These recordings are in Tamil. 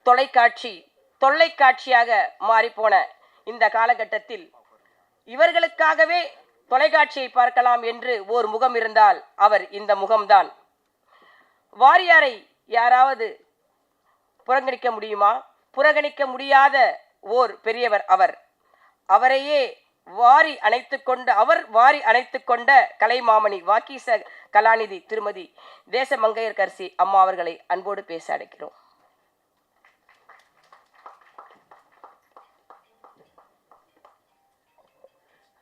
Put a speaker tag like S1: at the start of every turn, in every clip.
S1: தொலைக்காட்சி தொல்லைக்காட்சியாக மாறிப்போன இந்த காலகட்டத்தில் இவர்களுக்காகவே தொலைக்காட்சியை பார்க்கலாம் என்று ஓர் முகம் இருந்தால் அவர் இந்த முகம்தான். வாரியாரை யாராவது புறக்கணிக்க முடியுமா? புறக்கணிக்க முடியாத ஓர் பெரியவர் அவர். அவரையே வாரி அணைத்து கொண்ட கலைமாமணி வாக்கீச கலாநிதி திருமதி தேசமங்கையர்கரசி அம்மா அவர்களை அன்போடு பேச அழைக்கிறோம்.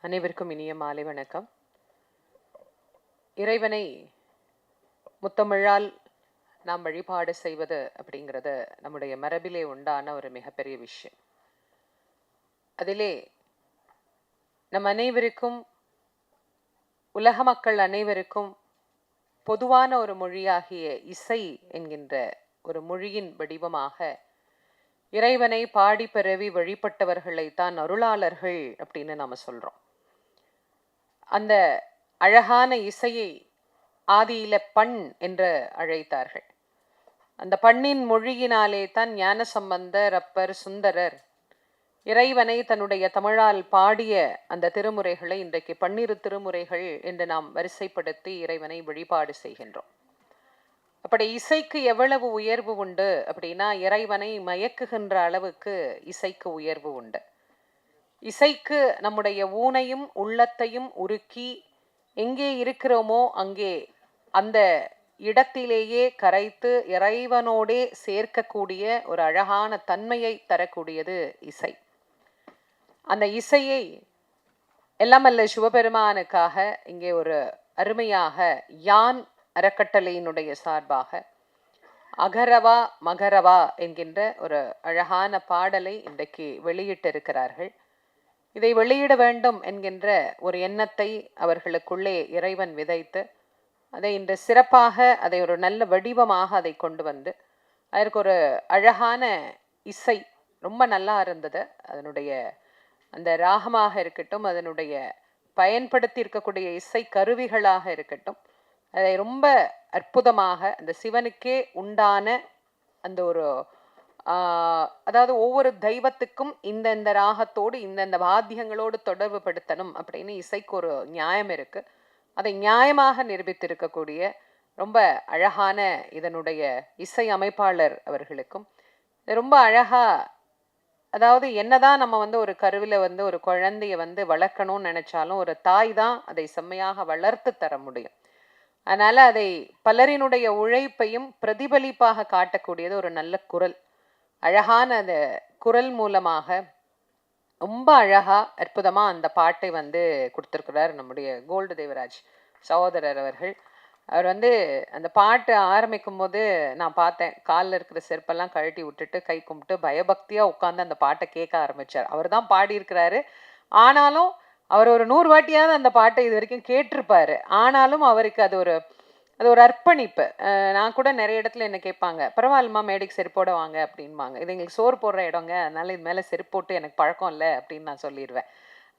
S2: அனைவருக்கும் இனிய மாலை வணக்கம். இறைவனை முத்தமிழால் நாம் வழிபாடு செய்வது அப்படிங்கிறது நம்முடைய மரபிலே உண்டான ஒரு மிகப்பெரிய விஷயம். அதிலே நம் அனைவருக்கும், உலக மக்கள் அனைவருக்கும் பொதுவான ஒரு மொழியாகிய இசை என்கின்ற ஒரு மொழியின் வடிவமாக இறைவனை பாடி பரவி வழிபட்டவர்களைத்தான் அருளாளர்கள் அப்படின்னு நாம் சொல்கிறோம். அந்த அழகான இசையை ஆதியில பண் என்று அழைத்தார்கள். அந்த பண்ணின் மொழியினாலே தான் ஞான சம்பந்தர், அப்பர், சுந்தரர் இறைவனை தன்னுடைய தமிழால் பாடிய அந்த திருமுறைகளை இன்றைக்கு 12 திருமுறைகள் என்று நாம் வரிசைப்படுத்தி இறைவனை வழிபாடு செய்கின்றோம். அப்படி இசைக்கு எவ்வளவு உயர்வு உண்டு அப்படின்னா, இறைவனை மயக்குகின்ற அளவுக்கு இசைக்கு உயர்வு உண்டு. இசைக்கு நம்முடைய ஊனையும் உள்ளத்தையும் உருக்கி எங்கே இருக்கிறோமோ அங்கே அந்த இடத்திலேயே கரைத்து இறைவனோடே சேர்க்கக்கூடிய ஒரு அழகான தன்மையை தரக்கூடியது இசை. அந்த இசையை எல்லாமல்ல சிவபெருமானுக்காக இங்கே ஒரு அருமையாக யான் அறக்கட்டளையினுடைய சார்பாக அகரவா மகரவா என்கின்ற ஒரு அழகான பாடலை இன்றைக்கு வெளியிட்டிருக்கிறார்கள். இதை வெளியிட வேண்டும் என்கின்ற ஒரு எண்ணத்தை அவர்களுக்குள்ளே இறைவன் விதைத்து அதை இன்று சிறப்பாக அதை ஒரு நல்ல வடிவமாக அதை கொண்டு வந்து அதற்கு ஒரு அழகான இசை ரொம்ப நல்லா இருந்தது. அதனுடைய அந்த ராகமாக இருக்கட்டும், அதனுடைய பயன்படுத்தி இருக்கக்கூடிய இசை கருவிகளாக இருக்கட்டும், அதை ரொம்ப அற்புதமாக அந்த சிவனுக்கே உண்டான அந்த ஒரு அதாவது ஒவ்வொரு தெய்வத்துக்கும் இந்த ராகத்தோடு இந்த வாத்தியங்களோடு தொடர்பு படுத்தணும் அப்படின்னு இசைக்கு ஒரு நியாயம் இருக்கு. அதை நியாயமாக நிரூபித்திருக்கக்கூடிய ரொம்ப அழகான இதனுடைய இசை அமைப்பாளர் அவர்களுக்கும் ரொம்ப அழகா, அதாவது என்னதான் நம்ம ஒரு கருவில ஒரு குழந்தைய வளர்க்கணும்னு நினைச்சாலும் ஒரு தாய் தான் அதை செம்மையாக வளர்த்து தர முடியும். அதனால அதை பலரினுடைய உழைப்பையும் பிரதிபலிப்பாக காட்டக்கூடியது ஒரு நல்ல குரல். அழகான அந்த குரல் மூலமாக ரொம்ப அழகா அற்புதமா அந்த பாட்டை கொடுத்திருக்கிறார் நம்முடைய கோல்டு தேவராஜ் சகோதரர் அவர்கள். அவர் அந்த பாட்டு ஆரம்பிக்கும் போது நான் பார்த்தேன், காலில் இருக்கிற செருப்பெல்லாம் கழட்டி விட்டுட்டு கை கும்பிட்டு பயபக்தியா உட்காந்து அந்த பாட்டை கேட்க ஆரம்பிச்சார். அவர் தான் பாடியிருக்கிறாரு, ஆனாலும் அவர் ஒரு 100 வாட்டியாவது அந்த பாட்டை இது வரைக்கும் கேட்டிருப்பாரு. ஆனாலும் அவருக்கு அது ஒரு அர்ப்பணிப்பு. நான் கூட நிறைய இடத்துல என்ன கேட்பாங்க, பரவாயில்லமா மேடைக்கு செருப்போட வாங்க அப்படின்பாங்க. இது எங்களுக்கு சோறு போடுற இடங்க, அதனால இது மேலே செருப்பு போட்டு எனக்கு பழக்கம் இல்லை அப்படின்னு நான் சொல்லிடுவேன்.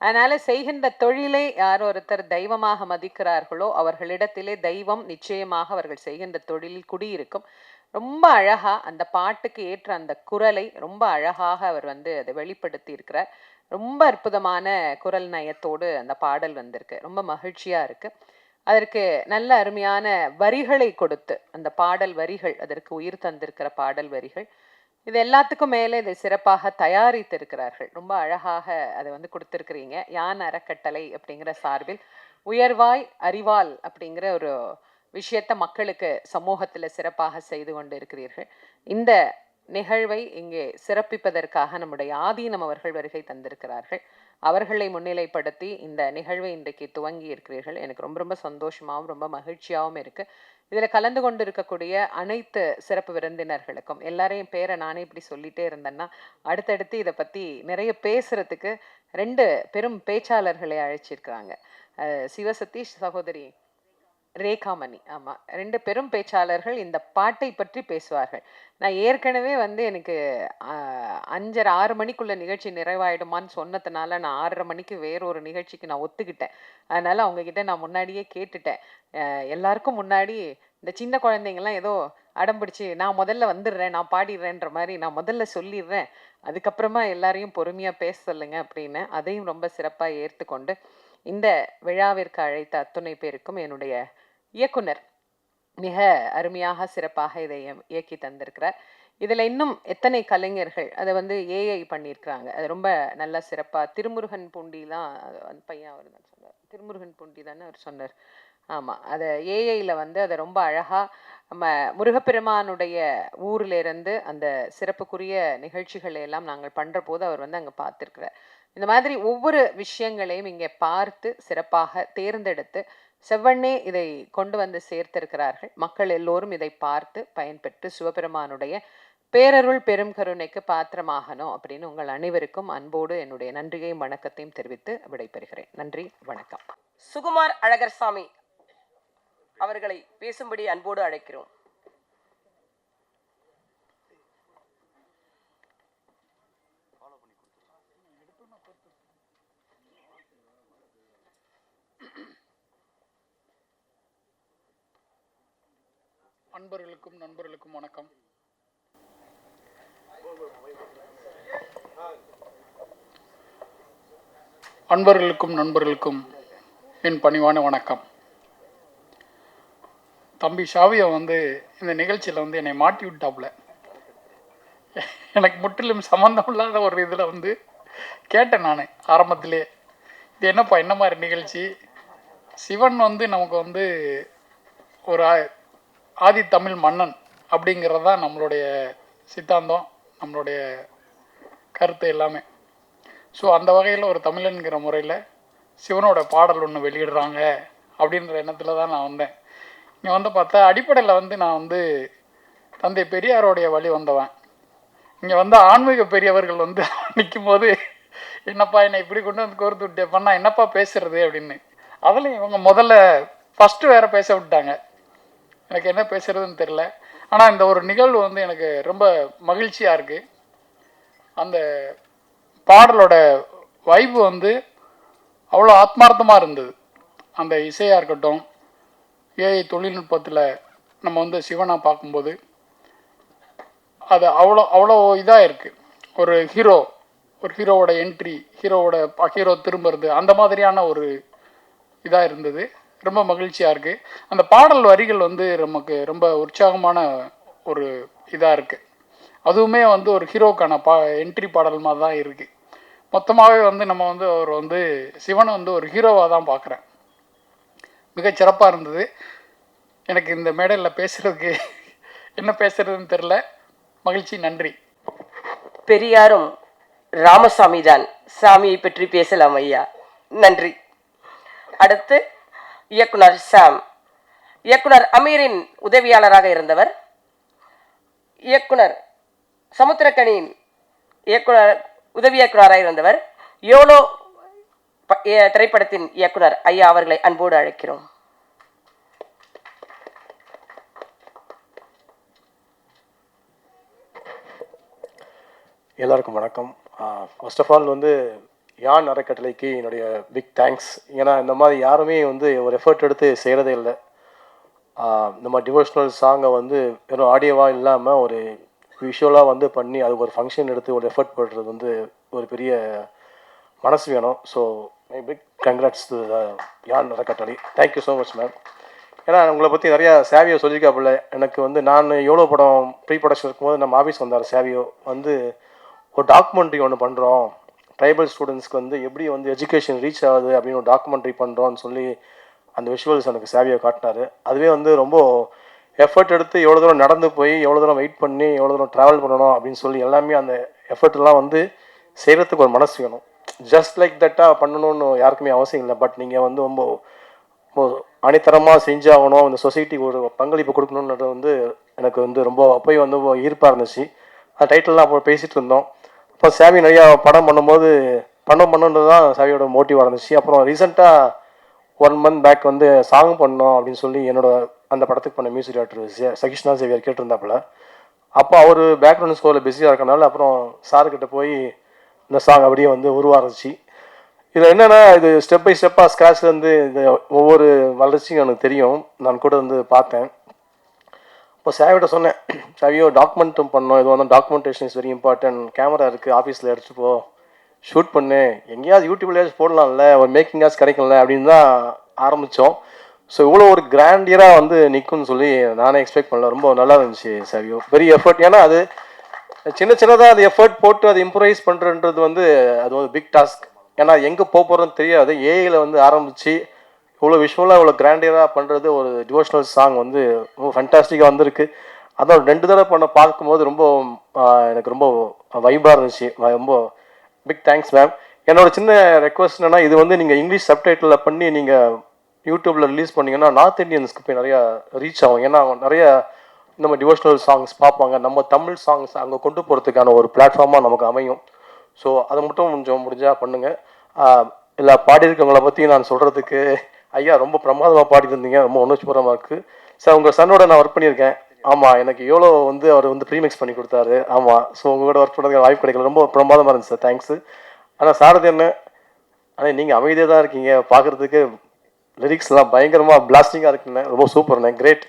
S2: அதனால செய்கின்ற தொழிலை யார் ஒருத்தர் தெய்வமாக மதிக்கிறார்களோ அவர்களிடத்திலே தெய்வம் நிச்சயமாக அவர்கள் செய்கின்ற தொழிலில் குடியிருக்கும். ரொம்ப அழகா அந்த பாட்டுக்கு ஏற்ற அந்த குரலை ரொம்ப அழகாக அவர் அதை வெளிப்படுத்தி இருக்கிறார். ரொம்ப அற்புதமான குரல் நயத்தோடு அந்த பாடல் வந்திருக்கு. ரொம்ப மகிழ்ச்சியா இருக்கு. அதற்கு நல்ல அருமையான வரிகளை கொடுத்து அந்த பாடல் வரிகள், அதற்கு உயிர் தந்திருக்கிற பாடல் வரிகள், இது எல்லாத்துக்கும் மேலே இதை சிறப்பாக தயாரித்திருக்கிறார்கள். ரொம்ப அழகாக அதை கொடுத்துருக்கிறீங்க. யான் அறக்கட்டளை அப்படிங்கிற சார்பில் உயர்வாய் அறிவால் அப்படிங்கிற ஒரு விஷயத்த மக்களுக்கு சமூகத்தில் சிறப்பாக செய்து கொண்டு இருக்கிறீர்கள். இந்த நிகழ்வை இங்கே சிறப்பிப்பதற்காக நம்முடைய ஆதீனம் அவர்கள் வருகை தந்திருக்கிறார்கள். அவர்களை முன்னிலைப்படுத்தி இந்த நிகழ்வை இன்றைக்கு துவங்கி இருக்கிறீர்கள். எனக்கு ரொம்ப ரொம்ப சந்தோஷமாகவும் ரொம்ப மகிழ்ச்சியாகவும் இருக்கு. இதில் கலந்து கொண்டு இருக்கக்கூடிய அனைத்து சிறப்பு விருந்தினர்களுக்கும் எல்லாரையும் பேரை நானே இப்படி சொல்லிட்டே இருந்தேன்னா அடுத்தடுத்து இதை பற்றி நிறைய பேசுறதுக்கு 2 பெரும் பேச்சாளர்களை அழைச்சிருக்கிறாங்க. சிவசதீஷ் சகோதரி ரேகாமணி, ஆமாம், 2 பெரும் பேச்சாளர்கள் இந்த பாட்டை பற்றி பேசுவார்கள். நான் ஏற்கனவே எனக்கு 5:30 6 மணிக்குள்ள நிகழ்ச்சி நிறைவாயிடுமான்னு சொன்னதுனால நான் 6:30 மணிக்கு வேறொரு நிகழ்ச்சிக்கு நான் ஒத்துக்கிட்டேன். அதனால அவங்க கிட்ட நான் முன்னாடியே கேட்டுட்டேன். எல்லாருக்கும் முன்னாடி இந்த சின்ன குழந்தைங்கள்லாம் ஏதோ அடம்பிடிச்சு நான் முதல்ல வந்துடுறேன், நான் பாடிடுறேன்ற மாதிரி நான் முதல்ல சொல்லிடுறேன், அதுக்கப்புறமா எல்லாரையும் பொறுமையாக பேச சொல்லுங்க அப்படின்னு அதையும் ரொம்ப சிறப்பாக ஏற்றுக்கொண்டு இந்த விழாவிற்கு அழைத்த அத்துணை பேருக்கும் என்னுடைய இயக்குனர் மிக அருமையாக சிறப்பாக இதை இயக்கி தந்திருக்கிறார். இதில் இன்னும் எத்தனை கலைஞர்கள் அதை வந்து ஏஐ பண்ணியிருக்கிறாங்க, அது ரொம்ப நல்லா சிறப்பாக. திருமுருகன் பூண்டிலாம் அந்த பையன் அவர் தான் சொன்னார், திருமுருகன் பூண்டி தானே அவர் சொன்னார். ஆமாம், அதை ஏஐயில் வந்து அதை ரொம்ப அழகாக நம்ம முருகப்பெருமானுடைய ஊரிலிருந்து அந்த சிறப்புக்குரிய நிகழ்ச்சிகளை எல்லாம் நாங்கள் பண்ணுற போது அவர் வந்து அங்கே பார்த்துருக்கிறார். இந்த மாதிரி ஒவ்வொரு விஷயங்களையும் இங்கே பார்த்து சிறப்பாக தேர்ந்தெடுத்து செவ்வண்ணே இதை கொண்டு வந்து சேர்த்திருக்கிறார்கள். மக்கள் எல்லோரும் இதை பார்த்து பயன்பெற்று சிவபெருமானுடைய பேரருள் பெரும் கருணைக்கு பாத்திரமாகணும் அப்படின்னு உங்கள் அனைவருக்கும் அன்போடு என்னுடைய நன்றியையும் வணக்கத்தையும் தெரிவித்து விடைபெறுகிறேன். நன்றி, வணக்கம்.
S1: சுகுமார் அழகர்சாமி அவர்களை பேசும்படி அன்போடு அழைக்கிறோம்.
S3: அன்பர்களுக்கும் நண்பர்களுக்கும் வணக்கம். அன்பர்களுக்கும் நண்பர்களுக்கும் என் பணிவான வணக்கம். தம்பி ஷாவியை வந்து இந்த நிகழ்ச்சியில் வந்து என்னை மாட்டி விட்டாப்புல. எனக்கு முற்றிலும் சம்மந்தம் இல்லாத ஒரு இதில் வந்து கேட்டேன் நான் ஆரம்பத்திலே, இது என்னப்பா என்ன மாதிரி நிகழ்ச்சி, சிவன் வந்து நமக்கு வந்து ஒரு ஆதி தமிழ் மன்னன் அப்படிங்கிறது தான் நம்மளுடைய சித்தாந்தம், நம்மளுடைய கருத்து எல்லாமே. ஸோ அந்த வகையில் ஒரு தமிழன்கிற முறையில் சிவனோட பாடல் ஒன்று வெளியிடுறாங்க அப்படின்ற எண்ணத்தில் தான் நான் வந்தேன். இங்கே வந்து பார்த்தா அடிப்படையில் வந்து நான் வந்து தந்தை பெரியாரோடைய வழி வந்தவன். இங்கே வந்து ஆன்மீக பெரியவர்கள் வந்து நிற்கும் போது என்னப்பா என்னை இப்படி கொண்டு வந்து கோர்த்து விட்டே பண்ணா என்னப்பா பேசுறது அப்படின்னு. அதில் இவங்க முதல்ல ஃபஸ்ட்டு வேறு பேச விட்டாங்க, எனக்கு என்ன பேசுகிறதுன்னு தெரில. ஆனால் இந்த ஒரு நிகழ்வு வந்து எனக்கு ரொம்ப மகிழ்ச்சியாக இருக்குது. அந்த பாடலோட வைப்பு வந்து அவ்வளோ ஆத்மார்த்தமாக இருந்தது. அந்த இசையாக இருக்கட்டும், ஏஐ தொழில்நுட்பத்தில் நம்ம வந்து சிவனாக பார்க்கும்போது அது அவ்வளோ இதாக இருக்குது. ஒரு ஹீரோவோட என்ட்ரி, ஹீரோ திரும்புறது, அந்த மாதிரியான ஒரு இதாக இருந்தது. ரொம்ப மகிழ்ச்சியாக இருக்குது. அந்த பாடல் வரிகள் வந்து நமக்கு ரொம்ப உற்சாகமான ஒரு இதாக இருக்குது. அதுவுமே வந்து ஒரு ஹீரோக்கான என்ட்ரி பாடல் மாதிரி தான் இருக்குது. மொத்தமாகவே வந்து நம்ம வந்து அவர் வந்து சிவனை வந்து ஒரு ஹீரோவாக தான் பார்க்குறேன். மிகச்சிறப்பாக இருந்தது. எனக்கு இந்த மேடையில் பேசுகிறதுக்கு என்ன பேசுகிறதுன்னு தெரில. மகிழ்ச்சி, நன்றி.
S1: பெரியாரும் ராமசாமி தான், சாமியை பற்றி பேசலாம் ஐயா. நன்றி. அடுத்து இயக்குனர் சாம். இயக்குனர் அமீரின் உதவியாளராக இருந்தவர், இயக்குனர் சமுத்திரக்கனியின் உதவி இயக்குனராக இருந்தவர், யோலோ திரைப்படத்தின் இயக்குனர் ஐயா அவர்களை அன்போடு அழைக்கிறோம்.
S4: எல்லாருக்கும் வணக்கம். ஃபர்ஸ்ட் ஆஃப் ஆல் வந்து யான் அறக்கட்டளைக்கு என்னுடைய பிக் தேங்க்ஸ். ஏன்னா இந்த மாதிரி யாருமே வந்து ஒரு எஃபர்ட் எடுத்து செய்கிறதே இல்லை. இந்த மாதிரி டிவோஷனல் சாங்கை வந்து வெறும் ஆடியோவாக இல்லாமல் ஒரு விஷுவலாக வந்து பண்ணி அதுக்கு ஒரு ஃபங்க்ஷன் எடுத்து ஒரு எஃபர்ட் போடுறது வந்து ஒரு பெரிய மனசு வேணும். So my big congrats to Yaan அறக்கட்டளை. Thank you so much ma'am. ஏன்னா உங்களை பற்றி நிறையா சேவியோ சொல்லியிருக்காப்புல. எனக்கு வந்து நான் எவ்வளோ படம் ப்ரீ ப்ரொடக்ஷன் இருக்கும்போது நம்ம ஆஃபீஸ் வந்தார் சேவியோ வந்து, ஒரு டாக்குமெண்ட்ரி ஒன்று பண்ணுறோம், ட்ரைபல் ஸ்டூடெண்ட்ஸ்க்கு வந்து எப்படி வந்து எஜுகேஷன் ரீச் ஆகுது அப்படின்னு ஒரு டாக்குமெண்ட்ரி பண்ணுறோன்னு சொல்லி அந்த விஷுவல்ஸ் எனக்கு சேவியோ காட்டினார். அதுவே வந்து ரொம்ப எஃபர்ட் எடுத்து எவ்வளோ தூரம் நடந்து போய் எவ்வளோ தூரம் வெயிட் பண்ணி எவ்வளோ தூரம் ட்ராவல் பண்ணணும் அப்படின்னு சொல்லி எல்லாமே அந்த எஃபர்ட்லாம் வந்து செய்கிறதுக்கு ஒரு மனசு வேணும். ஜஸ்ட் லைக் தட்டாக பண்ணணும்னு யாருக்குமே அவசியம் இல்லை. பட் நீங்கள் வந்து ரொம்ப அணித்தரமாக செஞ்சாகணும், இந்த சொசைட்டிக்கு ஒரு பங்களிப்பு கொடுக்கணுன்றது வந்து எனக்கு வந்து ரொம்ப அப்போயும் வந்து ஈர்ப்பாக இருந்துச்சு. அந்த டைட்டில்லாம் அப்போ பேசிகிட்டு இருந்தோம். அப்போ சாவி நிறையா படம் பண்ணும்போது பண்ணுன்றது தான் சாவியோட மோட்டிவாக இருந்துச்சு. அப்புறம் ரீசெண்டாக 1 month பேக் வந்து சாங் பண்ணோம் அப்படின்னு சொல்லி என்னோட அந்த படத்துக்கு பண்ண மியூசிக் டைரக்டர் சகிஷ்ணா சேவியர் கேட்டிருந்தாப்புல. அப்போ அவர் பேக்ரவுண்ட் ஸ்கோரில் பிஸியாக இருக்கனால அப்புறம் சார்கிட்ட போய் இந்த சாங் அப்படியே வந்து உருவாருச்சு. இதில் என்னென்னா இது ஸ்டெப் பை ஸ்டெப்பாக ஸ்க்ராட்ச்லேருந்து இந்த ஒவ்வொரு வளர்ச்சியும் எனக்கு தெரியும், நான் கூட வந்து பார்த்தேன். இப்போ சாவிட்ட சொன்னேன், சாவியோ டாக்குமெண்ட்டும் பண்ணோம், இது வந்து documentation is very important, camera இருக்குது ஆஃபீஸில் எடுத்துகிட்டு போ, ஷூட் பண்ணு, எங்கேயாவது யூடியூப்லேயாச்சும் போடலாம்ல, ஒரு மேக்கிங்காச்சும் கிடைக்கும்ல அப்படின்னு தான் ஆரம்பித்தோம். ஸோ இவ்வளோ ஒரு கிராண்டியராக வந்து நிற்கும்னு சொல்லி நானே எக்ஸ்பெக்ட் பண்ணல. ரொம்ப நல்லா இருந்துச்சு சாவியோ, வெரி எஃபர்ட். ஏன்னா அது சின்னதாக அது எஃபர்ட் போட்டு அதை இம்ப்ரூவைஸ் பண்ணுறன்றது வந்து அது ஒரு பிக் டாஸ்க். ஏன்னா எங்கே போகிறோன்னு தெரியாது. ஏஐயில் வந்து ஆரம்பித்து இவ்வளோ விஷுவலாக இவ்வளோ கிராண்டியராக பண்ணுறது, ஒரு டிவோஷனல் சாங் வந்து ரொம்ப ஃபண்டாஸ்டிக்காக வந்திருக்கு. அதான் 2 தடவை பார்க்கும்போது ரொம்ப எனக்கு ரொம்ப வைபாக இருந்துச்சு. ரொம்ப பிக் தேங்க்ஸ் மேம். என்னோட சின்ன ரெக்வஸ்ட் என்னன்னா, இது வந்து நீங்கள் இங்கிலீஷ் சப்டைட்டிலில் பண்ணி நீங்கள் யூடியூப்பில் ரிலீஸ் பண்ணிங்கன்னா நார்த் இந்தியன்ஸ்க்கு போய் நிறையா ரீச் ஆகும். ஏன்னா அவங்க நிறைய நம்ம டிவோஷனல் சாங்ஸ் பார்ப்பாங்க, நம்ம தமிழ் சாங்ஸ் அங்கே கொண்டு போகிறதுக்கான ஒரு பிளாட்ஃபார்மாக நமக்கு அமையும். ஸோ அதை மட்டும் கொஞ்சம் முடிஞ்சால் பண்ணுங்கள். இல்லை பாடியிருக்கவங்களை பற்றி நான் சொல்கிறதுக்கு, ஐயா ரொம்ப பிரமாதமாக பாடியிருந்தீங்க, ரொம்ப உணர்ச்சிபூர்வமாக இருக்குது. சார் உங்கள் சன்னோட நான் ஒர்க் பண்ணியிருக்கேன். ஆமாம், எனக்கு எவ்வளோ வந்து அவர் வந்து ப்ரீமிக்ஸ் பண்ணி கொடுத்தாரு. ஆமாம், ஸோ உங்கள் கூட ஒர்க் பண்ணுறதுக்கு வாய்ப்பு கிடைக்கல, ரொம்ப பிரமாதமாக இருந்துச்சு சார், தேங்க்ஸு. ஆனால் சாரதி என்ன, ஆனால் நீங்கள் அமைதியாக தான் இருக்கீங்க, பார்க்குறதுக்கு லிரிக்ஸ்லாம் பயங்கரமாக பிளாஸ்டிங்காக இருக்குண்ணே, ரொம்ப சூப்பர்ண்ணே, கிரேட்.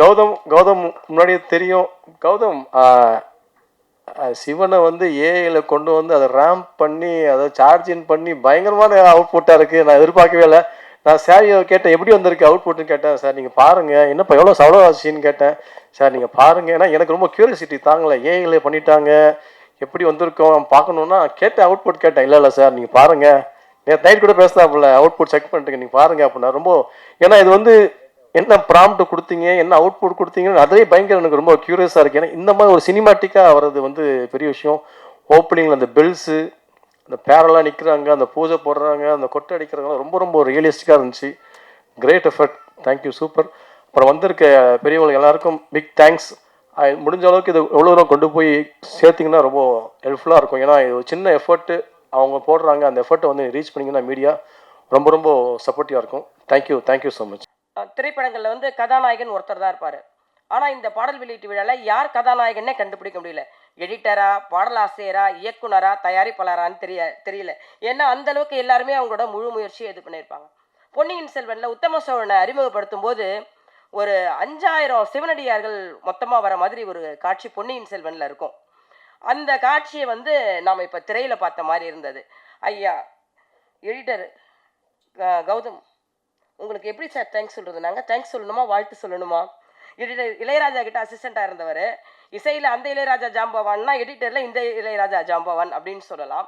S4: கௌதம் முன்னாடியே தெரியும். கௌதம் சிவனை வந்து ஏஐயில் கொண்டு வந்து அதை ரேம்ப் பண்ணி அதை சார்ஜின் பண்ணி பயங்கரமான அவுட்புட்டாக இருக்குது. நான் எதிர்பார்க்கவே இல்லை. நான் சாரியை கேட்டேன், எப்படி வந்திருக்கு அவுட்புட்டுன்னு கேட்டேன். சார் நீங்கள் பாருங்கள், என்னப்பா எவ்வளோ ஆச்சுன்னு கேட்டேன். சார் நீங்கள் பாருங்கள், ஏன்னா எனக்கு ரொம்ப க்யூரியாசிட்டி தாங்கலை, ஏஐயில் பண்ணிட்டாங்க எப்படி வந்திருக்கோம் பார்க்கணுன்னா கேட்டேன், அவுட்புட் கேட்டேன். இல்லை சார் நீங்கள் பாருங்கள், நேற்று நைட் கூட பேசலாம்ல, அவுட்புட் செக் பண்ணிட்டு நீங்கள் பாருங்கள் அப்படின்னா. ரொம்ப ஏன்னா இது வந்து என்ன ப்ராம்ப்ட் கொடுத்தீங்க, என்ன அவுட்புட் கொடுத்தீங்கன்னு அதே பயங்கர எனக்கு ரொம்ப க்யூரியஸாக இருக்குது. ஏன்னா இந்த மாதிரி ஒரு சினிமாட்டிக்காக வர்றது வந்து பெரிய விஷயம். ஓப்பனிங்கில் அந்த பெல்ஸு, அந்த பேரெல்லாம் நிற்கிறாங்க, அந்த பூஜை போடுறாங்க, அந்த கொட்டை அடிக்கிறாங்க, ரொம்ப ரொம்ப ரியலிஸ்டிக்காக இருந்துச்சு. Great effort, thank you, super. அப்புறம் வந்திருக்க பெரியவங்களுக்கு எல்லாருக்கும் பிக் தேங்க்ஸ். முடிஞ்ச அளவுக்கு இது எவ்வளோ தூரம் கொண்டு போய் சேர்த்திங்கன்னா ரொம்ப ஹெல்ப்ஃபுல்லாக இருக்கும். ஏன்னா இது ஒரு சின்ன எஃபர்ட்டு அவங்க போடுறாங்க, அந்த எஃபர்ட்டை வந்து ரீச் பண்ணிங்கன்னா மீடியா ரொம்ப ரொம்ப சப்போர்ட்டிவாக இருக்கும். Thank you so much.
S1: திரைப்படங்களில் வந்து கதாநாயகன் ஒருத்தர் தான் இருப்பார். ஆனால் இந்த பாடல் வெளியீட்டு விழாவில் யார் கதாநாயகன்னே கண்டுபிடிக்க முடியல. எடிட்டரா, பாடலாசிரியரா, இயக்குனரா, தயாரிப்பாளரான்னு தெரியல. ஏன்னா அந்த அளவுக்கு எல்லாருமே அவங்களோட முழு முயற்சியை இது பண்ணியிருப்பாங்க. பொன்னியின் செல்வனில் உத்தம சோழனை அறிமுகப்படுத்தும் போது ஒரு 5000 சிவனடியார்கள் மொத்தமாக வர மாதிரி ஒரு காட்சி பொன்னியின் செல்வனில் இருக்கும். அந்த காட்சியை வந்து நாம் இப்போ திரையில் பார்த்த மாதிரி இருந்தது. ஐயா எடிட்டர் கௌதம், உங்களுக்கு எப்படி சார் தேங்க்ஸ் சொல்கிறது? நாங்கள் தேங்க்ஸ் சொல்லணுமா, வாழ்த்து சொல்லணுமா? எடிட்டர் இளையராஜா கிட்ட அசிஸ்டண்ட்டாக இருந்தவர். இசையில் அந்த இளையராஜா ஜாம்பவான்னா, எடிட்டரில் இந்த இளையராஜா ஜாம்பவான் அப்படின்னு சொல்லலாம்.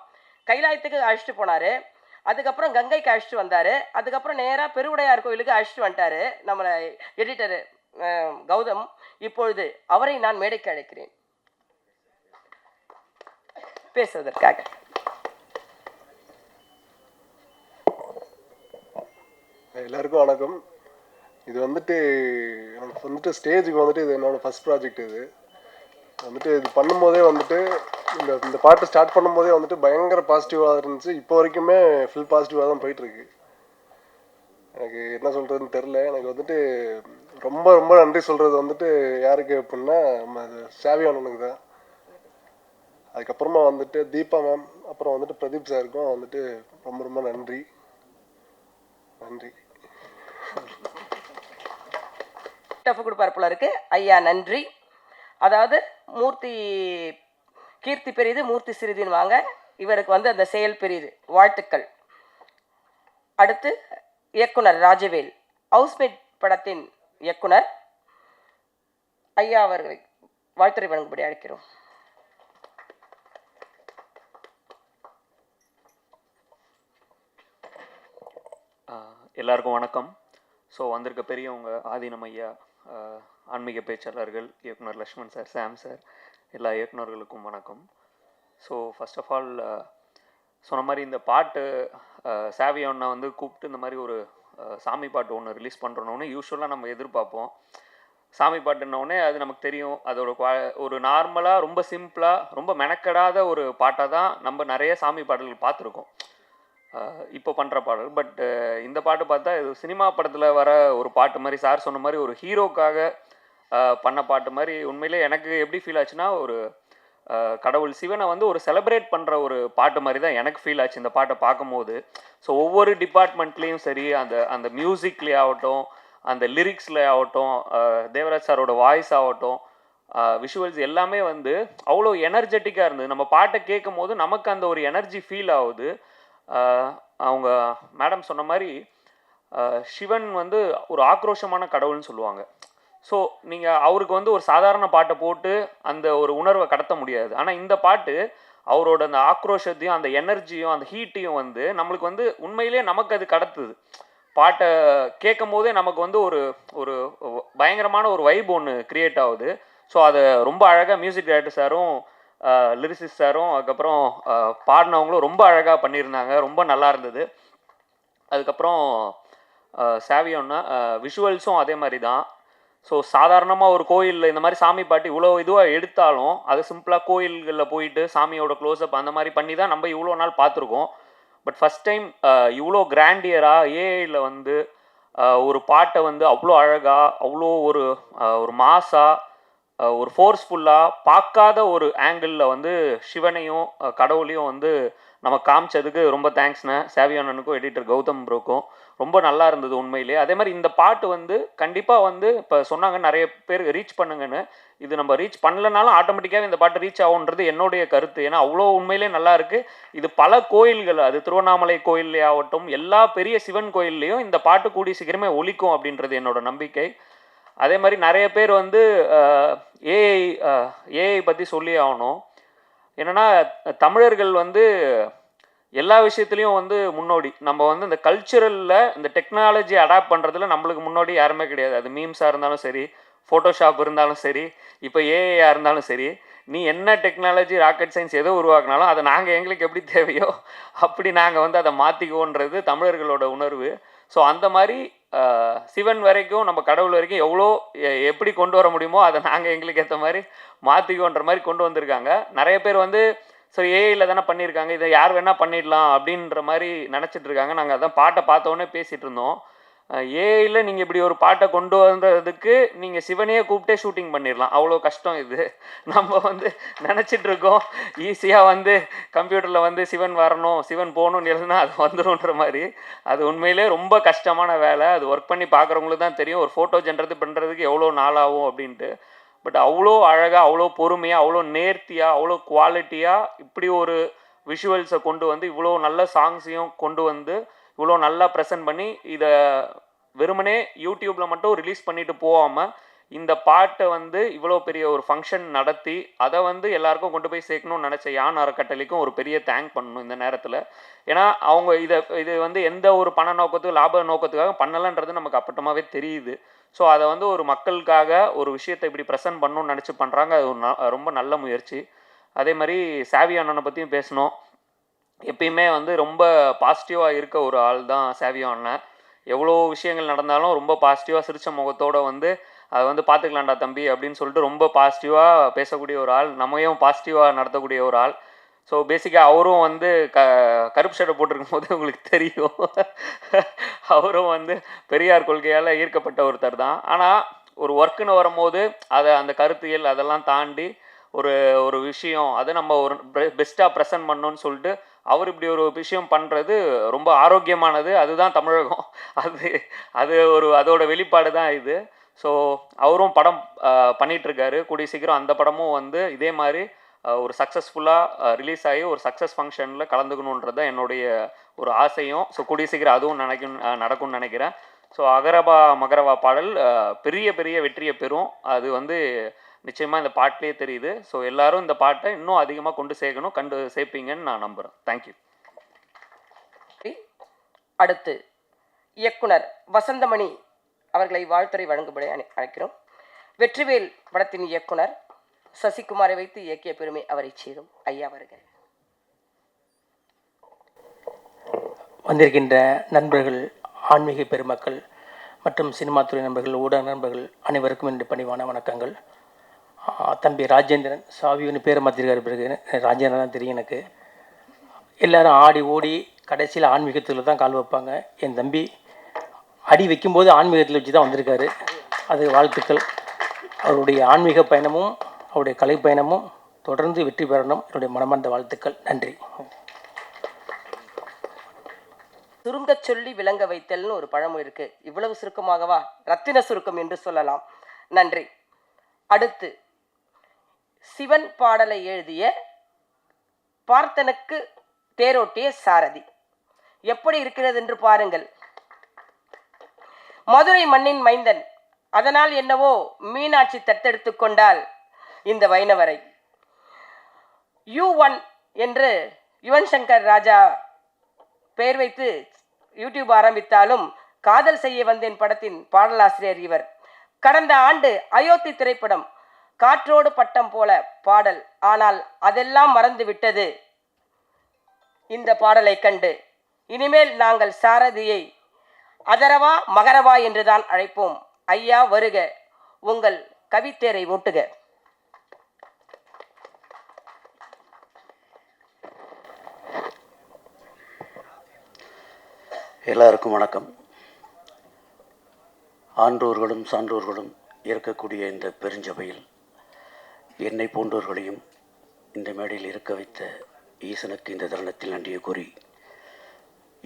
S1: கைலாயத்துக்கு அழைச்சிட்டு போனார், அதுக்கப்புறம் கங்கைக்கு அழைச்சிட்டு வந்தார், அதுக்கப்புறம் நேராக பெருவுடையார் கோயிலுக்கு அழைச்சிட்டு வந்துட்டார் நம்மளை எடிட்டர் கௌதம். இப்பொழுது அவரை நான் மேடைக்கு அழைக்கிறேன் பேசுவதற்காக.
S5: எல்லாருக்கும் வணக்கம். இது வந்துட்டு எனக்கு வந்துட்டு ஸ்டேஜுக்கு வந்துட்டு இது என்னோடய ஃபஸ்ட் ப்ராஜெக்ட். இது வந்துட்டு இது பண்ணும்போதே வந்துட்டு இந்த பாட்டு ஸ்டார்ட் பண்ணும்போதே வந்துட்டு பயங்கர பாசிட்டிவாக இருந்துச்சு. இப்போ வரைக்குமே ஃபுல் பாசிட்டிவாக தான் போயிட்டுருக்கு. எனக்கு என்ன சொல்கிறதுன்னு தெரில. எனக்கு வந்துட்டு ரொம்ப ரொம்ப நன்றி சொல்கிறது வந்துட்டு யாருக்கு அப்படின்னா நம்ம சாவியானனுக்கு தான். அதுக்கப்புறமா வந்துட்டு தீபா மேம், அப்புறம் வந்துட்டு பிரதீப் சாருக்கும் வந்துட்டு ரொம்ப ரொம்ப நன்றி.
S1: டஃப் கொடுப்பார் போல இருக்கு. ஐயா நன்றி. அதாவது மூர்த்தி கீர்த்தி பெரியது, மூர்த்தி சிறிதுன்னு வாங்க. இவருக்கு வந்து அந்த செயல் பெரியது. வாழ்த்துக்கள். அடுத்து இயக்குனர் ராஜவேல், ஹவுஸ்மேட் படத்தின் இயக்குனர். ஐயா அவர்களை வாழ்த்துறை வழங்கும்படி அழைக்கிறோம்.
S6: எல்லாருக்கும் வணக்கம். ஸோ வந்திருக்க பெரியவங்க, ஆதீனம் ஐயா, ஆன்மீக பேச்சாளர்கள், இயக்குனர் லக்ஷ்மண் சார், சாம் சார், எல்லா இயக்குனர்களுக்கும் வணக்கம். ஸோ ஃபர்ஸ்ட் ஆஃப் ஆல் சொன்ன மாதிரி இந்த பாட்டு சாவியோன்னா வந்து கூப்பிட்டு இந்த மாதிரி ஒரு சாமி பாட்டு ஒன்று ரிலீஸ் பண்ணுறோன்னு யூஸ்வலாக நம்ம எதிர்பார்ப்போம். சாமி பாட்டுன்னொடனே அது நமக்கு தெரியும், அதோட ஒரு நார்மலாக ரொம்ப சிம்பிளாக ரொம்ப மெனக்கடாத ஒரு பாட்டாக தான் நம்ம நிறைய சாமி பாடல்கள் பார்த்துருக்கோம் இப்போ பண்ணுற பாடல். பட் இந்த பாட்டு பார்த்தா இது சினிமா படத்தில் வர ஒரு பாட்டு மாதிரி, சார் சொன்ன மாதிரி ஒரு ஹீரோக்காக பண்ண பாட்டு மாதிரி. உண்மையிலே எனக்கு எப்படி ஃபீல் ஆச்சுன்னா, ஒரு கடவுள் சிவனை வந்து ஒரு செலிப்ரேட் பண்ணுற ஒரு பாட்டு மாதிரி தான் எனக்கு ஃபீல் ஆச்சு இந்த பாட்டை பார்க்கும்போது. ஸோ ஒவ்வொரு டிபார்ட்மெண்ட்லேயும் சரி, அந்த மியூசிக்லேயே ஆகட்டும், அந்த லிரிக்ஸில் ஆகட்டும், தேவராஜ் சாரோட வாய்ஸ் ஆகட்டும், விஷுவல்ஸ் எல்லாமே வந்து அவ்வளோ எனர்ஜெட்டிக்காக இருந்தது. நம்ம பாட்டை கேட்கும் போது நமக்கு அந்த ஒரு எனர்ஜி ஃபீல் ஆகுது. அவங்க மேடம் சொன்ன மாதிரி சிவன் வந்து ஒரு ஆக்ரோஷமான கடவுள்னு சொல்லுவாங்க. ஸோ நீங்கள் அவருக்கு வந்து ஒரு சாதாரண பாட்டை போட்டு அந்த ஒரு உணர்வை கடத்த முடியாது. ஆனால் இந்த பாட்டு அவரோட அந்த ஆக்ரோஷத்தையும் அந்த எனர்ஜியும் அந்த ஹீட்டையும் வந்து நம்மளுக்கு வந்து உண்மையிலே நமக்கு அது கடத்துது. பாட்டை கேட்கும் போதே நமக்கு வந்து ஒரு ஒரு பயங்கரமான ஒரு வைப் ஒன்று க்ரியேட் ஆகுது. ஸோ அதை ரொம்ப அழகாக மியூசிக் டைரக்டர் சாரும் லிரிசிஸ்ட் சாரும் அதுக்கப்புறம் பாடினவங்களும் ரொம்ப அழகாக பண்ணியிருந்தாங்க. ரொம்ப நல்லா இருந்தது. அதுக்கப்புறம் சாவியோன்னா விஷுவல்ஸும் அதே மாதிரி தான். ஸோ சாதாரணமாக ஒரு கோயிலில் இந்த மாதிரி சாமி பாட்டு இவ்வளோ இதுவாக எடுத்தாலும் அது சிம்பிளாக கோயில்களில் போயிட்டு சாமியோட க்ளோஸ்அப் அந்த மாதிரி பண்ணி தான் நம்ம இவ்வளோ நாள் பார்த்துருக்கோம். பட் ஃபஸ்ட் டைம் இவ்வளோ கிராண்டியராக ஏஐயில் வந்து ஒரு பாட்டை வந்து அவ்வளோ அழகாக அவ்வளோ ஒரு மாஸாக ஒரு ஃபோர்ஸ்ஃபுல்லாக பார்க்காத ஒரு ஆங்கிளில் வந்து சிவனையும் கடவுளையும் வந்து நம்ம காமிச்சதுக்கு ரொம்ப தேங்க்ஸ்ண்ணே. சாவியானனுக்கும் எடிட்டர் கௌதம் ப்ரோக்கும் ரொம்ப நல்லா இருந்தது உண்மையிலே. அதே மாதிரி இந்த பாட்டு வந்து கண்டிப்பாக வந்து இப்போ சொன்னாங்க நிறைய பேர் ரீச் பண்ணுங்கன்னு. இது நம்ம ரீச் பண்ணலனாலும் ஆட்டோமேட்டிக்காகவே இந்த பாட்டு ரீச் ஆகுன்றது என்னுடைய கருத்து. ஏன்னா அவ்வளோ உண்மையிலே நல்லா இருக்குது. இது பல கோயில்கள், அது திருவண்ணாமலை கோயிலே ஆகட்டும், எல்லா பெரிய சிவன் கோயில்லையும் இந்த பாட்டு கூடி சீக்கிரமே ஒலிக்கும் அப்படின்றது என்னோட நம்பிக்கை. அதே மாதிரி நிறைய பேர் வந்து ஏஐ பற்றி சொல்லி ஆகணும். என்னென்னா தமிழர்கள் வந்து எல்லா விஷயத்துலையும் வந்து முன்னோடி. நம்ம வந்து இந்த கல்ச்சுரலில் இந்த டெக்னாலஜி அடாப்ட் பண்ணுறதுல நம்மளுக்கு முன்னோடி யாருமே கிடையாது. அது மீம்ஸாக இருந்தாலும் சரி, ஃபோட்டோஷாப் இருந்தாலும் சரி, இப்போ ஏஐயாக இருந்தாலும் சரி, நீ என்ன டெக்னாலஜி ராக்கெட் சயின்ஸ் எதோ உருவாக்குனாலும் அதை நாங்கள் எங்களுக்கு எப்படி தேவையோ அப்படி நாங்கள் வந்து அதை மாற்றிக்குவோன்றது தமிழர்களோட உணர்வு. ஸோ அந்த மாதிரி சிவன் வரைக்கும் நம்ம கடவுள் வரைக்கும் எப்படி கொண்டு வர முடியுமோ அதை நாங்கள் எங்களுக்கு ஏற்ற மாதிரி மாற்றிக்குவோன்ற மாதிரி கொண்டு வந்திருக்காங்க. நிறைய பேர் வந்து சரி ஏஐயில் தானே பண்ணியிருக்காங்க, இதை யார் வேணால் பண்ணிடலாம் அப்படின்ற மாதிரி நினச்சிட்டு இருக்காங்க. நாங்கள் அதான் பாட்டை பார்த்தோன்னே பேசிகிட்டு இருந்தோம். ஏஐயில் நீங்கள் இப்படி ஒரு பாட்டை கொண்டு வந்ததுக்கு நீங்கள் சிவனையே கூப்பிட்டே ஷூட்டிங் பண்ணிடலாம், அவ்வளோ கஷ்டம் இது. நம்ம வந்து நினச்சிட்டு இருக்கோம் ஈஸியாக வந்து கம்ப்யூட்டரில் வந்து சிவன் வரணும் சிவன் போகணும்னு எழுதுனா அது வந்துடும்ன்ற மாதிரி. அது உண்மையிலே ரொம்ப கஷ்டமான வேலை. அது ஒர்க் பண்ணி பார்க்குறவங்களுக்கு தான் தெரியும் ஒரு ஃபோட்டோ ஜென்ரேட் பண்ணுறதுக்கு எவ்வளோ நாள் ஆகும் அப்படின்ட்டு. பட் அவ்வளோ அழகாக, அவ்வளோ பொறுமையாக, அவ்வளோ நேர்த்தியாக, அவ்வளோ குவாலிட்டியாக இப்படி ஒரு விஷுவல்ஸை கொண்டு வந்து இவ்வளோ நல்ல சாங்ஸையும் கொண்டு வந்து இவ்வளோ நல்லா ப்ரெசென்ட் பண்ணி இதை வெறுமனே யூடியூப்பில் மட்டும் ரிலீஸ் பண்ணிட்டு போகாமல் இந்த பாட்டை வந்து இவ்வளோ பெரிய ஒரு ஃபங்க்ஷன் நடத்தி அதை வந்து எல்லாருக்கும் கொண்டு போய் சேர்க்கணும்னு நினச்ச யான் அறக்கட்டளைக்கும் ஒரு பெரிய தேங்க் பண்ணணும் இந்த நேரத்தில். ஏன்னா அவங்க இது வந்து எந்த ஒரு பண நோக்கத்துக்கு லாப நோக்கத்துக்காக பண்ணலைன்றது நமக்கு அப்பட்டமாகவே தெரியுது. ஸோ அதை வந்து ஒரு மக்களுக்காக ஒரு விஷயத்தை இப்படி ப்ரெசென்ட் பண்ணணும்னு நினச்சி பண்ணுறாங்க. அது ஒரு ரொம்ப நல்ல முயற்சி. அதே மாதிரி சாவி அண்ணனை பற்றியும் பேசணும். எப்பயுமே வந்து ரொம்ப பாசிட்டிவாக இருக்க ஒரு ஆள் தான் சாவியோ அண்ணன். எவ்வளோ விஷயங்கள் நடந்தாலும் ரொம்ப பாசிட்டிவாக சிரிச்ச முகத்தோடு வந்து அதை வந்து பார்த்துக்கலாம்டா தம்பி அப்படின்னு சொல்லிட்டு ரொம்ப பாசிட்டிவாக பேசக்கூடிய ஒரு ஆள், நம்மையும் பாசிட்டிவாக நடத்தக்கூடிய ஒரு ஆள். ஸோ பேசிக்காக அவரும் வந்து கருப்பு ஷர்ட்டை போட்டிருக்கும் போது உங்களுக்கு தெரியும் அவரும் வந்து பெரியார் கொள்கையால் ஈர்க்கப்பட்ட ஒருத்தர் தான். ஆனால் ஒரு ஒர்க்குன்னு வரும்போது அந்த கருத்தியல் அதெல்லாம் தாண்டி ஒரு விஷயம் அதை நம்ம ஒரு பெஸ்ட்டாக ப்ரெசென்ட் பண்ணணும்னு சொல்லிட்டு அவர் இப்படி ஒரு விஷயம் பண்ணுறது ரொம்ப ஆரோக்கியமானது. அதுதான் தமிழகம். அதோட வெளிப்பாடு தான் இது. ஸோ அவரும் படம் பண்ணிகிட்ருக்காரு. கூடிய சீக்கிரம் அந்த படமும் வந்து இதே மாதிரி ஒரு சக்ஸஸ்ஃபுல்லாக ரிலீஸ் ஆகி ஒரு சக்ஸஸ் ஃபங்க்ஷனில் கலந்துக்கணுன்றது தான் என்னுடைய ஒரு ஆசையும். ஸோ கூடிய சீக்கிரம் அதுவும் நடக்கும்னு நினைக்கிறேன். ஸோ அகரபா மகரவா பாடல் பெரிய பெரிய வெற்றியை பெறும். அது வந்து நிச்சயமாக இந்த பாட்டிலே தெரியுது. ஸோ எல்லோரும் இந்த பாட்டை இன்னும் அதிகமாக கொண்டு சேர்ப்பீங்கன்னு நான் நம்புகிறேன். தேங்க்யூ.
S1: அடுத்து இயக்குனர் வசந்தமணி அவர்களை வாழ்த்துறை வழங்கும்படி அழைக்கிறோம். வெற்றிவேல் படத்தின் இயக்குனர் சசிகுமாரை வைத்து இயக்கிய பெருமை அவரை சேரும். ஐயா வருக.
S7: வந்திருக்கின்ற நண்பர்கள், ஆன்மீக பெருமக்கள் மற்றும் சினிமாத்துறை நண்பர்கள், ஊடக நண்பர்கள் அனைவருக்கும் என்னுடைய பணிவான வணக்கங்கள். தம்பி ராஜேந்திரன், சாவின்னு பேரை மாற்றிருக்காரு. பிறகு ராஜேந்திரன் தான் தெரியும் எனக்கு. எல்லோரும் ஆடி ஓடி கடைசியில் ஆன்மீகத்தில் தான் கால் வைப்பாங்க. என் தம்பி அடி வைக்கும்போது ஆன்மீகத்தில் வச்சு தான் வந்திருக்காரு. அது வாழ்த்துக்கள். அவருடைய ஆன்மீக பயணமும் அவருடைய கலை பயணமும் தொடர்ந்து வெற்றி பெறணும். என்னுடைய மனமார்ந்த வாழ்த்துக்கள். நன்றி.
S1: சுருங்கச் சொல்லி விளங்க வைத்தல்னு ஒரு பழமொழி இருக்கு. இவ்வளவு சுருக்கமாகவா? ரத்தின சுருக்கம் என்று சொல்லலாம். நன்றி. அடுத்து சிவன் பாடலை எழுதிய பார்த்தனுக்கு தேரோட்டிய சாரதி. எப்படி இருக்கிறது என்று பாருங்கள். மதுரை மண்ணின் மைந்தன், அதனால் என்னவோ மீனாட்சி தத்தெடுத்து கொண்டால் இந்த வைணவரை. U1 என்று யுவன் சங்கர் ராஜா பெயர் வைத்து யூடியூப் ஆரம்பித்தாலும் காதல் செய்ய வந்தேன் படத்தின் பாடலாசிரியர் இவர். கடந்த ஆண்டு அயோத்தி திரைப்படம் காற்றோடு பட்டம் போல பாடல், ஆனால் அதெல்லாம் மறந்து விட்டது இந்த பாடலை கண்டு. இனிமேல் நாங்கள் சாரதியை அதரவா மகரவா என்றுதான் அழைப்போம். ஐயா வருக, உங்கள் கவித்தேரை ஓட்டுக.
S8: எல்லாருக்கும் வணக்கம். ஆன்றோர்களும் சான்றோர்களும் இருக்கக்கூடிய இந்த பெருஞ்சபையில் என்னை போன்றவர்களையும் இந்த மேடையில் இருக்க வைத்த ஈசனுக்கு இந்த தருணத்தில் நன்றியை கூறி,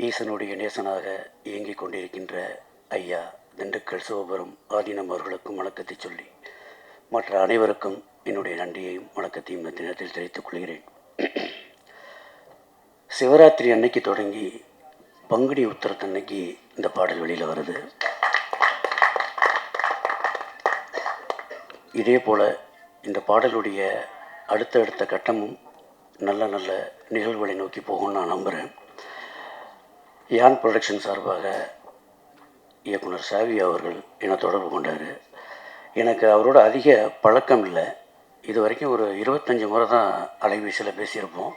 S8: ஈசனுடைய நேசனாக இயங்கிக் கொண்டிருக்கின்ற ஐயா திண்டுக்கல் சிவபுரம் ஆதீனம் அவர்களுக்கும் வணக்கத்தை சொல்லி, மற்ற அனைவருக்கும் என்னுடைய நன்றியையும் வணக்கத்தையும் இந்த தினத்தில் தெரிவித்துக் கொள்கிறேன். சிவராத்திரி அன்னைக்கு தொடங்கி பங்குனி உத்திரத்தன்னைக்கு இந்த பாடல் வெளியில் வருது. இதே போல் இந்த பாடலுடைய அடுத்தடுத்த கட்டமும் நல்ல நல்ல நிகழ்வுகளை நோக்கி போகும்னு நான் நம்புகிறேன். யான் ப்ரொடக்ஷன் சார்பாக இயக்குனர் சாவி அவர்கள் என்னை தொடர்பு கொண்டார். எனக்கு அவரோட அதிக பழக்கம் இல்லை. இது வரைக்கும் ஒரு 25 முறை தான் அலைபேசியில் பேசியிருப்போம்.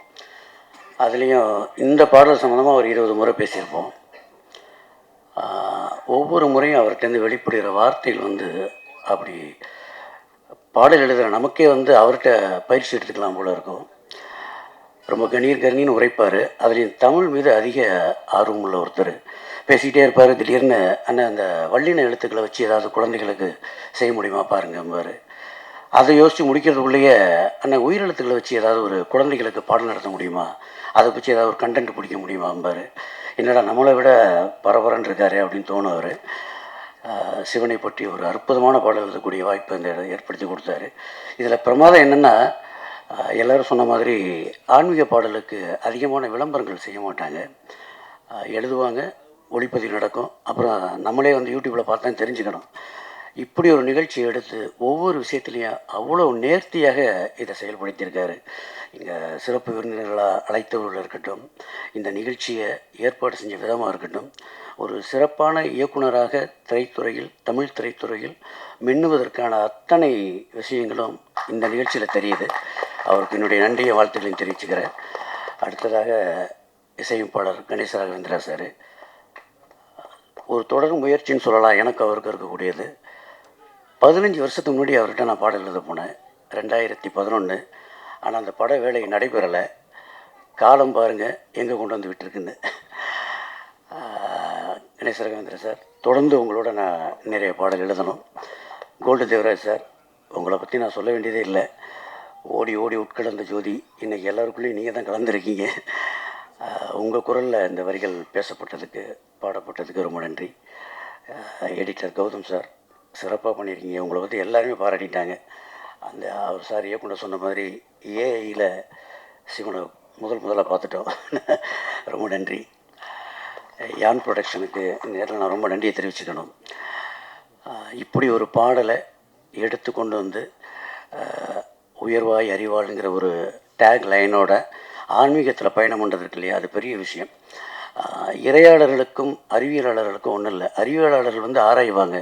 S8: அதுலேயும் இந்த பாடல் சம்மந்தமாக ஒரு 20 முறை பேசியிருப்போம். ஒவ்வொரு முறையும் அவர்கிட்டருந்து வெளிப்படுகிற வார்த்தைகள் வந்து அப்படி பாடல் எழுதுகிற நமக்கே வந்து அவர்கிட்ட பயிற்சி எடுத்துக்கலாம் போல இருக்கும். ரொம்ப கணீர்னு உரைப்பார். அதுலேயும் தமிழ் மீது அதிக ஆர்வம் உள்ள ஒருத்தர். பேசிக்கிட்டே இருப்பார். திடீர்னு அண்ணன் அந்த வல்லின எழுத்துக்களை வச்சு ஏதாவது குழந்தைகளுக்கு செய்ய முடியுமா பாருங்கம்பார். அதை யோசித்து முடிக்கிறதுக்குள்ளேயே அண்ணன் உயிரெழுத்துக்களை வச்சு ஏதாவது ஒரு குழந்தைகளுக்கு பாடம் நடத்த முடியுமா, அதை வச்சு ஏதாவது ஒரு கண்டென்ட் பிடிக்க முடியுமாம்பார். என்னடா நம்மளை விட பரபரன்னு இருக்காரு அப்படின்னு தோணுவார். சிவனை பற்றி ஒரு அற்புதமான பாடல் எழுதக்கூடிய வாய்ப்பை அந்த ஏற்படுத்தி கொடுத்தாரு. இதில் பிரமாதம் என்னென்னா, எல்லோரும் சொன்ன மாதிரி ஆன்மீக பாடலுக்கு அதிகமான விளம்பரங்கள் செய்ய மாட்டாங்க. எழுதுவாங்க, ஒளிப்பதிவு நடக்கும், அப்புறம் நம்மளே வந்து யூடியூப்பில் பார்த்தா தெரிஞ்சுக்கணும். இப்படி ஒரு நிகழ்ச்சி எடுத்து ஒவ்வொரு விஷயத்துலையும் அவ்வளோ நேர்த்தியாக இதை செயல்படுத்தியிருக்காரு. இங்கே சிறப்பு விருந்தினர்களாக அழைத்தவர்கள் இருக்கட்டும், இந்த நிகழ்ச்சியை ஏற்பாடு செஞ்ச விதமாக இருக்கட்டும், ஒரு சிறப்பான இயக்குனராக திரைத்துறையில், தமிழ் திரைத்துறையில் மின்னுவதற்கான அத்தனை விஷயங்களும் இந்த நிகழ்ச்சியில் தெரியுது. அவருக்கு என்னுடைய நன்றியை வாழ்த்துக்களையும் தெரிவிச்சுக்கிறேன். அடுத்ததாக இசையமைப்பாளர் கணேச ராகவேந்திரா சார், ஒரு தொடர் முயற்சின்னு சொல்லலாம் எனக்கு அவருக்கு இருக்கக்கூடியது. 15 வருஷத்துக்கு முன்னாடி அவர்கிட்ட நான் பாடல் எழுத போனேன், 2011. ஆனால் அந்த பட வேலை நடைபெறலை. காலம் பாருங்கள் எங்கே கொண்டு வந்து விட்டுருக்குன்னு. கணேச ராகவேந்திரா சார், தொடர்ந்து உங்களோட நான் நிறைய பாடல் எழுதணும். கோல்டு தேவராஜ் சார், உங்களை பற்றி நான் சொல்ல வேண்டியதே இல்லை. ஓடி ஓடி உட்கலந்த ஜோதி, இன்றைக்கி எல்லாருக்குள்ளேயும் நீங்கள் தான் கலந்துருக்கீங்க. உங்கள் குரலில் இந்த வரிகள் பேசப்பட்டதுக்கு, பாடப்பட்டதுக்கு ரொம்ப நன்றி. எடிட்டர் கௌதம் சார், சிறப்பாக பண்ணியிருக்கீங்க. உங்களை பற்றி எல்லாருமே பாராட்டிட்டாங்க. அந்த அவர் சார் இயக்குனர் சொன்ன மாதிரி ஏஐயில் சிவனை முதலாக பார்த்துட்டோம். ரொம்ப நன்றி. யான் ப்ரொடக்ஷனுக்கு இந்த நேரத்தில் நான் ரொம்ப நன்றியை தெரிவிச்சுக்கணும். இப்படி ஒரு பாடலை எடுத்து கொண்டு வந்து உயர்வாய் அறிவாளுங்கிற ஒரு டேக் லைனோட ஆன்மீகத்தில் பயணம் பண்ணுறதுக்கு இல்லையா, அது பெரிய விஷயம். இறையாளர்களுக்கும் அறிவியலாளர்களுக்கும் ஒன்றும் இல்லை. அறிவியலாளர்கள் வந்து ஆராய்வாங்க,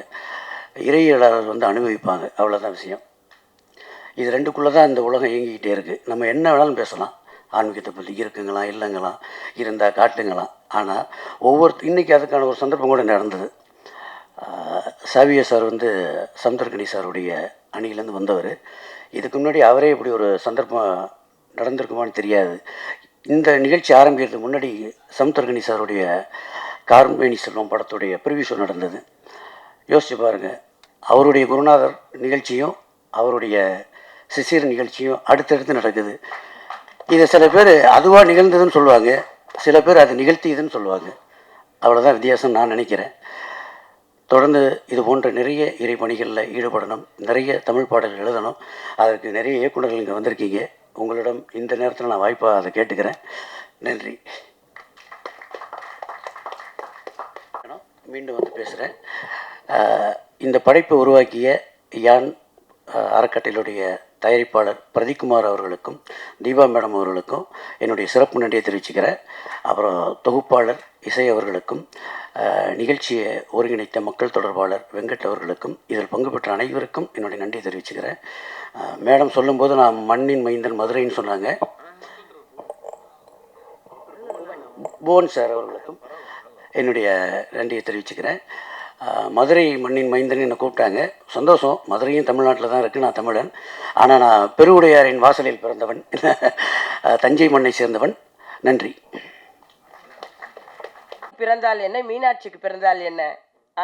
S8: இறையியலாளர்கள் வந்து அனுபவிப்பாங்க, அவ்வளோதான் விஷயம். இது ரெண்டுக்குள்ளே தான் இந்த உலகம் இயங்கிக்கிட்டே இருக்குது. நம்ம என்ன வேணாலும் பேசலாம், ஆன்மீகத்தை பற்றி இருக்குங்களாம் இல்லைங்களாம், இருந்தால் காட்டுங்களாம். ஆனால் இன்றைக்கி அதுக்கான ஒரு சந்தர்ப்பம் கூட நடந்தது. சாவிய சார் வந்து சமுத்திரக்கணி சாருடைய அணியிலேருந்து வந்தவர். இதுக்கு முன்னாடி அவரே இப்படி ஒரு சந்தர்ப்பம் நடந்திருக்குமான்னு தெரியாது. இந்த நிகழ்ச்சி ஆரம்பிக்கிறதுக்கு முன்னாடி சமுத்திரக்கணி சாருடைய கார்மேனி செல்வம் படத்துடைய ப்ரிவியூ ஷோ நடந்தது. யோசிச்சு பாருங்கள், அவருடைய குருநாதர் நிகழ்ச்சியும் அவருடைய சிசிர் நிகழ்ச்சியும் அடுத்தடுத்து நடக்குது. இதை சில பேர் அதுவாக நிகழ்ந்ததுன்னு சொல்லுவாங்க, சில பேர் அது நிகழ்த்தியதுன்னு சொல்லுவாங்க. அவ்வளோதான் வித்தியாசம் நான் நினைக்கிறேன். தொடர்ந்து இது போன்ற நிறைய இறைப்பணிகளில் ஈடுபடணும், நிறைய தமிழ் பாடல் எழுதணும். அதற்கு நிறைய இயக்குநர்கள் இங்கே வந்திருக்கீங்க. உங்களிடம் இந்த நேரத்தில் நான் வாய்ப்பாக அதை கேட்டுக்கிறேன். நன்றி. மீண்டும் வந்து பேசுகிறேன். இந்த படைப்பை உருவாக்கிய யான் அறக்கட்டளையுடைய தயாரிப்பாளர் பிரதீப்குமார் அவர்களுக்கும் தீபா மேடம் அவர்களுக்கும் என்னுடைய சிறப்பு நன்றியை தெரிவிச்சுக்கிறேன். அப்புறம் தொகுப்பாளர் இசை அவர்களுக்கும் நிகழ்ச்சியை ஒருங்கிணைத்த மக்கள் தொடர்பாளர் வெங்கட் அவர்களுக்கும் இதில் பங்கு பெற்ற அனைவருக்கும் என்னுடைய நன்றியை தெரிவிச்சுக்கிறேன். மேடம் சொல்லும்போது நான் மண்ணின் மைந்தன் மதுரைன்னு சொன்னாங்க. புவன் சார் அவர்களுக்கும் என்னுடைய நன்றியை தெரிவிச்சுக்கிறேன். மதுரை மண்ணின் மைந்தன் என்னை கூப்பிட்டாங்க. சந்தோஷம். மதுரையும் தமிழ்நாட்டில் தான் இருக்குது. நான் தமிழன். ஆனால் நான் பெருவுடையாரின் வாசலில் பிறந்தவன், தஞ்சை மண்ணை சேர்ந்தவன். நன்றி.
S1: பிறந்தால் என்ன, மீனாட்சிக்கு பிறந்தால் என்ன,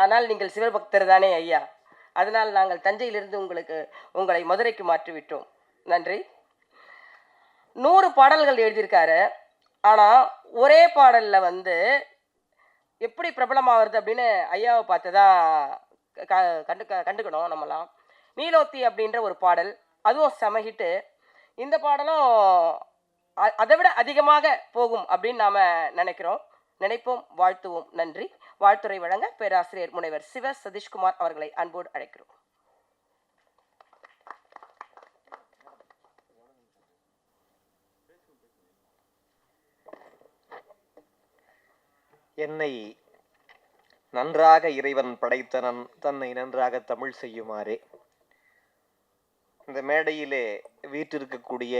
S1: ஆனால் நீங்கள் சிவபக்தர் தானே ஐயா. அதனால் நாங்கள் தஞ்சையிலிருந்து உங்களை மதுரைக்கு மாற்றிவிட்டோம். நன்றி. 100 பாடல்கள் எழுதியிருக்காரு. ஆனால் ஒரே பாடலில் வந்து எப்படி பிரபலமாகிறது அப்படின்னு ஐயாவை பார்த்து தான் கண்டுக்கணும் நம்மலாம். நீலோத்தி அப்படின்ற ஒரு பாடல், அதுவும் செமஹிட்டு. இந்த பாடலும் அதை விட அதிகமாக போகும் அப்படின்னு நாம் நினைப்போம், வாழ்த்துவோம். நன்றி. வாழ்த்துறை வழங்க பேராசிரியர் முனைவர் சிவ சதீஷ்குமார் அவர்களை அன்போடு அழைக்கிறோம்.
S9: என்னை நன்றாக இறைவன் படைத்தனன், தன்னை நன்றாக தமிழ் செய்யுமாறே. இந்த மேடையிலே வீற்றிருக்கக்கூடிய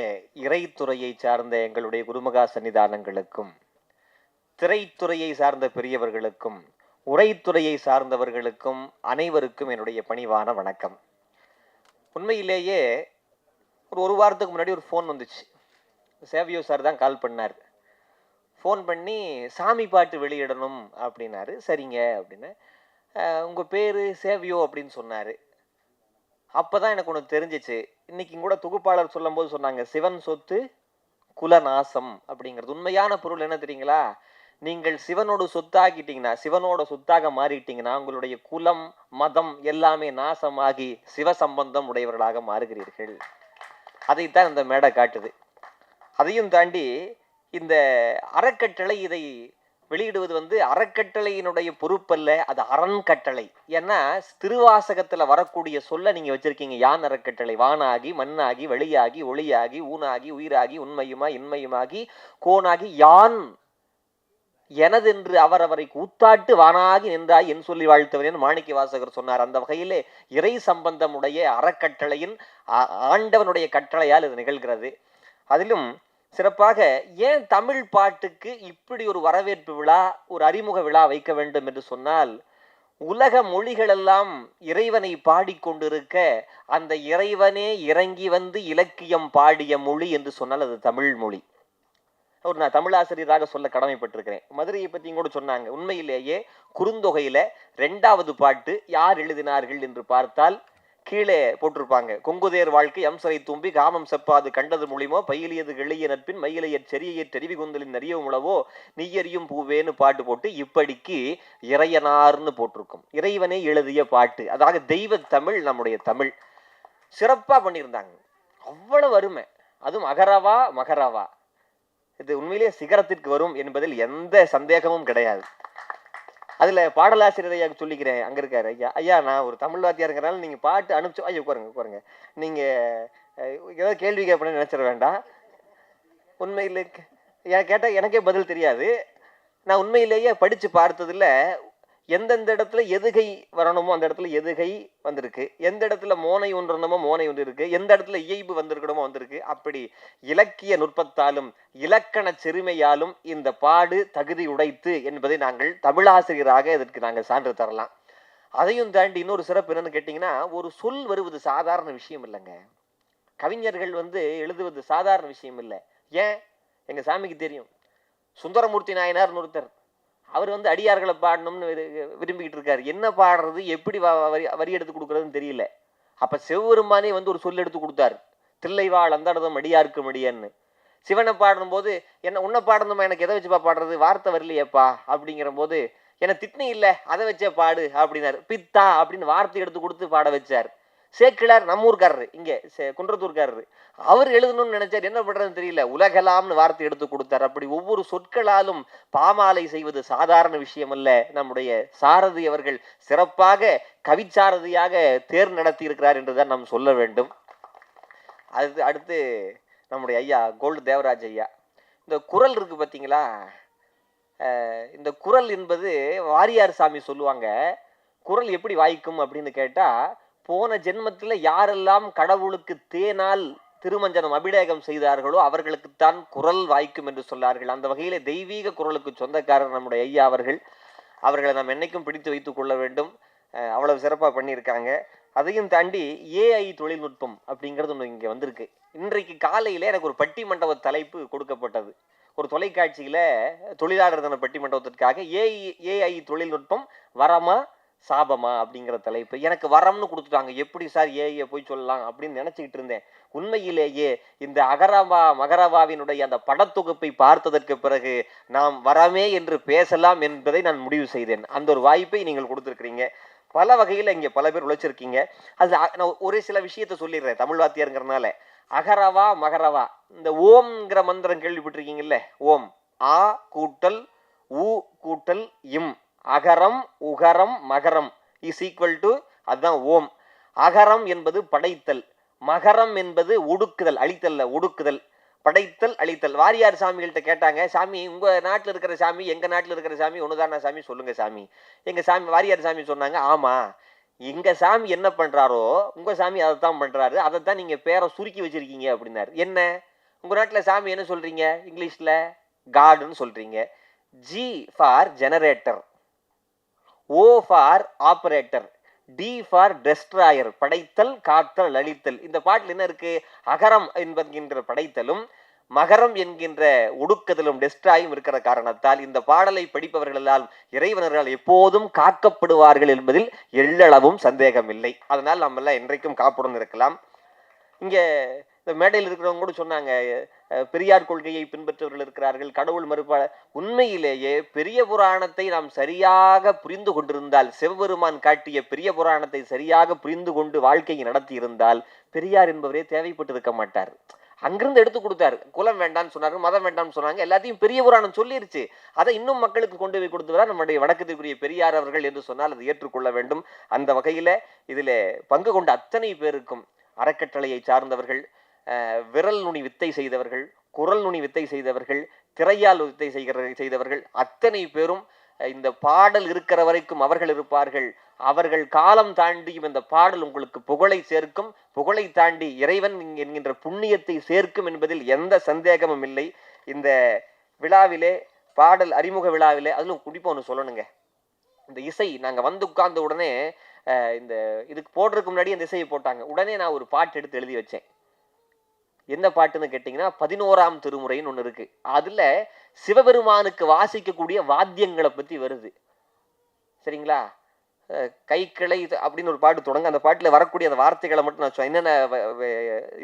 S9: இறைத்துறையை சார்ந்த எங்களுடைய குருமகா சன்னிதானங்களுக்கும், திரைத்துறையை சார்ந்த பெரியவர்களுக்கும், உரைத்துறையை சார்ந்தவர்களுக்கும் அனைவருக்கும் என்னுடைய பணிவான வணக்கம். உண்மையிலேயே ஒரு வாரத்துக்கு முன்னாடி ஒரு ஃபோன் வந்துச்சு. சேவியோ சார் தான் கால் பண்ணார். ஃபோன் பண்ணி சாமி பாட்டு வெளியிடணும் அப்படின்னாரு. சரிங்க அப்படின்னு. உங்கள் பேர் சேவியோ அப்படின்னு சொன்னார். அப்போ தான் எனக்கு ஒன்று தெரிஞ்சிச்சு. இன்றைக்கி கூட தொகுப்பாளர் சொல்லும் போது சொன்னாங்க, சிவன் சொத்து குலநாசம் அப்படிங்கிறது. உண்மையான பொருள் என்ன தெரியுங்களா? நீங்கள் சிவனோட சொத்தாகிட்டீங்கன்னா, சிவனோட சொத்தாக மாறிட்டீங்கன்னா, உங்களுடைய குலம் மதம் எல்லாமே நாசமாகி சிவ சம்பந்தம் உடையவர்களாக மாறுகிறீர்கள். அதைத்தான் இந்த மேடை காட்டுது. அதையும் தாண்டி இந்த அறக்கட்டளை இதை வெளியிடுவது வந்து அறக்கட்டளையினுடைய பொறுப்பல்ல, அது அறன்கட்டளை. ஏன்னா திருவாசகத்துல வரக்கூடிய சொல்ல நீங்க வச்சிருக்கீங்க. யான் அறக்கட்டளை, வானாகி மண்ணாகி வெளியாகி ஒளியாகி ஊனாகி உயிராகி உண்மையுமா இன்மையுமாகி கோனாகி யான் எனதென்று அவரவரை கூத்தாட்டு வானாகி நின்றாய் என் சொல்லி வாழ்த்தவன் மாணிக்க வாசகர் சொன்னார். அந்த வகையிலே இறை சம்பந்தமுடைய அறக்கட்டளையின் ஆண்டவனுடைய கட்டளையால் இது நிகழ்கிறது. அதிலும் சிறப்பாக ஏன் தமிழ் பாட்டுக்கு இப்படி ஒரு வரவேற்பு விழா, ஒரு அறிமுக விழா வைக்க வேண்டும் என்று சொன்னால், உலக மொழிகளெல்லாம் இறைவனை பாடிக்கொண்டிருக்க அந்த இறைவனே இறங்கி வந்து இலக்கியம் பாடிய மொழி என்று சொன்னால் அது தமிழ் மொழி. நான் தமிழாசிரியராக சொல்ல கடமைப்பட்டிருக்கிறேன். மதுரையை பற்றி கூட சொன்னாங்க. உண்மையிலேயே குறுந்தொகையில 2வது பாட்டு யார் எழுதினார்கள் என்று பார்த்தால் கீழே போட்டிருப்பாங்க. கொங்குதேர் வாழ்க்கை அம்சரை தும்பி காமம் செப்பாது கண்டது மொழிமோ பயிலியது எளிய நட்பின் மயிலையற் செரியற் தெரிவி குந்தலின் நிறைய உளவோ நீயறியும் பூவேன்னு பாட்டு போட்டு இப்படிக்கு இறையனார்னு போட்டிருக்கும். இறைவனே எழுதிய பாட்டு, அதாவது தெய்வ தமிழ் நம்முடைய தமிழ். சிறப்பா பண்ணியிருந்தாங்க. அவ்வளவு அருமை. அதுவும் அகரவா மகரவா. இது உண்மையிலேயே சிகரத்திற்கு வரும் என்பதில் எந்த சந்தேகமும் கிடையாது. அதுல பாடலாசிரியரையா சொல்லிக்கிறேன், அங்க இருக்காரு ஐயா. ஐயா நான் ஒரு தமிழ் வாத்தியாருங்கிறனால நீங்க பாட்டு அனுப்பிச்சு, ஐயா உட்காருங்க நீங்க ஏதாவது கேள்வி கேட்பேன்னு நினைச்சிட வேண்டாம். உண்மையிலே கேட்டா எனக்கே பதில் தெரியாது. நான் உண்மையிலேயே படிச்சு பார்த்ததுல எந்தெந்த இடத்துல எதுகை வரணுமோ அந்த இடத்துல எதுகை வந்திருக்கு, எந்த இடத்துல மோனை ஒன்று இருந்தமோ மோனை ஒன்று இருக்கு, எந்த இடத்துல இயைபு வந்திருக்கணுமோ வந்திருக்கு. அப்படி இலக்கிய நுட்பத்தாலும் இலக்கண செருமையாலும் இந்த பாடு தகுதி உடைத்து என்பதை நாங்கள் தமிழாசிரியராக இதற்கு நாங்கள் சான்று தரலாம். அதையும் தாண்டி இன்னொரு சிறப்பு என்னன்னு கேட்டீங்கன்னா, ஒரு சொல் வருவது சாதாரண விஷயம் இல்லைங்க. கவிஞர்கள் எழுதுவது சாதாரண விஷயம் இல்லை. ஏன் எங்க சாமிக்கு தெரியும். சுந்தரமூர்த்தி நாயனார் ஒருத்தர், அவர் அடியார்களை பாடணும்னு விரும்பிக்கிட்டு இருக்காரு. என்ன பாடுறது, எப்படி வரி எடுத்து கொடுக்குறதுன்னு தெரியல. அப்ப சிவபெருமானே ஒரு சொல் எடுத்து கொடுத்தாரு, தில்லைவாழ் அந்தடதம் அடியாருக்கு மடியன்னு. சிவனை பாடணும் போது என்ன உன்னை பாடணுமா, எனக்கு எதை வச்சுப்பா பாடுறது, வார்த்தை வரலையேப்பா அப்படிங்கிற போது என்னை திட்னி இல்லை, அதை வச்சே பாடு அப்படின்னாரு. பித்தா அப்படின்னு வார்த்தை எடுத்து கொடுத்து பாட வச்சார். சேக்கிழார் நம்ம ஊர்க்காரரு, இங்கே குன்றத்தூர்காரரு, அவர் எழுதணும்னு நினைச்சார், என்ன பண்றதுன்னு தெரியல, உலகலாம்னு வார்த்தை எடுத்து கொடுத்தார். அப்படி ஒவ்வொரு சொற்களாலும் பாமாலை செய்வது சாதாரண விஷயம் அல்ல. நம்முடைய சாரதி அவர்கள் சிறப்பாக கவிச்சாரதியாக தேர் நடத்தி இருக்கிறார் என்றுதான் நாம் சொல்ல வேண்டும். அடுத்து நம்முடைய ஐயா கோல்டு தேவராஜ் ஐயா, இந்த குரல் இருக்கு பார்த்தீங்களா, இந்த குரல் என்பது வாரியார் சாமி சொல்லுவாங்க, குரல் எப்படி வாய்க்கும் அப்படின்னு கேட்டா, போன ஜென்மத்தில் யாரெல்லாம் கடவுளுக்கு தேனால் திருமஞ்சனம் அபிடேகம் செய்தார்களோ அவர்களுக்குத்தான் குரல் வாய்க்கும் என்று சொன்னார்கள். அந்த வகையில தெய்வீக குரலுக்கு சொந்தக்காரர் நம்முடைய ஐயா அவர்கள். அவர்களை நாம் என்னைக்கும் பிடித்து வைத்துக் கொள்ள வேண்டும். அவ்வளவு சிறப்பாக பண்ணியிருக்காங்க. அதையும் தாண்டி ஏஐ தொழில்நுட்பம் அப்படிங்கிறது ஒன்று இங்கே வந்திருக்கு. இன்றைக்கு காலையில் எனக்கு ஒரு பட்டிமண்டப தலைப்பு கொடுக்கப்பட்டது. ஒரு தொலைக்காட்சியில் தொழிலாளர் தின பட்டிமண்டபத்திற்காக ஏஐ தொழில்நுட்பம் வரமா சாபமா அப்படிங்கிற தலைப்பு. எனக்கு வரம்னு கொடுத்துட்டாங்க. எப்படி சார் ஏஐ போய் சொல்லலாம் அப்படின்னு நினச்சிக்கிட்டு இருந்தேன். உண்மையிலேயே இந்த அகரவா மகரவாவினுடைய அந்த படத்தொகுப்பை பார்த்ததற்கு பிறகு நாம் வரமே என்று பேசலாம் என்பதை நான் முடிவு செய்தேன். அந்த ஒரு வாய்ப்பை நீங்கள் கொடுத்துருக்கிறீங்க. பல வகையில் இங்கே பல பேர் உழைச்சிருக்கீங்க. அது நான் ஒரு சில விஷயத்த சொல்லிடுறேன் தமிழ் வாத்தியாருங்கிறதுனால. அகரவா மகரவா, இந்த ஓம்ங்கிற மந்திரம் கேள்விப்பட்டிருக்கீங்கல்ல, ஓம் ஆ கூட்டல் உ கூட்டல் இம், அகரம் உகரம் மகரம் இஸ் ஈக்குவல் டு, அதுதான் ஓம். அகரம் என்பது படைத்தல், மகரம் என்பது ஒடுக்குதல், அழித்தல்ல ஒடுக்குதல், படைத்தல் அழித்தல். வாரியார் சாமிகள்கிட்ட கேட்டாங்க, சாமி உங்க நாட்டில் இருக்கிற சாமி எங்க நாட்டில் இருக்கிற சாமி ஒண்ணுதானா சாமி, சொல்லுங்க சாமி. எங்க சாமி வாரியார் சாமி சொன்னாங்க, ஆமா எங்க சாமி என்ன பண்றாரோ உங்க சாமி அதைத்தான் பண்றாரு, அதைத்தான் நீங்க பேரை சுருக்கி வச்சிருக்கீங்க அப்படின்னாரு. என்ன உங்க நாட்டில் சாமி என்ன சொல்றீங்க, இங்கிலீஷ்ல காடுன்னு சொல்றீங்க. G for generator, O for operator, D for destroyer, படைத்தல் காத்தல் அழித்தல். இந்த பாட்டில் என்ன இருக்கு, அகரம் என்கின்ற படைத்தலும் மகரம் என்கின்ற ஒடுக்குதலும் டெஸ்ட்ராயும் இருக்கிற காரணத்தால் இந்த பாடலை படிப்பவர்களால் இறைவனர்கள் எப்போதும் காக்கப்படுவார்கள் என்பதில் எள்ளளவும் சந்தேகம் இல்லை. அதனால் நம்ம எல்லாம் என்றைக்கும் காப்புடன் இருக்கலாம். இங்கே இந்த மேடையில் இருக்கிறவங்க கூட சொன்னாங்க, பெரியார் கொள்கையை பின்பற்றவர்கள் இருக்கிறார்கள், கடவுள் மறுப்பாளர். உண்மையிலேயே பெரிய புராணத்தை நாம் சரியாக புரிந்து கொண்டிருந்தால், சிவபெருமான் காட்டிய பெரிய புராணத்தை சரியாக புரிந்து கொண்டு வாழ்க்கையை நடத்தி இருந்தால் பெரியார் என்பவரே தேவைப்பட்டு இருக்க மாட்டார். அங்கிருந்து எடுத்து கொடுத்தாரு. குலம் வேண்டான்னு சொன்னாரு, மதம் வேண்டாம்னு சொன்னாங்க, எல்லாத்தையும் பெரிய புராணம் சொல்லிருச்சு. அதை இன்னும் மக்களுக்கு கொண்டு போய் கொடுத்தவரா நம்முடைய வணக்கத்திற்குரிய பெரியார் அவர்கள் என்று சொன்னால் அது ஏற்றுக்கொள்ள வேண்டும். அந்த வகையில இதில் பங்கு கொண்ட அத்தனை பேருக்கும், அறக்கட்டளையை சார்ந்தவர்கள், விரல் நுனி வித்தை செய்தவர்கள், குரல் நுனி வித்தை செய்தவர்கள், திரையால் வித்தை செய்தவர்கள் அத்தனை பேரும் இந்த பாடல் இருக்கிற வரைக்கும் அவர்கள் இருப்பார்கள். அவர்கள் காலம் தாண்டியும் இந்த பாடல் உங்களுக்கு புகழை சேர்க்கும், புகழை தாண்டி இறைவன் என்கின்ற புண்ணியத்தை சேர்க்கும் என்பதில் எந்த சந்தேகமும் இல்லை. இந்த விழாவிலே, பாடல் அறிமுக விழாவிலே, அதிலும் குறிப்பாக ஒன்று சொல்லணுங்க, இந்த இசை நாங்கள் வந்து உட்கார்ந்த உடனே இந்த இதுக்கு போடுறதுக்கு முன்னாடி அந்த இசையை போட்டாங்க. உடனே நான் ஒரு பாட்டு எடுத்து எழுதி வச்சேன். என்ன பாட்டுன்னு கேட்டிங்கன்னா, 11ஆம் திருமுறைன்னு ஒன்று இருக்கு. அதில் சிவபெருமானுக்கு வாசிக்கக்கூடிய வாத்தியங்களை பற்றி வருது. சரிங்களா, கைக்கிளை அப்படின்னு ஒரு பாட்டு தொடங்க. அந்த பாட்டில் வரக்கூடிய அந்த வார்த்தைகளை மட்டும் நான் என்னென்ன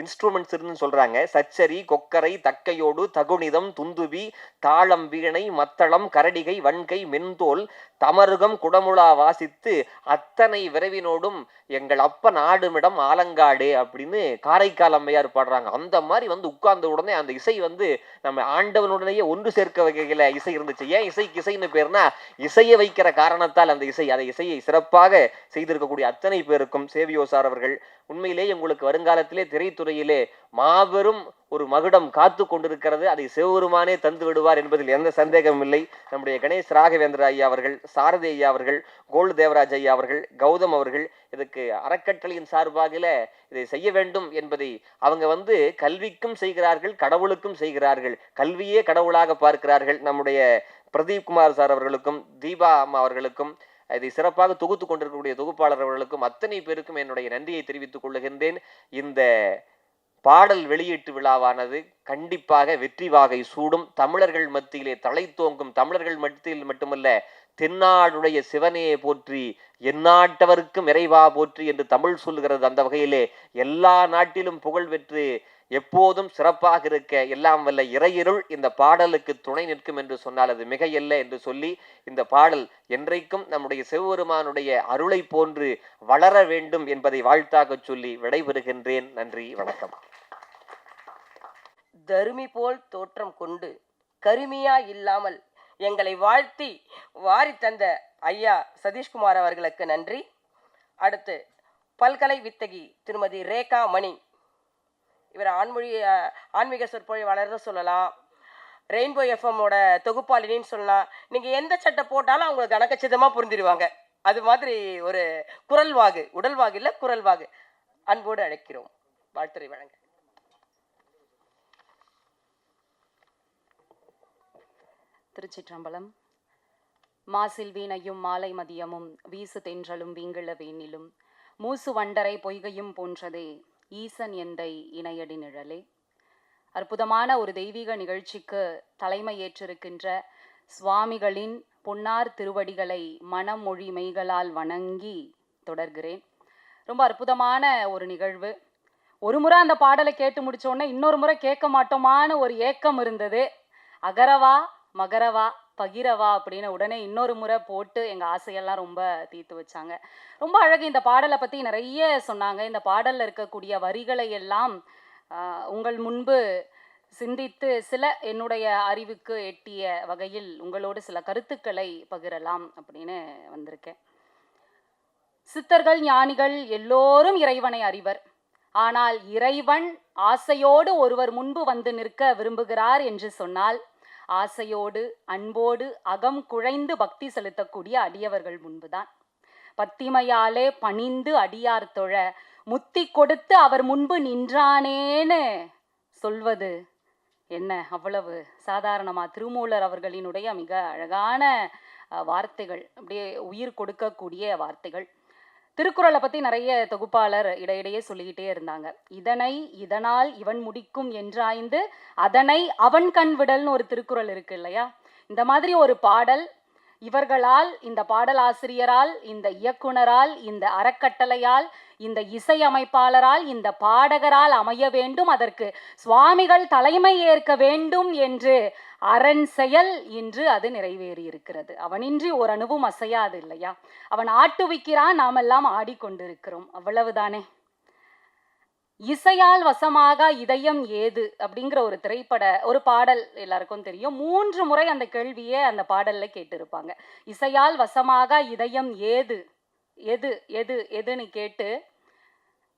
S9: இன்ஸ்ட்ருமெண்ட்ஸ் இருக்குன்னு சொல்றாங்க. சச்சரி, கொக்கரை, தக்கையோடு, தகுனிதம், துந்துபி, தாளம், வீணை, மத்தளம், கரடிகை, வன்கை, மென்தோல், தமருகம், குடமுழா வாசித்து அத்தனை விரைவினோடும் எங்கள் அப்ப நாடுமிடம் ஆலங்காடே அப்படின்னு காரைக்கால் அம்மையார் பாடுறாங்க. அந்த மாதிரி வந்து உட்கார்ந்த உடனே அந்த இசை வந்து நம்ம ஆண்டவனுடனேயே ஒன்று சேர்க்க வகையில இசை இருந்துச்சு. ஏன் இசைக்கு இசைன்னு பேர்னா, இசையை வைக்கிற காரணத்தால் அந்த இசை. அதை இசையை சிறப்பாக செய்திருக்கக்கூடிய அத்தனை பேருக்கும் சேவியோசார் அவர்கள், உண்மையிலே உங்களுக்கு வருங்காலத்திலே திரைத்துறையிலே மாபெரும் ஒரு மகுடம் காத்து கொண்டிருக்கிறது. அதை சிவபெருமானே தந்து விடுவார் என்பதில் எந்த சந்தேகமும் இல்லை. நம்முடைய கணேஷ் ராகவேந்திர ஐயா அவர்கள், சாரதி ஐயா அவர்கள், கோல்டு தேவராஜ் ஐயா அவர்கள், கௌதம் அவர்கள் இதுக்கு அறக்கட்டளையின் சார்பாக இதை செய்ய வேண்டும் என்பதை அவங்க வந்து கல்விக்கும் செய்கிறார்கள், கடவுளுக்கும் செய்கிறார்கள். கல்வியே கடவுளாக பார்க்கிறார்கள். நம்முடைய பிரதீப் குமார் சார் அவர்களுக்கும், தீபா அம்மா அவர்களுக்கும், இதை சிறப்பாக தொகுத்து கொண்டிருக்கக்கூடிய தொகுப்பாளர் அவர்களுக்கும் அத்தனை பேருக்கும் என்னுடைய நன்றியை தெரிவித்துக் கொள்ளுகின்றேன். இந்த பாடல் வெளியீட்டு விழாவானது கண்டிப்பாக வெற்றி வாகை சூடும். தமிழர்கள் மத்தியிலே தலை தோங்கும். தமிழர்கள் மத்தியில் மட்டுமல்ல, தென்னாடுடைய சிவனையை போற்றி எந்நாட்டவருக்கும் இறைவா போற்றி என்று தமிழ் சொல்லுகிறது. அந்த வகையிலே எல்லா நாட்டிலும் புகழ் பெற்று எப்போதும் சிறப்பாக இருக்க எல்லாம் வல்ல இறையிருள் இந்த பாடலுக்கு துணை நிற்கும் என்று சொன்னால் அது மிகையல்ல என்று சொல்லி இந்த பாடல் என்றைக்கும் நம்முடைய சிவபெருமானுடைய அருளை போன்று வளர வேண்டும் என்பதை வாழ்த்தாக சொல்லி விடைபெறுகின்றேன். நன்றி, வணக்கம்.
S1: தருமி போல் தோற்றம் கொண்டு கருமியா இல்லாமல் எங்களை வாழ்த்தி வாரி தந்த ஐயா சதீஷ்குமார் அவர்களுக்கு நன்றி. அடுத்து பல்கலை வித்தகி திருமதி ரேகா மணி. இவர் ஆன்மீக சொற்பொழிவாளர்னு சொல்லலாம், ரெயின்போ எஃப்எம்மோட தொகுப்பாளினின்னு சொல்லலாம். நீங்கள் எந்த சட்டை போட்டாலும் அவங்களுக்கு கணக்கச்சிதமாக புரிஞ்சிடுவாங்க. அது மாதிரி ஒரு குரல்வாகு, உடல்வாகு இல்லை குரல்வாகு. அன்போடு அழைக்கிறோம். வாழ்த்துறை வழங்க.
S10: திருச்சிற்றம்பலம். மாசில் வீணையும் மாலை மதியமும் வீசு தென்றலும் வீங்கிள வேனிலும் மூசு வண்டரை பொய்கையும் போன்றதே ஈசன் எந்தை இணையடி நிழலே. அற்புதமான ஒரு தெய்வீக நிகழ்ச்சிக்கு தலைமை ஏற்றிருக்கின்ற சுவாமிகளின் பொன்னார் திருவடிகளை மனம் மொழி மெய்களால் வணங்கி தொடர்கிறேன். ரொம்ப அற்புதமான ஒரு நிகழ்வு. ஒரு முறை அந்த பாடலை கேட்டு முடிச்சோடனே இன்னொரு முறை கேட்க மாட்டோமான்னு ஒரு ஏக்கம் இருந்தது. அகரவா மகரவா பகிரவா அப்படின்னு உடனே இன்னொரு முறை போட்டு எங்கள் ஆசையெல்லாம் ரொம்ப தீர்த்து வச்சாங்க. ரொம்ப அழகு. இந்த பாடலை பற்றி நிறைய சொன்னாங்க. இந்த பாடலில் இருக்கக்கூடிய வரிகளை எல்லாம் உங்கள் முன்பு சிந்தித்து சில என்னுடைய அறிவுக்கு எட்டிய வகையில் உங்களோடு சில கருத்துக்களை பகிரலாம் அப்படின்னு வந்திருக்கேன். சித்தர்கள் ஞானிகள் எல்லோரும் இறைவனை அறிவர். ஆனால் இறைவன் ஆசையோடு ஒருவர் முன்பு வந்து நிற்க விரும்புகிறார் என்று சொன்னால் ஆசையோடு அன்போடு அகம் குழைந்து பக்தி செலுத்தக்கூடிய அடியவர்கள் முன்புதான். பத்திமையாலே பணிந்து அடியார் தொழ முத்தி கொடுத்து அவர் முன்பு நின்றானேன்னு சொல்வது என்ன அவ்வளவு சாதாரணமா? திருமூலர் அவர்களினுடைய மிக அழகான வார்த்தைகள், அப்படியே உயிர் கொடுக்கக்கூடிய வார்த்தைகள். திருக்குறளை பற்றி நிறைய தொகுப்பாளர் இடையிடையே சொல்லிக்கிட்டே இருந்தாங்க. இதனால் இவன் முடிக்கும் என்றாய்ந்து அதனை அவன் கண் விடல்னு ஒரு திருக்குறள் இருக்கு இல்லையா? இந்த மாதிரி ஒரு பாடல் இவர்களால், இந்த பாடல் ஆசிரியரால், இந்த இயக்குனரால், இந்த அறக்கட்டளையால், இந்த இசையமைப்பாளரால், இந்த பாடகரால் அமைய வேண்டும், அதற்கு சுவாமிகள் தலைமை ஏற்க வேண்டும் என்று அரண் செயல் இன்று அது நிறைவேறி இருக்கிறது. அவனின்றி ஒரு அணுவும் அசையாது இல்லையா? அவன் ஆட்டுவிக்கிறான், நாம் எல்லாம் ஆடிக்கொண்டிருக்கிறோம். அவ்வளவுதானே. இசையால் வசமாக இதயம் ஏது அப்படிங்கிற ஒரு பாடல் எல்லாருக்கும் தெரியும். 3 முறை அந்த கேள்வியே அந்த பாடல்ல கேட்டிருப்பாங்க. இசையால் வசமாக இதயம் ஏது எது எது எதுன்னு கேட்டு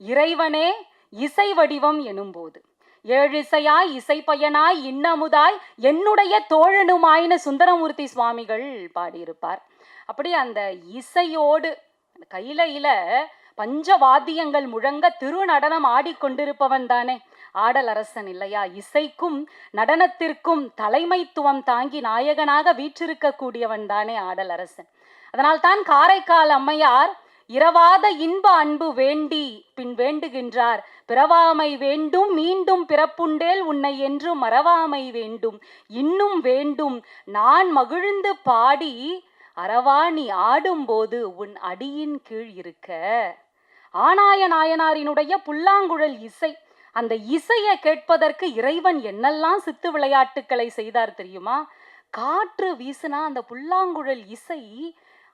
S10: இறைவனே இசை வடிவம் எனும்போது ஏழிசையாய் இசைப்பயனாய் இன்னமுதாய் என்னுடைய தோழனுமாயின்னு சுந்தரமூர்த்தி சுவாமிகள் பாடியிருப்பார். அப்படி அந்த இசையோடு கையில பஞ்சவாத்தியங்கள் முழங்க திருநடனம் ஆடிக்கொண்டிருப்பவன் தானே ஆடல் அரசன் இல்லையா? இசைக்கும் நடனத்திற்கும் தலைமைத்துவம் தாங்கி நாயகனாக வீற்றிருக்கக்கூடியவன் தானே ஆடல் அரசன். அதனால் தான் காரைக்கால் அம்மையார் இரவாத இன்ப அன்பு வேண்டி பின் வேண்டுகின்றார். பிறவாமை வேண்டும் மீண்டும் பிறப்புண்டேல் உன்னை என்று மறவாமை வேண்டும் இன்னும் வேண்டும் நான் மகிழ்ந்து பாடி அறவா நீ ஆடும்போது உன் அடியின் கீழ் இருக்க. ஆனாய நாயனாரினுடைய புல்லாங்குழல் இசை, அந்த இசையை கேட்பதற்கு இறைவன் என்னெல்லாம் சித்து விளையாட்டுக்களை செய்தார் தெரியுமா? காற்று வீசினா அந்த புல்லாங்குழல் இசை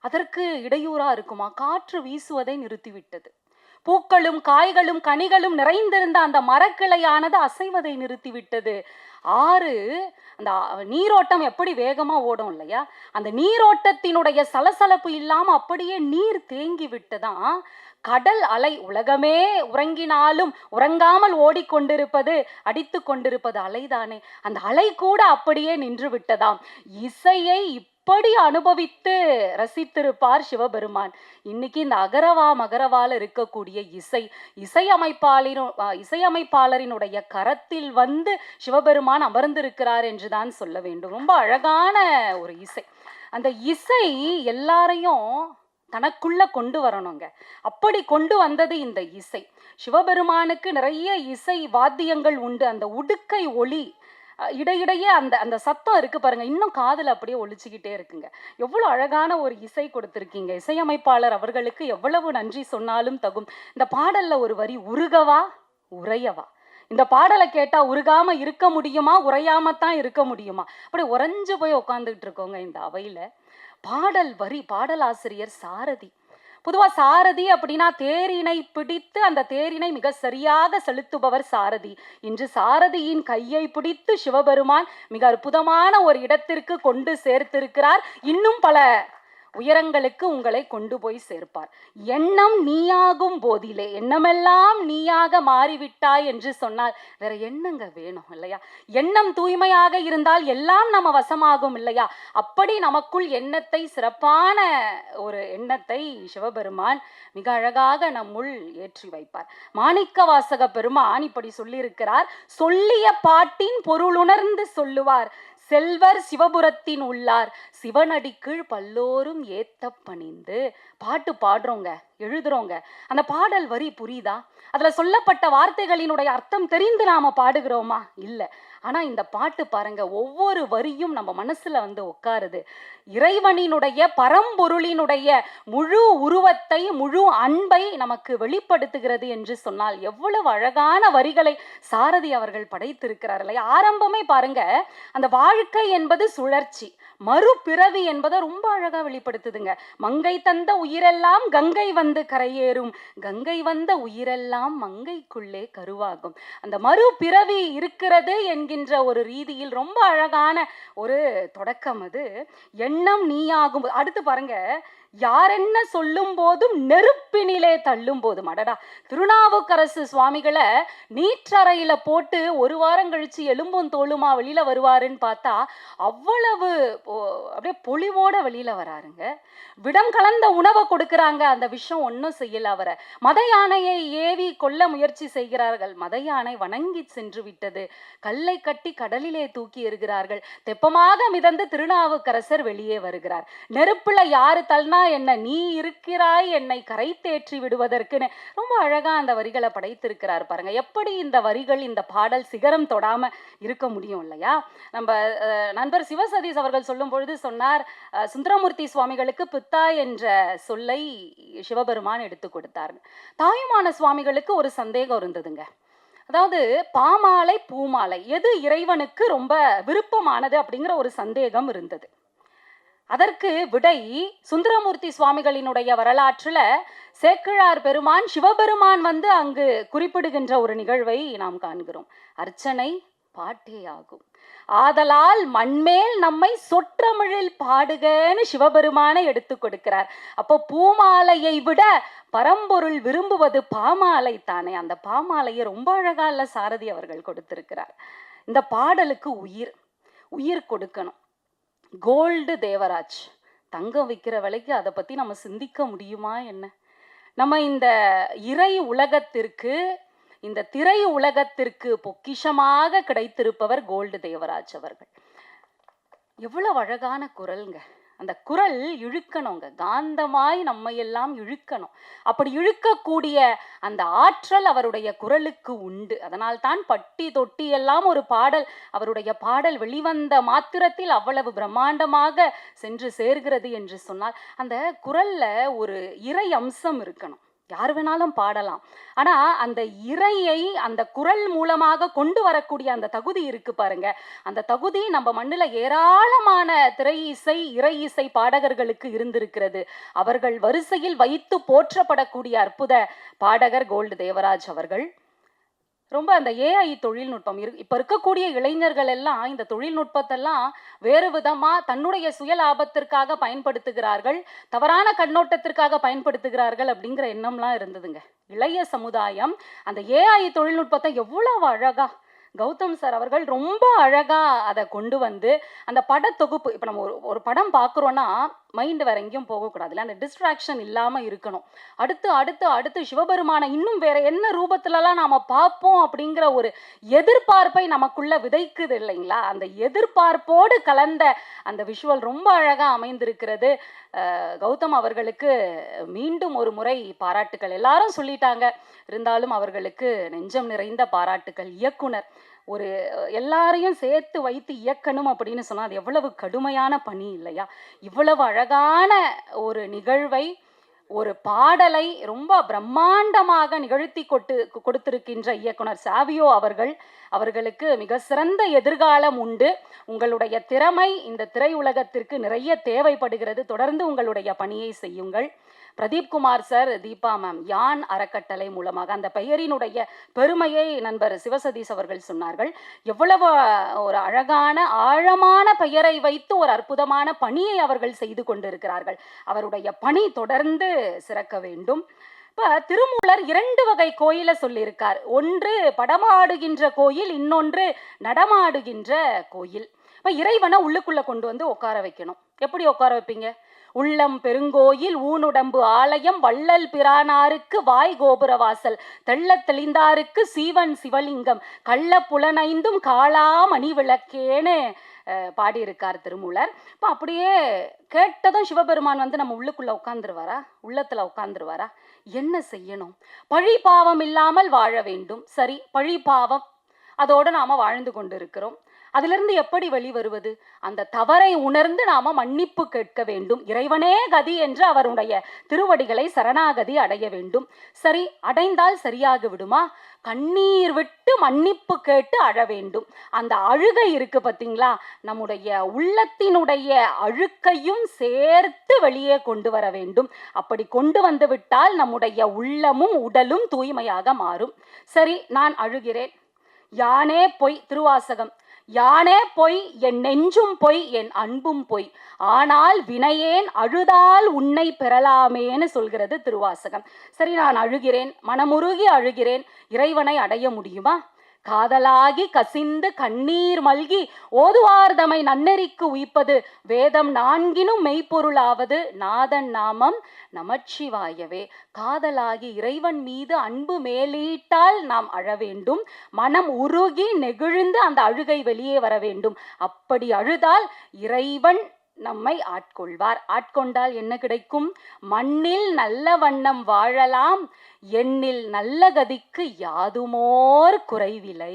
S10: அதற்கு இடையூறா இருக்குமா? காற்று வீசுவதை நிறுத்திவிட்டது. பூக்களும் காய்களும் கனிகளும் நிறைந்திருந்த அந்த மரக்கிளையானது அசைவதை நிறுத்திவிட்டது. ஆறு அந்த நீரோட்டம் எப்படி வேகமா ஓடும் இல்லையா? அந்த நீரோட்டத்தினுடைய சலசலப்பு இல்லாம அப்படியே நீர் தேங்கி விட்டுதான் கடல் அலை, உலகமே உறங்கினாலும் உறங்காமல் ஓடிக்கொண்டிருப்பது, அடித்து கொண்டிருப்பது அலைதானே. அந்த அலை கூட அப்படியே நின்று விட்டதாம். இசையை இப்படி அனுபவித்து ரசித்திருப்பார் சிவபெருமான். இன்னைக்கு இந்த அகரவா மகரவால இருக்கக்கூடிய இசையமைப்பாளரினுடைய கரத்தில் வந்து சிவபெருமான் அமர்ந்திருக்கிறார் என்றுதான் சொல்ல வேண்டும். ரொம்ப அழகான ஒரு இசை. அந்த இசை எல்லாரையும் தனக்குள்ள கொண்டு வரணுங்க. அப்படி கொண்டு வந்தது இந்த இசை. சிவபெருமானுக்கு நிறைய இசை வாத்தியங்கள் உண்டு. அந்த உடுக்கை ஒளி இடையிடையே அந்த சத்தம் இருக்கு பாருங்க, இன்னும் காதுல அப்படியே ஒலிச்சுக்கிட்டே இருக்குங்க. எவ்வளவு அழகான ஒரு இசை கொடுத்திருக்கீங்க. இசையமைப்பாளர் அவர்களுக்கு எவ்வளவு நன்றி சொன்னாலும் தகும். இந்த பாடல்ல ஒரு வரி, உருகவா உறையவா, இந்த பாடலை கேட்டா உருகாம இருக்க முடியுமா, உறையாமத்தான் இருக்க முடியுமா? அப்படி உறைஞ்சு போய் உட்காந்துக்கிட்டு இருக்கோங்க இந்த அவையில. பாடலாசிரியர் சாரதி. பொதுவா சாரதி அப்படின்னா தேரினை பிடித்து அந்த தேரினை மிக சரியாக செலுத்துபவர் சாரதி. இன்று சாரதியின் கையை பிடித்து சிவபெருமான் மிக அற்புதமான ஒரு இடத்திற்கு கொண்டு சேர்த்திருக்கிறார். இன்னும் பல உயரங்களுக்கு உங்களை கொண்டு போய் சேர்ப்பார். எண்ணம் நீயாகும் போதிலே, எண்ணமெல்லாம் நீயாக மாறிவிட்டாய் என்று சொன்னால் வேற என்னங்க வேணும் இல்லையா? எண்ணம் தூய்மையாக இருந்தால் எல்லாம் நம்ம வசமாகும் இல்லையா? அப்படி நமக்குள் எண்ணத்தை, சிறப்பான ஒரு எண்ணத்தை சிவபெருமான் மிக அழகாக நம்முள் ஏற்றி வைப்பார். மாணிக்கவாசக பெருமான் இப்படி சொல்லியிருக்கிறார், சொல்லிய பாட்டின் பொருளுணர்ந்து சொல்லுவார், செல்வர் சிவபுரத்தின் உள்ளார், சிவனடிக்கீழ் பல்லோரும் ஏத்த பணிந்து. பாட்டு பாடுறோங்க, எழுதுறோங்க, அந்த பாடல் வரி புரியுதா? அதுல சொல்லப்பட்ட வார்த்தைகளினுடைய அர்த்தம் தெரிந்து நாம பாடுகிறோமா? இல்லை. ஆனா இந்த பாட்டு பாருங்க, ஒவ்வொரு வரியும் நம்ம மனசுல வந்து உட்காருது. இறைவனினுடைய பரம்பொருளினுடைய முழு உருவத்தை, முழு அன்பை நமக்கு வெளிப்படுத்துகிறது என்று சொன்னால் எவ்வளவு அழகான வரிகளை சாரதி அவர்கள் படைத்திருக்கிறார் இல்லையா? ஆரம்பமே பாருங்க, அந்த வாழ்க்கை என்பது சுழற்சி, மறுபிறவி என்பதை ரொம்ப அழகா வெளிப்படுத்துதுங்க. மங்கை தந்த உயிரெல்லாம் கங்கை வந்து கரையேறும், கங்கை வந்த உயிரெல்லாம் மங்கைக்குள்ளே கருவாகும். அந்த மறுபிறவி இருக்கிறது என்கின்ற ஒரு ரீதியில் ரொம்ப அழகான ஒரு தொடக்கம் அது. எண்ணம் நீயாகும். அடுத்து பாருங்க, யாரென்ன சொல்லும் போதும் நெருப்பினிலே தள்ளும் போதும். அடடா, திருநாவுக்கரசு சுவாமிகளை நீற்றறையில போட்டு ஒரு வாரம் கழிச்சு எலும்பும் தோளுமா வெளியில வருவாருன்னு பார்த்தா அவ்வளவு அப்படியே பொலிவோட வெளியில வராருங்க. விடம் கலந்த உணவை கொடுக்குறாங்க, அந்த விஷம் ஒன்றும் செய்யல அவரை. மத யானையை ஏவி கொல்ல முயற்சி செய்கிறார்கள், மத யானை வணங்கி சென்று விட்டது. கல்லை கட்டி கடலிலே தூக்கி எறிகிறார்கள். தெப்பமாக மிதந்து திருநாவுக்கரசர் வெளியே வருகிறார். நெருப்புல யாரு தள்ளினா என்ன, நீ இருக்கிறாய் என்னை கரை தேற்றி விடுவதற்குன்னு ரொம்ப அழகா அந்த வரிகளை படைத்திருக்கிறார் பாருங்க. எப்படி இந்த வரிகள், இந்த பாடல் சிகரம் தொடாம இருக்க முடியும் இல்லையா? நம்ம நண்பர் சிவசதீஷ் அவர்கள் சொல்லும் பொழுது சொன்னார், சுந்தரமூர்த்தி சுவாமிகளுக்கு பித்தா என்ற சொல்லை சிவபெருமான் எடுத்து கொடுத்தார். தாயுமான சுவாமிகளுக்கு ஒரு சந்தேகம் இருந்ததுங்க. அதாவது பாமாலை பூமாலை எது இறைவனுக்கு ரொம்ப விருப்பமானது அப்படிங்கிற ஒரு சந்தேகம் இருந்தது. அதற்கு விடை சுந்தரமூர்த்தி சுவாமிகளினுடைய வரலாற்றுல சேக்கிழார் பெருமான் சிவபெருமான் வந்து அங்கு குறிப்பிடுகின்ற ஒரு நிகழ்வை நாம் காண்கிறோம். அர்ச்சனை பாட்டே ஆகும், ஆதலால் மண்மேல் நம்மை சொற்றமிழில் பாடுகன்னு சிவபெருமானை எடுத்து கொடுக்கிறார். அப்போ பூமாலையை விட பரம்பொருள் விரும்புவது பாமாலை தானே. அந்த பாமாலையை ரொம்ப அழகா இல்ல சாரதி அவர்கள் கொடுத்திருக்கிறார். இந்த பாடலுக்கு உயிர் கொடுக்கணும். கோல்டு தேவராஜ், தங்கம் விற்கிற விலைக்கு அதை பற்றி நம்ம சிந்திக்க முடியுமா என்ன? நம்ம இந்த இறை உலகத்திற்கு, இந்த திரை உலகத்திற்கு பொக்கிஷமாக கிடைத்திருப்பவர் கோல்டு தேவராஜ் அவர்கள். எவ்வளவு அழகான குரல்ங்க. அந்த குரல் இழுக்கணுங்க, காந்தமாய் நம்ம எல்லாம் இழுக்கணும். அப்படி இழுக்கக்கூடிய அந்த ஆற்றல் அவருடைய குரலுக்கு உண்டு. அதனால் தான் பட்டி தொட்டி எல்லாம் ஒரு பாடல், அவருடைய பாடல் வெளிவந்த மாத்திரத்தில் அவ்வளவு பிரம்மாண்டமாக சென்று சேர்கிறது என்று சொன்னால் அந்த குரல்ல ஒரு இறை அம்சம் இருக்கணும். யார் வேணாலும் பாடலாம், ஆனா அந்த இறையை அந்த குரல் மூலமாக கொண்டு வரக்கூடிய அந்த தகுதி இருக்கு பாருங்க. அந்த தகுதி நம்ம மண்ணுல ஏராளமான திரை இசை, இறை இசை பாடகர்களுக்கு இருந்திருக்கிறது. அவர்கள் வரிசையில் வைத்து போற்றப்படக்கூடிய அற்புத பாடகர் கோல்டு தேவராஜ் அவர்கள். ரொம்ப அந்த ஏஐ தொழில்நுட்பம் இப்போ இருக்கக்கூடிய இளைஞர்கள் எல்லாம் இந்த தொழில்நுட்பத்தெல்லாம் வேறு விதமாக தன்னுடைய சுய லாபத்திற்காக பயன்படுத்துகிறார்கள், தவறான கண்ணோட்டத்திற்காக பயன்படுத்துகிறார்கள் அப்படிங்கிற எண்ணம்லாம் இருந்ததுங்க. இளைய சமுதாயம் அந்த ஏஐ தொழில்நுட்பத்தை எவ்வளவு அழகா கௌதம் சார் அவர்கள் ரொம்ப அழகா அதை கொண்டு வந்து அந்த படத்தொகுப்பு, இப்போ நம்ம ஒரு படம் பார்க்குறோன்னா மைண்டு வேற எங்கேயும் போகக்கூடாதுல்ல, அந்த டிஸ்ட்ராக்ஷன் இல்லாமல் இருக்கணும். அடுத்து அடுத்து அடுத்து சிவபெருமானை இன்னும் வேற என்ன ரூபத்துலலாம் நாம் பார்ப்போம் அப்படிங்கிற ஒரு எதிர்பார்ப்பை நமக்குள்ள விதைக்குது இல்லைங்களா? அந்த எதிர்பார்ப்போடு கலந்த அந்த விஷுவல் ரொம்ப அழகாக அமைந்திருக்கிறது. கௌதம் அவர்களுக்கு மீண்டும் ஒரு முறை பாராட்டுக்கள். எல்லாரும் சொல்லிட்டாங்க, இருந்தாலும் அவர்களுக்கு நெஞ்சம் நிறைந்த பாராட்டுக்கள். இயக்குனர் ஒரு எல்லாரையும் சேர்த்து வைத்து இயக்கணும் அப்படின்னு சொன்னால் அது எவ்வளவு கடுமையான பணி இல்லையா? இவ்வளவு அழகான ஒரு நிகழ்வை ஒரு பாடலை ரொம்ப பிரம்மாண்டமாக நிகழ்த்தி கொடுத்திருக்கின்ற இயக்குனர் சாவியோ அவர்களுக்கு மிக சிறந்த எதிர்காலம் உண்டு. உங்களுடைய திறமை இந்த திரையுலகத்திற்கு நிறைய தேவைப்படுகிறது. தொடர்ந்து உங்களுடைய பணியை செய்யுங்கள். பிரதீப் குமார் சார், தீபா மேம், யான் அறக்கட்டளை மூலமாக அந்த பெயரினுடைய பெருமையை நண்பர் சிவசதீஷ் அவர்கள் சொன்னார்கள். எவ்வளவு ஒரு அழகான ஆழமான பெயரை வைத்து ஒரு அற்புதமான பணியை அவர்கள் செய்து கொண்டிருக்கிறார்கள். அவருடைய பணி தொடர்ந்து சிறக்க வேண்டும். இப்போ திருமூலர் 2 வகை கோயிலை சொல்லியிருக்கார். ஒன்று படமாடுகின்ற கோயில், இன்னொன்று நடமாடுகின்ற கோயில். இப்போ இறைவனை உள்ளுக்குள்ள கொண்டு வந்து உட்கார வைக்கணும். எப்படி உட்கார வைப்பீங்க? உள்ளம் பெருங்கோயில் ஊனுடம்பு ஆலயம் வள்ளல் பிரானாருக்கு வாய் கோபுர வாசல் தெள்ளத் தெளிந்தாருக்கு சீவன் சிவலிங்கம் கள்ள புலனைந்தும் காளாமணி விளக்கேன்னு பாடியிருக்கார் திருமூலர். இப்போ அப்படியே கேட்டதும் சிவபெருமான் வந்து நம்ம உள்ளுக்குள்ள உட்காந்துருவாரா? உள்ளத்துல உட்காந்துருவாரா? என்ன செய்யணும்? பழி பாவம் இல்லாமல் வாழ வேண்டும். சரி, பழி பாவம் அதோடு நாம வாழ்ந்து கொண்டு இருக்கிறோம். அதிலிருந்து எப்படி வெளிவருவது? அந்த தவறை உணர்ந்து நாம மன்னிப்பு கேட்க வேண்டும். இறைவனே கதி என்று அவருடைய திருவடிகளை சரணாகதி அடைய வேண்டும். சரி, அடைந்தால் சரியாக விடுமா? கண்ணீர் விட்டு மன்னிப்பு கேட்டு அழ வேண்டும். அந்த அழுகை இருக்கு பார்த்தீங்களா, நம்முடைய உள்ளத்தினுடைய அழுக்கையும் சேர்த்து வெளியே கொண்டு வர வேண்டும். அப்படி கொண்டு வந்து விட்டால் நம்முடைய உள்ளமும் உடலும் தூய்மையாக மாறும். சரி, நான் அழுகிறேன். யானே பொய், திருவாசகம். யானே பொய், என் நெஞ்சும் பொய், என் அன்பும் பொய், ஆனால் வினையேன் அழுதால் உன்னை பெறலாமேன்னு சொல்கிறது திருவாசகம். சரி, நான் அழுகிறேன், மனமுருகி அழுகிறேன். இறைவனை அடைய முடியுமா? காதலாகி கசிந்து கண்ணீர் மல்கி ஓதுவார்தமை நன்னெறிக்கு உய்ப்பது வேதம் 4 மெய்ப்பொருளாவது நாதன் நாமம் நமச்சிவாயவே. காதலாகி இறைவன் மீது அன்பு மேலீட்டால் நாம் அழ வேண்டும். மனம் உருகி நெகிழ்ந்து அந்த அழுகை வெளியே வர வேண்டும். அப்படி அழுதால் இறைவன் நம்மை ஆட்கொள்வார். ஆட்கொண்டால் என்ன கிடைக்கும்? மண்ணில் நல்ல வண்ணம் வாழலாம், எண்ணில் நல்ல கதிக்கு யாதுமோர் குறைவில்லை.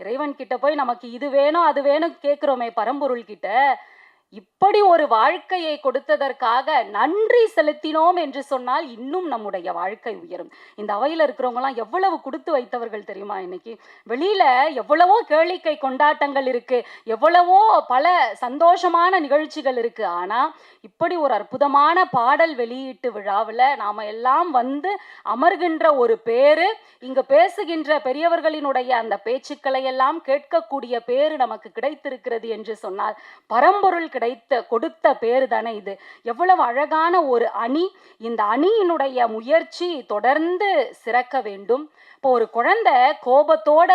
S10: இறைவன் கிட்ட போய் நமக்கு இது வேணும் அது வேணும் கேட்கிறோமே பரம்பொருள் கிட்ட, இப்படி ஒரு வாழ்க்கையை கொடுத்ததற்காக நன்றி செலுத்தினோம் என்று சொன்னால் இன்னும் நம்முடைய வாழ்க்கை உயரும். இந்த அவையில் இருக்கிறவங்கலாம் எவ்வளவு கொடுத்து வைத்தவர்கள் தெரியுமா? இன்னைக்கு வெளியில எவ்வளவோ கேளிக்கை கொண்டாட்டங்கள் இருக்கு, எவ்வளவோ பல சந்தோஷமான நிகழ்ச்சிகள் இருக்கு. ஆனா இப்படி ஒரு அற்புதமான பாடல் வெளியீட்டு விழாவில் நாம எல்லாம் வந்து அமர்கின்ற ஒரு பேரு, இங்க பேசுகின்ற பெரியவர்களினுடைய அந்த பேச்சுக்களை எல்லாம் கேட்கக்கூடிய பேரு நமக்கு கிடைத்திருக்கிறது என்று சொன்னால் பரம்பொருள் கொடுத்த பேரு தானே இது. எவ்வளவு அழகான ஒரு அணி. இந்த அணியினுடைய முயற்சி தொடர்ந்து சிறக்க வேண்டும். இப்போ ஒரு குழந்தை கோபத்தோட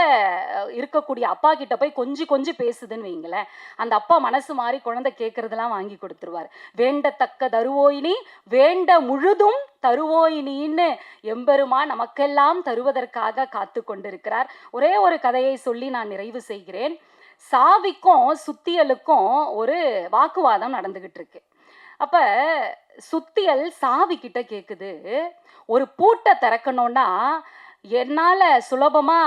S10: இருக்கக்கூடிய அப்பா கிட்ட போய் கொஞ்சி பேசுதுன்னு வைங்களேன், அந்த அப்பா மனசு மாறி குழந்தை கேட்கறதெல்லாம் வாங்கி கொடுத்துருவார். வேண்டத்தக்க தருவோயினி வேண்ட முழுதும் தருவோயினின்னு எம்பெருமான் நமக்கெல்லாம் தருவதற்காக காத்து கொண்டிருக்கிறார். ஒரே ஒரு கதையை சொல்லி நான் நிறைவு செய்கிறேன். சாவிக்கும் சுத்தியலுக்கும் ஒரு வாக்குவாதம் நடந்துகிட்டு இருக்கு. அப்ப சுத்தியல் சாவி கிட்ட கேக்குது, ஒரு பூட்டை திறக்கணும்னா என்னால சுலபமா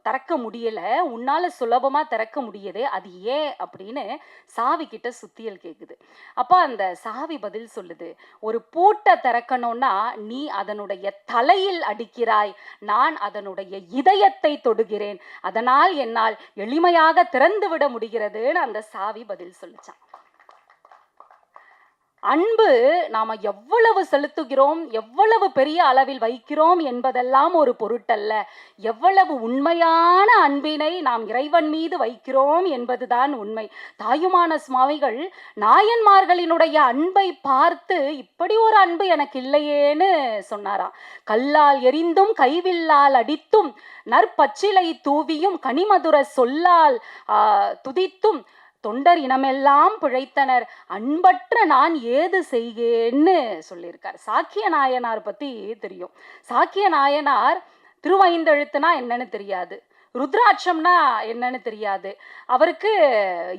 S10: திறக்க முடியல, உன்னால சுலபமா திறக்க முடியுது, அது ஏன் அப்படின்னு சாவி கிட்ட சுத்தியல் கேக்குது. அப்ப அந்த சாவி பதில் சொல்லுது, ஒரு பூட்டை திறக்கணும்னா நீ அதனுடைய தலையில் அடிக்கிறாய், நான் அதனுடைய இதயத்தை தொடுகிறேன், அதனால் என்னால் எளிமையாக திறந்து விட முடிகிறதுன்னு அந்த சாவி பதில் சொல்லிச்சான். அன்பு நாம எவ்வளவு செலுத்துகிறோம், எவ்வளவு பெரிய அளவில் வைக்கிறோம் என்பதெல்லாம் ஒரு பொருட்டல்ல, எவ்வளவு உண்மையான அன்பினை நாம் இறைவன் மீது வைக்கிறோம் என்பதுதான் உண்மை. தாயுமான சுவாமிகள் நாயன்மார்களினுடைய அன்பை பார்த்து இப்படி ஒரு அன்பு எனக்கு இல்லையேன்னு சொன்னாராம். கல்லால் எரிந்தும் கைவில்லால் அடித்தும் நற்பச்சிலை தூவியும் கனிமதுர சொல்லால் துதித்தும் தொண்டர் இனமெல்லாம் பிழைத்தனர், அன்பற்ற நான் ஏது செய்கேன்னு சொல்லியிருக்கார். சாக்கிய நாயனார் பத்தி தெரியும். சாக்கிய நாயனார் திருவைந்தெழுத்துனா என்னன்னு தெரியாது, ருத்ராட்சம்னா என்னன்னு தெரியாது, அவருக்கு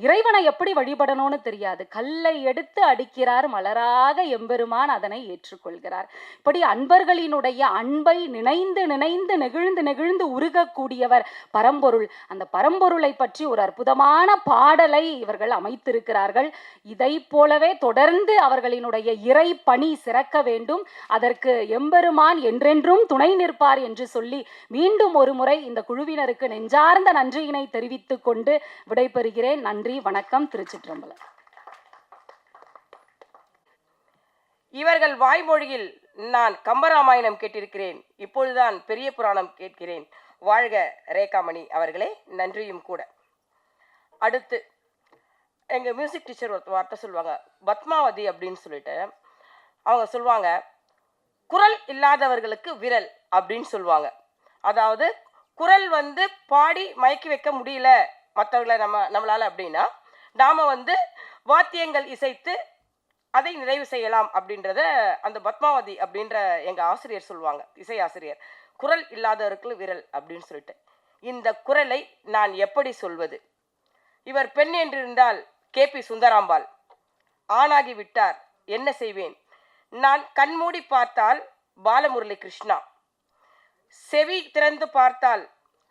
S10: இறைவனை எப்படி வழிபடணும்னு தெரியாது. கல்லை எடுத்து அடிக்கிறார் மலராக எம்பெருமான், அதனை ஏற்றுக்கொள்கிறார். இப்படி அன்பர்களினுடைய அன்பை நினைந்து நினைந்து நெகிழ்ந்து நெகிழ்ந்து உருகக்கூடியவர் பரம்பொருள். அந்த பரம்பொருளை பற்றி ஒரு அற்புதமான பாடலை இவர்கள் அமைத்திருக்கிறார்கள். இதை போலவே தொடர்ந்து அவர்களினுடைய இறை பணி சிறக்க வேண்டும். அதற்கு எம்பெருமான் என்றென்றும் துணை நிற்பார் என்று சொல்லி மீண்டும் ஒரு முறை இந்த குழுவினருக்கு நெஞ்சார்ந்த நன்றியினை தெரிவித்துக் கொண்டு விடைபெறுகிறேன். நன்றி, வணக்கம், திருச்சிற்றம்பலம்.
S1: இவர்கள் வாய்மொழியில் நான் கம்பராமாயணம் கேட்டிருக்கிறேன், இப்பொழுதுதான் பெரிய புராணம் கேட்கிறேன். வாழ்க ரேகாமணி அவர்களே, நன்றியும் கூட. அடுத்து எங்கள் மியூசிக் டீச்சர் ஒரு வார்த்தை சொல்லுவாங்க, பத்மாவதி அப்படின்னு சொல்லிட்டு. அவங்க சொல்லுவாங்க, குரல் இல்லாதவர்களுக்கு விரல் அப்படின்னு சொல்லுவாங்க. அதாவது குரல் வந்து பாடி மயக்கி வைக்க முடியல மற்றவர்களை நம்மளால் அப்படின்னா, நாம் வந்து வாத்தியங்கள் இசைத்து அதை நிறைவு செய்யலாம் அப்படின்றத அந்த பத்மாவதி அப்படின்ற எங்கள் ஆசிரியர் சொல்லுவாங்க, இசை ஆசிரியர். குரல் இல்லாதவர்களுக்கு விரல் அப்படின்னு சொல்லிட்டு. இந்த குரலை நான் எப்படி சொல்வது? இவர் பெண் என்றிருந்தால் KP சுந்தராம்பாள், ஆணாகி விட்டார், என்ன செய்வேன்? நான் கண்மூடி பார்த்தால் பாலமுரளி கிருஷ்ணா, செவி திறந்து பார்த்தால்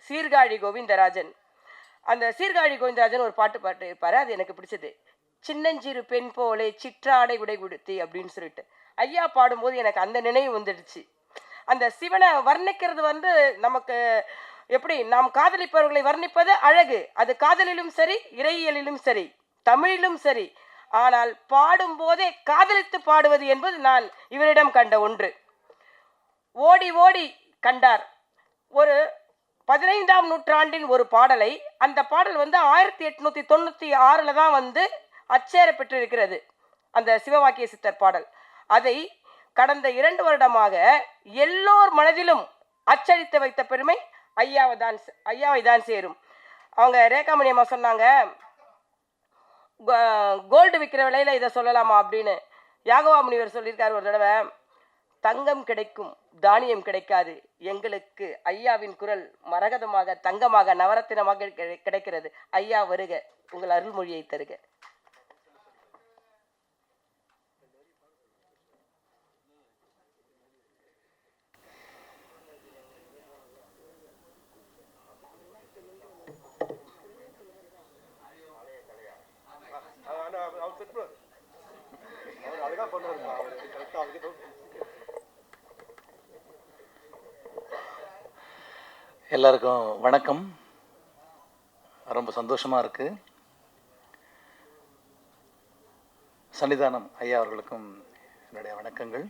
S1: சீர்காழி கோவிந்தராஜன். அந்த சீர்காழி கோவிந்தராஜன் ஒரு பாட்டு இருப்பாரு, அது எனக்கு பிடிச்சது. சின்னஞ்சிறு பெண் போலே சிற்றாடை உடை கொடுத்தி அப்படின்னு சொல்லிட்டு ஐயா பாடும்போது எனக்கு அந்த நினைவு வந்துடுச்சு. அந்த சிவனை வர்ணிக்கிறது வந்து நமக்கு எப்படி, நாம் காதலிப்பவர்களை வர்ணிப்பது அழகு, அது காதலிலும் சரி, இறையியலிலும் சரி, தமிழிலும் சரி. ஆனால் பாடும்போதே காதலித்து பாடுவது என்பது நான் இவரிடம் கண்ட ஒன்று. ஓடி ஓடி கண்டார். ஒரு 15ஆம் நூற்றாண்டின் ஒரு பாடலை, அந்த பாடல் வந்து 1896 தான் வந்து அச்சேர பெற்றிருக்கிறது, அந்த சிவவாக்கிய சித்தர் பாடல். அதை கடந்த 2 வருடமாக எல்லோர் மனதிலும் அச்சடித்து வைத்த பெருமை ஐயாவை தான் சேரும். அவங்க ரேகாமணி அம்மா சொன்னாங்க, கோல்டு விற்கிற விலையில் இதை சொல்லலாமா அப்படின்னு. யாகவா முனிவர் சொல்லியிருக்காரு ஒரு தடவை, தங்கம் கிடைக்கும் தானியம் கிடைக்காது, எங்களுக்கு ஐயாவின் குரல் மரகதமாக தங்கமாக நவரத்தினமாக கிடைக்கிறது. ஐயா வருக, உங்கள் அருள்மொழியை தருக.
S11: எல்லாருக்கும் வணக்கம். ரொம்ப சந்தோஷமாக இருக்குது. சன்னிதானம் ஐயா அவர்களுக்கும் என்னுடைய வணக்கங்கள்.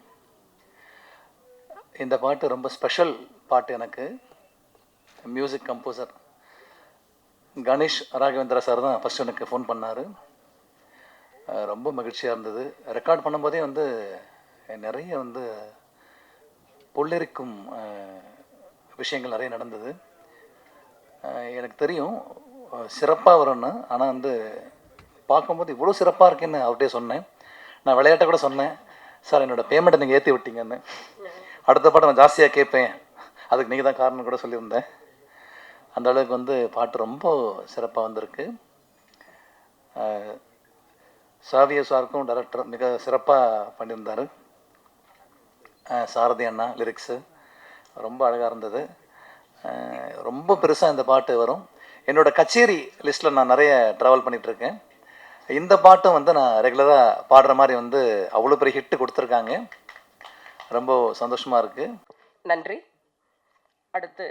S11: இந்த பாட்டு ரொம்ப ஸ்பெஷல் பாட்டு. எனக்கு music composer Ganesh Raghavendra sir தான் ஃபஸ்ட்டு எனக்கு ஃபோன் பண்ணார். ரொம்ப மகிழ்ச்சியாக இருந்தது. ரெக்கார்ட் பண்ணும்போதே வந்து நிறைய வந்து பொல்லிருக்கும் விஷயங்கள் நிறைய நடந்தது. எனக்கு தெரியும் சிறப்பாக வரும்னு. ஆனால் வந்து பார்க்கும்போது இவ்வளோ சிறப்பாக இருக்குன்னு அவர்கிட்டே சொன்னேன். நான் விளையாட்ட கூட சொன்னேன், சார் என்னோடய பேமெண்ட்டை நீங்கள் ஏற்றி விட்டீங்கன்னு. அடுத்த பாட்டை நான் ஜாஸ்தியாக கேட்பேன், அதுக்கு நீங்கள் தான் காரணம் கூட சொல்லியிருந்தேன். அந்த அளவுக்கு வந்து பாட்டு ரொம்ப சிறப்பாக வந்திருக்கு. சாவிய சாருக்கும் டைரக்டர் மிக சிறப்பாக பண்ணியிருந்தார். சாரதி அண்ணா லிரிக்ஸு ரொம்ப அழகாக இருந்தது. ரொம்ப பெருசாக இந்த பாட்டு வரும். என்னோடய கச்சேரி லிஸ்ட்டில் நான் நிறைய ட்ராவல் பண்ணிகிட்ருக்கேன். இந்த பாட்டும் வந்து நான் ரெகுலராக பாடுற மாதிரி வந்து அவ்வளோ பெரிய ஹிட்டு கொடுத்துருக்காங்க. ரொம்ப சந்தோஷமாக இருக்குது.
S1: நன்றி. அடுத்து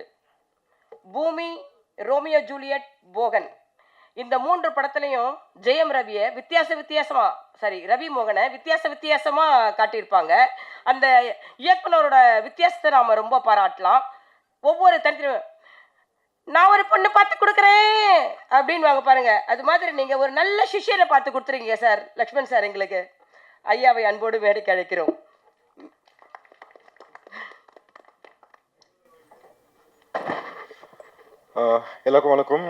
S1: பூமி, ரோமியோ ஜூலியட், போகன், இந்த 3 படத்துலையும் ஜெயம் ரவியை ரவி மோகனை வித்தியாசமாக காட்டியிருப்பாங்க. அந்த இயக்குனரோட வித்தியாசத்தை நாம் ரொம்ப பாராட்டலாம். ஒவ்வொரு தனித்தனி, நான் ஒரு பொண்ணு பார்த்து கொடுக்குறேன் அப்படின்னு வாங்க பாருங்க, அது மாதிரி நீங்கள் ஒரு நல்ல சிஷ்யரை பார்த்து கொடுத்துருங்க சார் லக்ஷ்மண் சார். எங்களுக்கு ஐயாவை அன்போடு மேடைக்கு அழைக்கிறோம்.
S12: எல்லாருக்கும் வணக்கம்.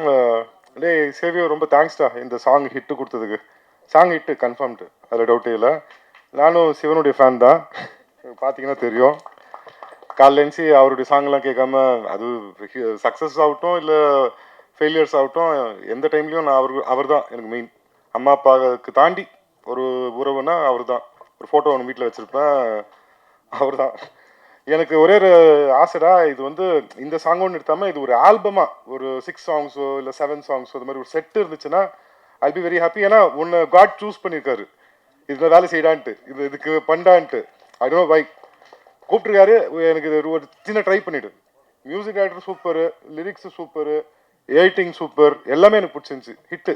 S12: சேவியோ ரொம்ப தேங்க்ஸ்டா இந்த சாங் ஹிட்டு கொடுத்ததுக்கு. சாங் ஹிட்டு கன்ஃபார்ம்டு, அதில் டவுட்டே இல்லை. நானும் சிவனுடைய ஃபேன் தான், பார்த்தீங்கன்னா தெரியும். காலையிலேருந்து அவருடைய சாங்லாம் கேட்காம, அது சக்ஸஸ் ஆகட்டும் இல்லை ஃபெயிலியர்ஸ் ஆகட்டும், எந்த டைம்லையும் நான் அவர் தான் எனக்கு மெயின். அம்மா அப்பாவுக்கு தாண்டி ஒரு உறவுனா அவர் தான். ஒரு ஃபோட்டோ ஒன்று வீட்டில் வச்சுருப்பேன், அவர் தான். எனக்கு ஒரே ஒரு ஆசைடா, இது வந்து இந்த சாங்கோன்னு நிறுத்தாமல் இது ஒரு ஆல்பமாக ஒரு 6 சாங்ஸோ இல்லை 7 சாங்ஸோ அது மாதிரி ஒரு செட்டு இருந்துச்சுன்னா ஐ பி வெரி ஹாப்பி. ஏன்னா ஒன்று காட் சூஸ் பண்ணியிருக்காரு, இதில் வேலை செய்யடான்ட்டு, இதுக்கு பண்ணான்ட்டு. I don't know why கூப்பிட்டுருக்காரு. எனக்கு இது ஒரு சின்ன ட்ரை பண்ணிவிடு. Music director super, lyrics super, editing super, எல்லாமே எனக்கு பிடிச்சிருந்துச்சி. Hit.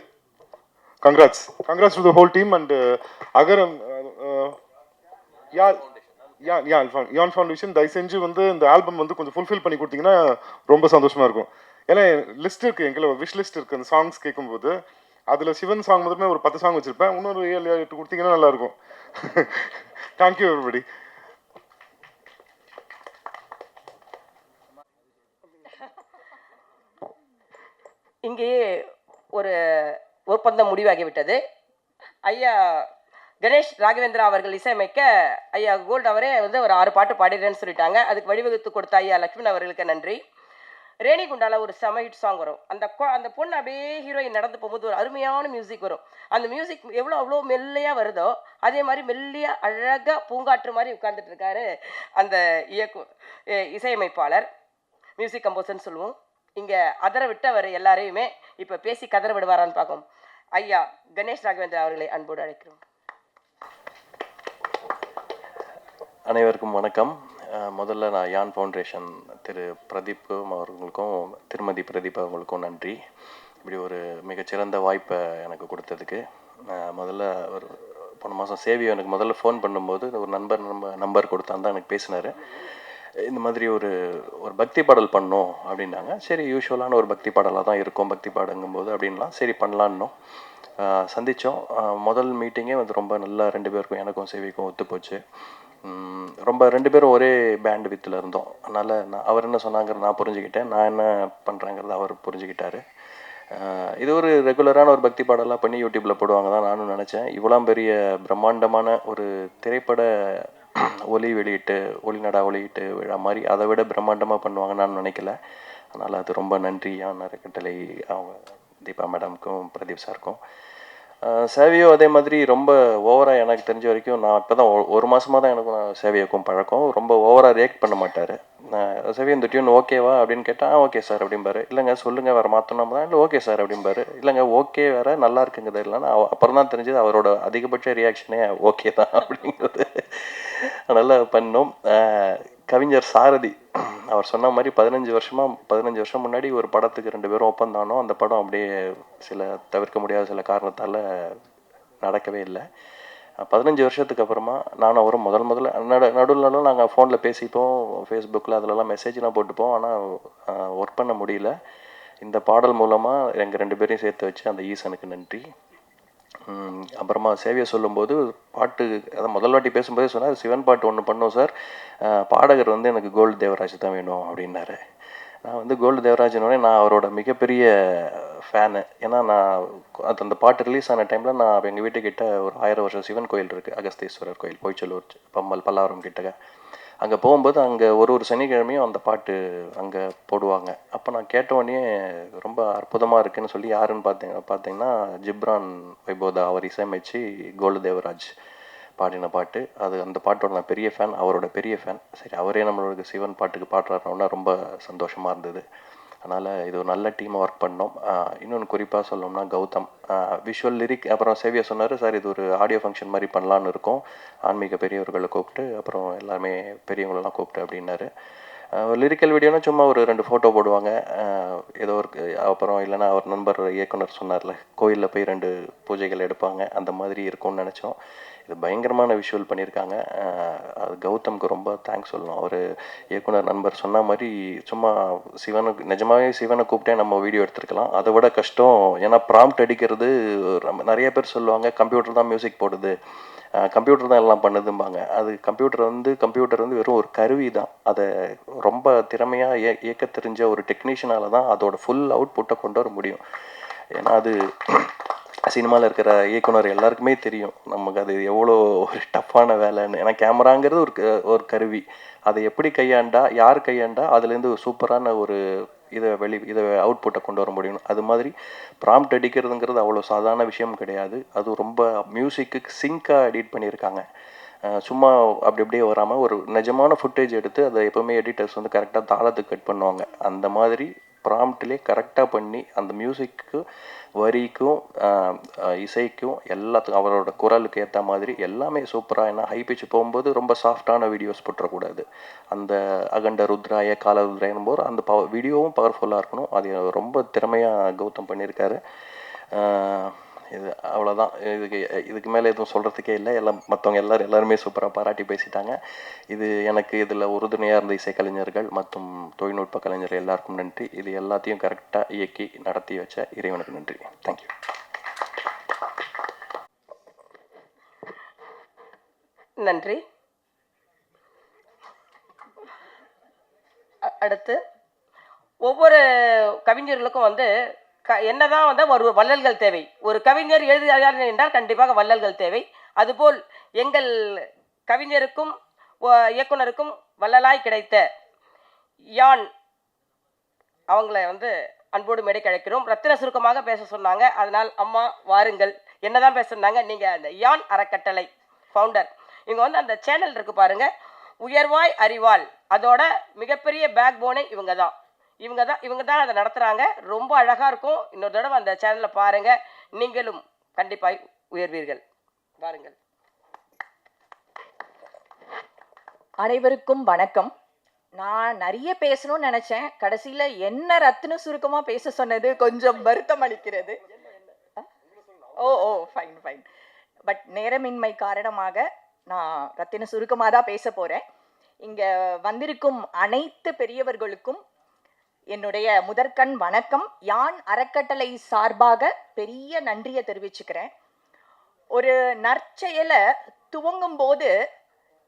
S12: Congrats to the whole team. And Agaram யான் ஃபவுண்டேஷன் தயவு செஞ்சு வந்து இந்த ஆல்பம் வந்து கொஞ்சம் ஃபுல்ஃபில் பண்ணி கொடுத்தீங்கன்னா ரொம்ப சந்தோஷமாக இருக்கும். ஏன்னா லிஸ்ட் இருக்குது, எங்களை விஷ் லிஸ்ட் இருக்குது. அந்த சாங்ஸ் கேட்கும்போது அதில் சிவன் சாங் மட்டுமே ஒரு 10 சாங் வச்சுருப்பேன். இன்னொரு 7-8 கொடுத்தீங்கன்னா நல்லாயிருக்கும். Thank you everybody.
S1: இங்கேயே ஒரு ஒப்பந்தம் முடிவாகிவிட்டது. ஐயா கணேஷ் ராகவேந்திரா அவர்கள் இசையமைக்க ஐயா கோல்டு அவரே வந்து ஒரு 6 பாட்டு பாடிடுறேன்னு சொல்லிட்டாங்க. அதுக்கு வழிவகுத்து கொடுத்த ஐயா லக்ஷ்மண் அவர்களுக்கு நன்றி. ரேணிகுண்டால ஒரு செம ஹிட் சாங் வரும். அந்த பொண்ணு அப்படியே ஹீரோயின் நடந்து போகும்போது ஒரு அருமையான மியூசிக் வரும். அந்த மியூசிக் அவ்வளோ மெல்லையாக வருதோ அதே மாதிரி மெல்லியாக அழகாக பூங்காற்று மாதிரி உட்கார்ந்துட்டு இருக்காரு அந்த இசையமைப்பாளர், மியூசிக் கம்போசர்னு சொல்லுவோம். இங்கே அதர விட்டவர் எல்லாரையுமே இப்போ பேசி கதற விடுவாரான்னு பார்க்கும். ஐயா கணேஷ் ராகவேந்திரா அவர்களை அன்போடு அழைக்கிறோம்.
S13: அனைவருக்கும் வணக்கம். முதல்ல நான் யான் ஃபவுண்டேஷன் திரு பிரதீப் அவர்களுக்கும் திருமதி பிரதீப் அவங்களுக்கும் நன்றி. இப்படி ஒரு மிகச்சிறந்த வாய்ப்பை எனக்கு கொடுத்ததுக்கு. முதல்ல ஒரு போன மாதம் சேவியோ எனக்கு முதல்ல ஃபோன் பண்ணும்போது ஒரு நம்பர் கொடுத்தான் தான் எனக்கு பேசினார். இந்த மாதிரி ஒரு பக்தி பாடல் பண்ணோம் அப்படின்னாங்க. சரி, யூஸ்வலான ஒரு பக்தி பாடலாக தான் இருக்கும் பக்தி பாடங்கும்போது அப்படின்லாம் சரி பண்ணலான்னோம். சந்தித்தோம். முதல் மீட்டிங்கே வந்து ரொம்ப நல்லா 2 பேருக்கும் எனக்கும் சேவிக்கும் ஒத்து போச்சு. ரொம்ப 2 பேரும் ஒரே பேண்ட் வித்தில் இருந்தோம். அதனால் அவர் என்ன சொன்னாங்கிறத நான் புரிஞ்சுக்கிட்டேன், நான் என்ன பண்ணுறேங்கிறத அவர் புரிஞ்சுக்கிட்டாரு. இது ஒரு ரெகுலரான ஒரு பக்தி பாடலாக பண்ணி யூடியூப்பில் போடுவாங்க தான் நானும் நினச்சேன். இவ்வளோ பெரிய பிரம்மாண்டமான ஒரு திரைப்பட ஒளிநடா வெளியீட்டு விழா மாதிரி அதை விட பிரம்மாண்டமாக பண்ணுவாங்கன்னு நான் நினைக்கல. அதனால் அது ரொம்ப நன்றி யான் அறக்கட்டளை அவங்க தீபா மேடம்க்கும் பிரதீப் சாருக்கும். சேவியோ அதே மாதிரி ரொம்ப ஓவராக எனக்கு தெரிஞ்ச வரைக்கும் நான் இப்போ தான் 1 மாதமாக தான் எனக்கும் சேவியோக்கும் பழக்கம். ரொம்ப ஓவராக ரியாக்ட் பண்ண மாட்டார். சேவியோ இந்த டியூன் ஓகேவா அப்படின்னு கேட்டால் ஓகே சார் அப்படிம்பாரு. இல்லைங்க சொல்லுங்கள் வேறு மாற்றணும் தான், இல்லை ஓகே சார் அப்படிம்பாரு. இல்லைங்க ஓகே வேறு நல்லா இருக்குங்கிறது இல்லைன்னா அப்புறம் தான் தெரிஞ்சது அவரோட அதிகபட்ச ரியாக்ஷனே ஓகே தான் அப்படிங்கிறது. நல்லா பண்ணோம். கவிஞர் சாரதி அவர் சொன்ன மாதிரி 15 வருஷம் முன்னாடி ஒரு படத்துக்கு 2 பேரும் ஒப்பந்தானோம். அந்த படம் அப்படியே சில தவிர்க்க முடியாத சில காரணத்தால் நடக்கவே இல்லை. 15 வருஷத்துக்கு அப்புறமா நானும் அவரும் முதல்ல நடுவில் நாங்கள் ஃபோனில் பேசிப்போம், ஃபேஸ்புக்கில் அதிலலாம் மெசேஜ்லாம் போட்டுப்போம். ஆனால் ஒர்க் பண்ண முடியல. இந்த பாடல் மூலமாக எங்கள் 2 பேரையும் சேர்த்து வச்சு அந்த ஈசனுக்கு நன்றி. அப்புறமா சேவியை சொல்லும்போது பாட்டு அதான் முதல் வாட்டி பேசும்போதே சொன்னார், சிவன் பாட்டு ஒன்று பண்ணோம் சார், பாடகர் வந்து எனக்கு கோல்டு தேவராஜ் தான் வேணும் அப்படின்னாரு. நான் வந்து கோல்டு தேவராஜனோடனே நான் அவரோட மிகப்பெரிய ஃபேனு. ஏன்னா நான் அந்த பாட்டு ரிலீஸ் ஆன டைமில் நான் எங்கள் வீட்டுக்கிட்ட ஒரு 1000 வருஷம் சிவன் கோயில் இருக்குது, அகஸ்தீஸ்வரர் கோயில், பொய்ச்சலூர் பல்லாவரம் கிட்டக்க. அங்கே போகும்போது அங்கே ஒரு சனிக்கிழமையும் அந்த பாட்டு அங்கே போடுவாங்க. அப்போ நான் கேட்டோடனே ரொம்ப அற்புதமாக இருக்குதுன்னு சொல்லி யாருன்னு பார்த்தீங்கன்னா ஜிப்ரான் வைபோதா அவர் இசையமைச்சு கோல்டு தேவராஜ் பாடின பாட்டு. அந்த பாட்டோட நான் பெரிய ஃபேன், அவரோட பெரிய ஃபேன். சரி, அவரே நம்மளோட சிவன் பாட்டுக்கு பாடுறாருன்னா ரொம்ப சந்தோஷமாக இருந்தது. அதனால் இது ஒரு நல்ல டீமாக ஒர்க் பண்ணோம். இன்னொன்று குறிப்பாக சொல்லணும்னா கௌதம் விஷுவல் லிரிக். அப்புறம் சேவியா சொன்னார், சார் இது ஒரு ஆடியோ ஃபங்க்ஷன் மாதிரி பண்ணலான்னு இருக்கோம், ஆன்மீக பெரியவர்களை கூப்பிட்டு அப்புறம் எல்லாமே பெரியவங்களெல்லாம் கூப்பிட்டு அப்படின்னாரு. லிரிக்கல் வீடியோனா சும்மா ஒரு 2 ஃபோட்டோ போடுவாங்க ஏதோ ஒரு. அப்புறம் இல்லைன்னா அவர் நண்பர் இயக்குனர் சொன்னார்ல, கோயிலில் போய் 2 பூஜைகள் எடுப்பாங்க, அந்த மாதிரி இருக்கும்னு நினச்சோம். இது பயங்கரமான விஷுவல் பண்ணியிருக்காங்க. அது கௌதம்க்கு ரொம்ப தேங்க்ஸ் சொல்லணும். அவர் இயக்குனர் நண்பர் சொன்ன மாதிரி சும்மா நிஜமாகவே சிவனை கூப்பிட்டே நம்ம வீடியோ எடுத்துருக்கலாம். அதை விட கஷ்டம். ஏன்னா ப்ராம்ப்ட் அடிக்கிறது நிறைய பேர் சொல்லுவாங்க கம்ப்யூட்டர் தான் மியூசிக் போடுது, கம்ப்யூட்டர் தான் எல்லாம் பண்ணுதும்பாங்க. அது கம்ப்யூட்டர் வந்து வெறும் ஒரு கருவி தான். அதை ரொம்ப திறமையாக இயக்க தெரிஞ்ச ஒரு டெக்னீஷியனால தான் அதோட ஃபுல் அவுட்புட்டை கொண்டு வர முடியும். ஏன்னா அது சினிமாவில் இருக்கிற இயக்குனர் எல்லாருக்குமே தெரியும் நமக்கு அது எவ்வளோ ஒரு டஃப்பான வேலைன்னு. ஏன்னா கேமராங்கிறது ஒரு கருவி, அதை எப்படி கையாண்டா, யார் கையாண்டா அதுலேருந்து சூப்பரான ஒரு இதை அவுட்புட்டை கொண்டு வர முடியும். அது மாதிரி ப்ராம்ப்ட் அடிக்கிறதுங்கிறது அவ்வளோ சாதாரண விஷயம் கிடையாது. அது ரொம்ப மியூசிக்கு சிங்காக எடிட் பண்ணியிருக்காங்க. சும்மா அப்படி அப்படியே வராமல் ஒரு நிஜமான ஃபுட்டேஜ் எடுத்து அதை எப்போவுமே எடிட்டர்ஸ் வந்து கரெக்டாக தாளத்துக்கு கட் பண்ணுவாங்க. அந்த மாதிரி ப்ராம்ப்ட்லேயே கரெக்டாக பண்ணி அந்த மியூசிக்கு வரிக்கும் இசைக்கும் எல்லாத்துக்கும் அவரோட குரலுக்கு ஏற்ற மாதிரி எல்லாமே சூப்பராக. ஏன்னா ஹை பிச் போகும்போது ரொம்ப சாஃப்டான வீடியோஸ் போட்டுறக்கூடாது. அந்த அகண்ட ருத்ராய கால ருத்ராயன் போது அந்த வீடியோவும் பவர்ஃபுல்லாக இருக்கணும். அது ரொம்ப திறமையாக கௌதம் பண்ணியிருக்காரு. இது அவ்வளோதான். இதுக்கு மேலே எதுவும் சொல்கிறதுக்கே இல்லை. மற்றவங்க எல்லாருமே சூப்பராக பாராட்டி பேசிட்டாங்க. எனக்கு இதில் உறுதுணையாக இருந்த இசைக்கலைஞர்கள் மற்றும் தொழில்நுட்ப கலைஞர்கள் எல்லாருக்கும் நன்றி. இது எல்லாத்தையும் கரெக்டாக இயக்கி நடத்தி வச்ச இறைவனுக்கு நன்றி. தேங்க்யூ.
S1: நன்றி. அடுத்து ஒவ்வொரு கவிஞர்களுக்கும் வந்து என்னதான் வந்து ஒரு வள்ளல்கள் தேவை. ஒரு கவிஞர் எழுதுகிறார் என்றால் கண்டிப்பாக வள்ளல்கள் தேவை. அதுபோல் எங்கள் கவிஞருக்கும் இயக்குனருக்கும் வள்ளலாய் கிடைத்த யான் அவங்கள வந்து அன்போடு மேடைக்கு அழைக்கிறோம். ரத்தின சுருக்கமாக பேச சொன்னாங்க. அதனால் அம்மா வாருங்கள். என்னதான் பேச சொன்னாங்க? நீங்கள் அந்த யான் அறக்கட்டளை ஃபவுண்டர். இவங்க வந்து அந்த சேனல் இருக்குது பாருங்கள், உயர்வாய் அறிவால், அதோட மிகப்பெரிய பேக் போனே இவங்க தான் அதை நடத்துகிறாங்க. ரொம்ப அழகாக இருக்கும். இன்னொரு தடவை அந்த சேனலில் பாருங்கள், நீங்களும் கண்டிப்பாக உயர்வீர்கள். பாருங்கள்.
S14: அனைவருக்கும் வணக்கம். நான் நிறைய பேசணும்னு நினச்சேன். கடைசியில் என்ன ரத்தின சுருக்கமாக பேச சொன்னது கொஞ்சம் வருத்தம் அளிக்கிறது. ஃபைன். பட் நேரமின்மை காரணமாக நான் ரத்தின சுருக்கமாக தான் பேச போகிறேன். இங்கே வந்திருக்கும் அனைத்து பெரியவர்களுக்கும் என்னுடைய முதற்கண் வணக்கம். யான் அறக்கட்டளை சார்பாக பெரிய நன்றியை தெரிவிச்சுக்கிறேன். ஒரு நற்செயலை துவங்கும் போது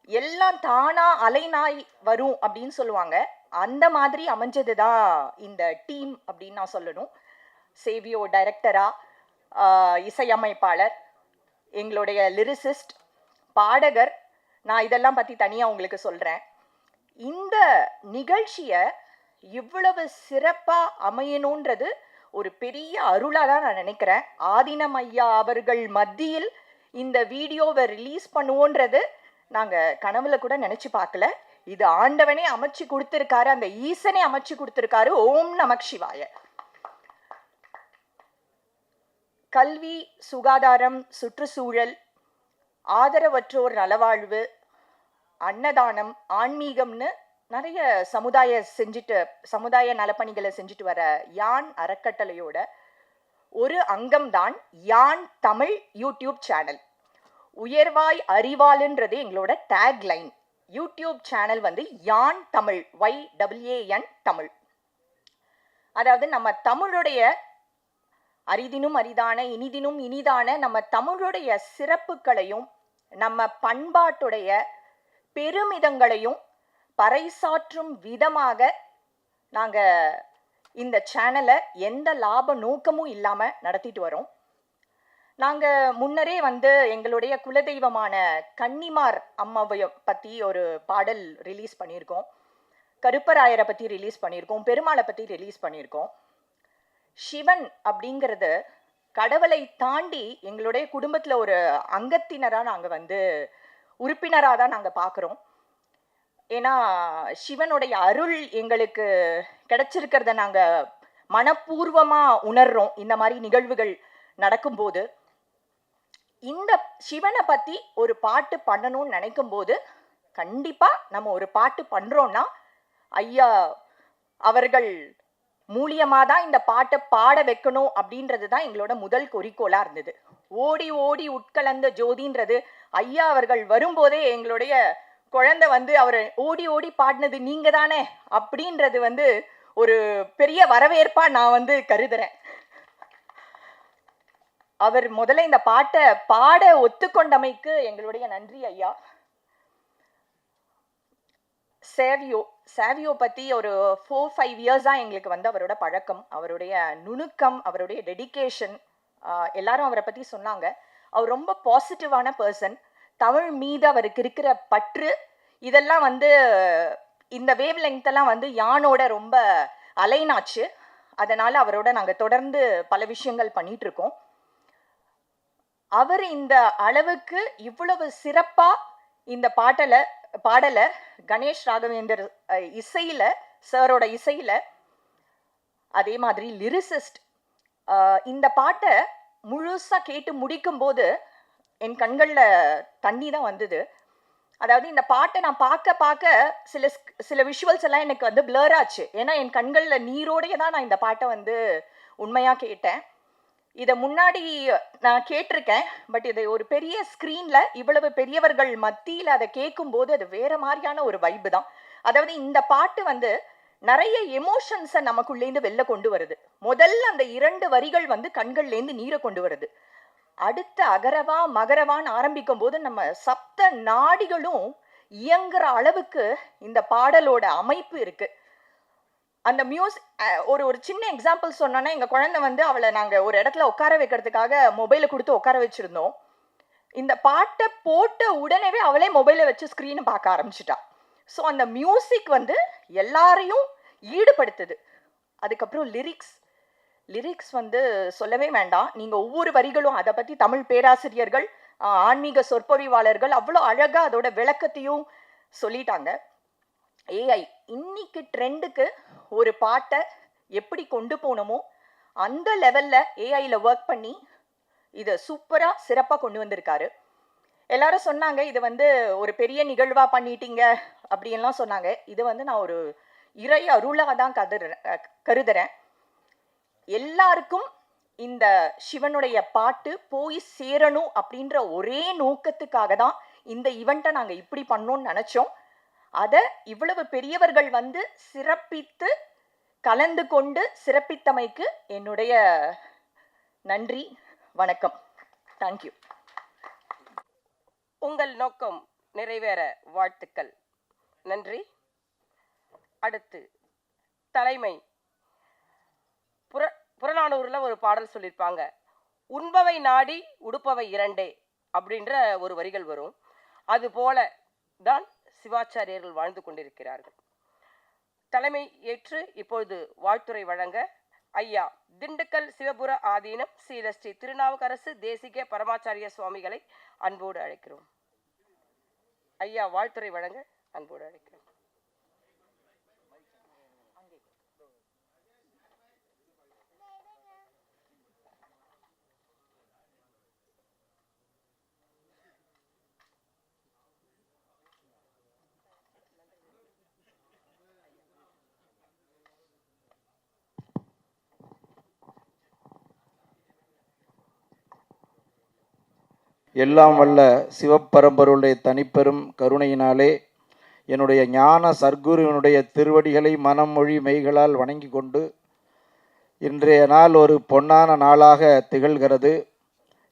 S14: எல்லாம் தானா அலைநாய் வரும் அப்படின்னு சொல்லுவாங்க. அந்த மாதிரி அமைஞ்சது தான் இந்த டீம் அப்படின்னு நான் சொல்லணும். சேவியோ டைரக்டரா, இசையமைப்பாளர், எங்களுடைய லிரிசிஸ்ட், பாடகர், நான் இதெல்லாம் பற்றி தனியாக உங்களுக்கு சொல்கிறேன். இந்த நிகழ்ச்சியை இவ்வளவு சிறப்பாக அமையணுன்றது ஒரு பெரிய அருளாக தான் நான் நினைக்கிறேன். ஆதினம் ஐயா அவர்கள் மத்தியில் இந்த வீடியோவை ரிலீஸ் பண்ணுவோன்றது நாங்கள் கனவுல கூட நினச்சி பார்க்கல. இது ஆண்டவனே அமைச்சு கொடுத்துருக்காரு, அந்த ஈசனே அமைச்சு கொடுத்துருக்காரு. ஓம் நமக் சிவாய. கல்வி, சுகாதாரம், சுற்றுச்சூழல், ஆதரவற்றோர் நலவாழ்வு, அன்னதானம், ஆன்மீகம்னு நிறைய சமுதாய நலப்பணிகளை செஞ்சுட்டு வர யான் அறக்கட்டளையோட ஒரு அங்கம்தான் யான் தமிழ் யூடியூப் சேனல். உயர்வாய் அறிவாளுன்றது எங்களோட டேக் லைன். யூடியூப் சேனல் வந்து யான் தமிழ், YAN தமிழ். அதாவது நம்ம தமிழுடைய அரிதினும் அரிதான, இனிதினும் இனிதான நம்ம தமிழுடைய சிறப்புகளையும் நம்ம பண்பாட்டுடைய பெருமிதங்களையும் பறைசாற்றும் விதமாக நாங்கள் இந்த சேனலை எந்த லாப நோக்கமும் இல்லாமல் நடத்திட்டு வரோம். நாங்கள் முன்னரே வந்து எங்களுடைய குலதெய்வமான கன்னிமார் அம்மாவை பற்றி ஒரு பாடல் ரிலீஸ் பண்ணியிருக்கோம். கருப்பராயரை பற்றி ரிலீஸ் பண்ணியிருக்கோம். பெருமாளை பற்றி ரிலீஸ் பண்ணியிருக்கோம். சிவன் அப்படிங்கிறது கடவுளை தாண்டி எங்களுடைய குடும்பத்தில் ஒரு அங்கத்தினராக நாங்கள் வந்து உறுப்பினராக தான் நாங்கள் பார்க்குறோம். ஏன்னா சிவனுடைய அருள் எங்களுக்கு கிடைச்சிருக்கிறத நாங்கள் மனப்பூர்வமாக உணர்றோம் இந்த மாதிரி நிகழ்வுகள் நடக்கும்போது. இந்த சிவனை பற்றி ஒரு பாட்டு பண்ணணும்னு நினைக்கும் போது கண்டிப்பாக நம்ம ஒரு பாட்டு பண்ணுறோன்னா ஐயா அவர்கள் மூலியமாக தான் இந்த பாட்டை பாட வைக்கணும் அப்படின்றது தான் எங்களோட முதல் குறிக்கோளாக இருந்தது. ஓடி ஓடி உட்கலந்த ஜோதின்றது ஐயா அவர்கள் வரும்போதே எங்களுடைய குழந்தை வந்து அவர் ஓடி ஓடி பாடினது நீங்கள் தானே அப்படின்றது வந்து ஒரு பெரிய வரவேற்பாக நான் வந்து கருதுறேன். அவர் முதல்ல இந்த பாட்டை பாட ஒத்துக்கொண்டமைக்கு எங்களுடைய நன்றி ஐயா. சேவியோ பற்றி ஒரு 4-5 இயர்ஸாக எங்களுக்கு வந்து அவரோட பழக்கம், அவருடைய நுணுக்கம், அவருடைய டெடிகேஷன் எல்லாரும் அவரை பற்றி சொன்னாங்க. அவர் ரொம்ப பாசிட்டிவான பர்சன். தமிழ் மீது அவருக்கு இருக்கிற பற்று இதெல்லாம் வந்து இந்த வேவ் லெங்க்த்தெல்லாம் வந்து யானோட ரொம்ப அலைனாச்சு. அதனால் அவரோட நாங்கள் தொடர்ந்து பல விஷயங்கள் பண்ணிகிட்ருக்கோம். அவர் இந்த அளவுக்கு இவ்வளவு சிறப்பாக இந்த பாடலை கணேஷ் ராகவேந்தர் இசையில், சாரோட இசையில், அதே மாதிரி லிரிசிஸ்ட், இந்த பாட்டை முழுசாக கேட்டு முடிக்கும்போது என் கண்களில் தண்ணி தான் வந்தது. அதாவது இந்த பாட்டை நான் பார்க்க சில விஷுவல்ஸ் எல்லாம் எனக்கு வந்து பிளர் ஆச்சு. ஏன்னா என் கண்களில் நீரோடையே தான் நான் இந்த பாட்டை வந்து உண்மையாக கேட்டேன். இதை முன்னாடி நான் கேட்டிருக்கேன், பட் இதை ஒரு பெரிய ஸ்க்ரீனில் இவ்வளவு பெரியவர்கள் மத்தியில் அதை கேட்கும்போது அது வேறு மாதிரியான ஒரு வைப்பு தான். அதாவது இந்த பாட்டு வந்து நிறைய எமோஷன்ஸை நமக்குள்ளேருந்து வெளில கொண்டு வருது. முதல்ல அந்த 2 வரிகள் வந்து கண்கள்லேருந்து நீரை கொண்டு வருது. அடுத்த அகரவா மகரவான்னு ஆரம்பிக்கும் போது நம்ம சப்த நாடிகளும் இயங்குற அளவுக்கு இந்த பாடலோட அமைப்பு இருக்கு. அந்த ஒரு சின்ன எக்ஸாம்பிள் சொன்னோன்னா, எங்கள் குழந்தை வந்து அவளை நாங்கள் ஒரு இடத்துல உட்கார வைக்கிறதுக்காக மொபைலை கொடுத்து உட்கார வச்சுருந்தோம். இந்த பாட்டை போட்ட உடனே அவளே மொபைலை வச்சு ஸ்க்ரீனை பார்க்க ஆரம்பிச்சிட்டா. ஸோ அந்த மியூசிக் வந்து எல்லாரையும் ஈடுபடுத்துது. அதுக்கப்புறம் லிரிக்ஸ் வந்து சொல்லவே வேண்டாம். நீங்கள் ஒவ்வொரு வரிகளும் அதை பற்றி தமிழ் பேராசிரியர்கள், ஆன்மீக சொற்பொழிவாளர்கள் அவ்வளோ அழகாக அதோட விளக்கத்தையும் சொல்லிட்டாங்க. ஏஐ இன்னைக்கு ட்ரெண்டுக்கு ஒரு பாட்டை எப்படி கொண்டு போகணுமோ அந்த லெவலில் ஏஐயில் ஒர்க் பண்ணி இதை சூப்பராக சிறப்பாக கொண்டு வந்திருக்காரு. எல்லாரும் சொன்னாங்க இது வந்து ஒரு பெரிய நிகழ்வாக பண்ணிட்டீங்க அப்படின்லாம் சொன்னாங்க. இது வந்து நான் ஒரு இறை அருளாக தான் கருதுறேன். எல்லாருக்கும் இந்த சிவனுடைய பாட்டு போய் சேரணும் அப்படின்ற ஒரே நோக்கத்துக்காக தான் இந்த ஈவெண்ட்டை நாங்கள் இப்படி பண்ணோன்னு நினச்சோம். அதை இவ்வளவு பெரியவர்கள் வந்து சிறப்பித்து கலந்து கொண்டு சிறப்பித்தமைக்கு என்னுடைய நன்றி, வணக்கம். தேங்க்யூ.
S1: உங்கள் நோக்கம் நிறைவேற வாழ்த்துக்கள். நன்றி. அடுத்து தலைமை புறநானூரில் ஒரு பாடல் சொல்லியிருப்பாங்க, உண்பவை நாடி உடுப்பவை இரண்டே அப்படின்ற ஒரு வரிகள் வரும். அதுபோல தான் சிவாச்சாரியர்கள் வாழ்ந்து கொண்டிருக்கிறார்கள். தலைமை ஏற்று இப்பொழுது வாழ்த்துரை வழங்க ஐயா திண்டுக்கல் சிவபுர ஆதீனம் ஸ்ரீ திருநாவுக்கரசு தேசிக பரமாச்சாரிய சுவாமிகளை அன்போடு அழைக்கிறோம். ஐயா வாழ்த்துரை வழங்க அன்போடு அழைக்கிறோம்.
S15: எல்லாம் வல்ல சிவப்பரம்பொருளுடைய தனிப்பெரும் கருணையினாலே என்னுடைய ஞான சர்க்குருவினுடைய திருவடிகளை மனம் மொழி மெய்களால் வணங்கி கொண்டு இன்றைய நாள் ஒரு பொன்னான நாளாக திகழ்கிறது.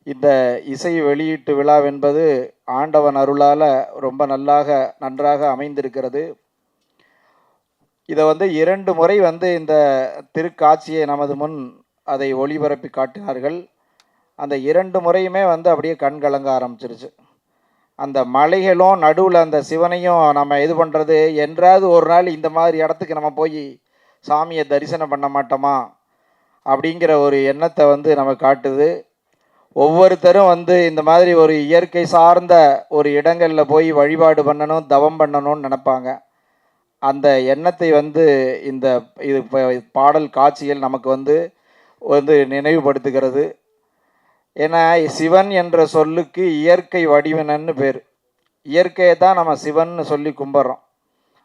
S15: இந்த இசை வெளியீட்டு விழாவென்பது ஆண்டவன் அருளால் ரொம்ப நன்றாக அமைந்திருக்கிறது. இதை 2 முறை இந்த திருக்காட்சியை நமது முன் அதை ஒளிபரப்பி காட்டினார்கள். அந்த 2 முறையுமே அப்படியே கண் கலங்க ஆரம்பிச்சிருச்சு. அந்த மலைகளும் நடுவில் அந்த சிவனையும் நம்ம இது பண்ணுறது, என்றாவது ஒரு நாள் இந்த மாதிரி இடத்துக்கு நம்ம போய் சாமியை தரிசனம் பண்ண மாட்டோமா அப்படிங்கிற ஒரு எண்ணத்தை நம்ம காட்டுது. ஒவ்வொருத்தரும் இந்த மாதிரி ஒரு இயற்கை சார்ந்த ஒரு இடங்களில் போய் வழிபாடு பண்ணணும், தவம் பண்ணணும்னு நினைப்பாங்க. அந்த எண்ணத்தை இந்த இது பாடல் காட்சிகள் நமக்கு நினைவுபடுத்துகிறது. ஏன்னா சிவன் என்ற சொல்லுக்கு இயற்கை வடிவனன்னு பேர். இயற்கையை தான் நம்ம சிவன் சொல்லி கும்பிட்றோம்.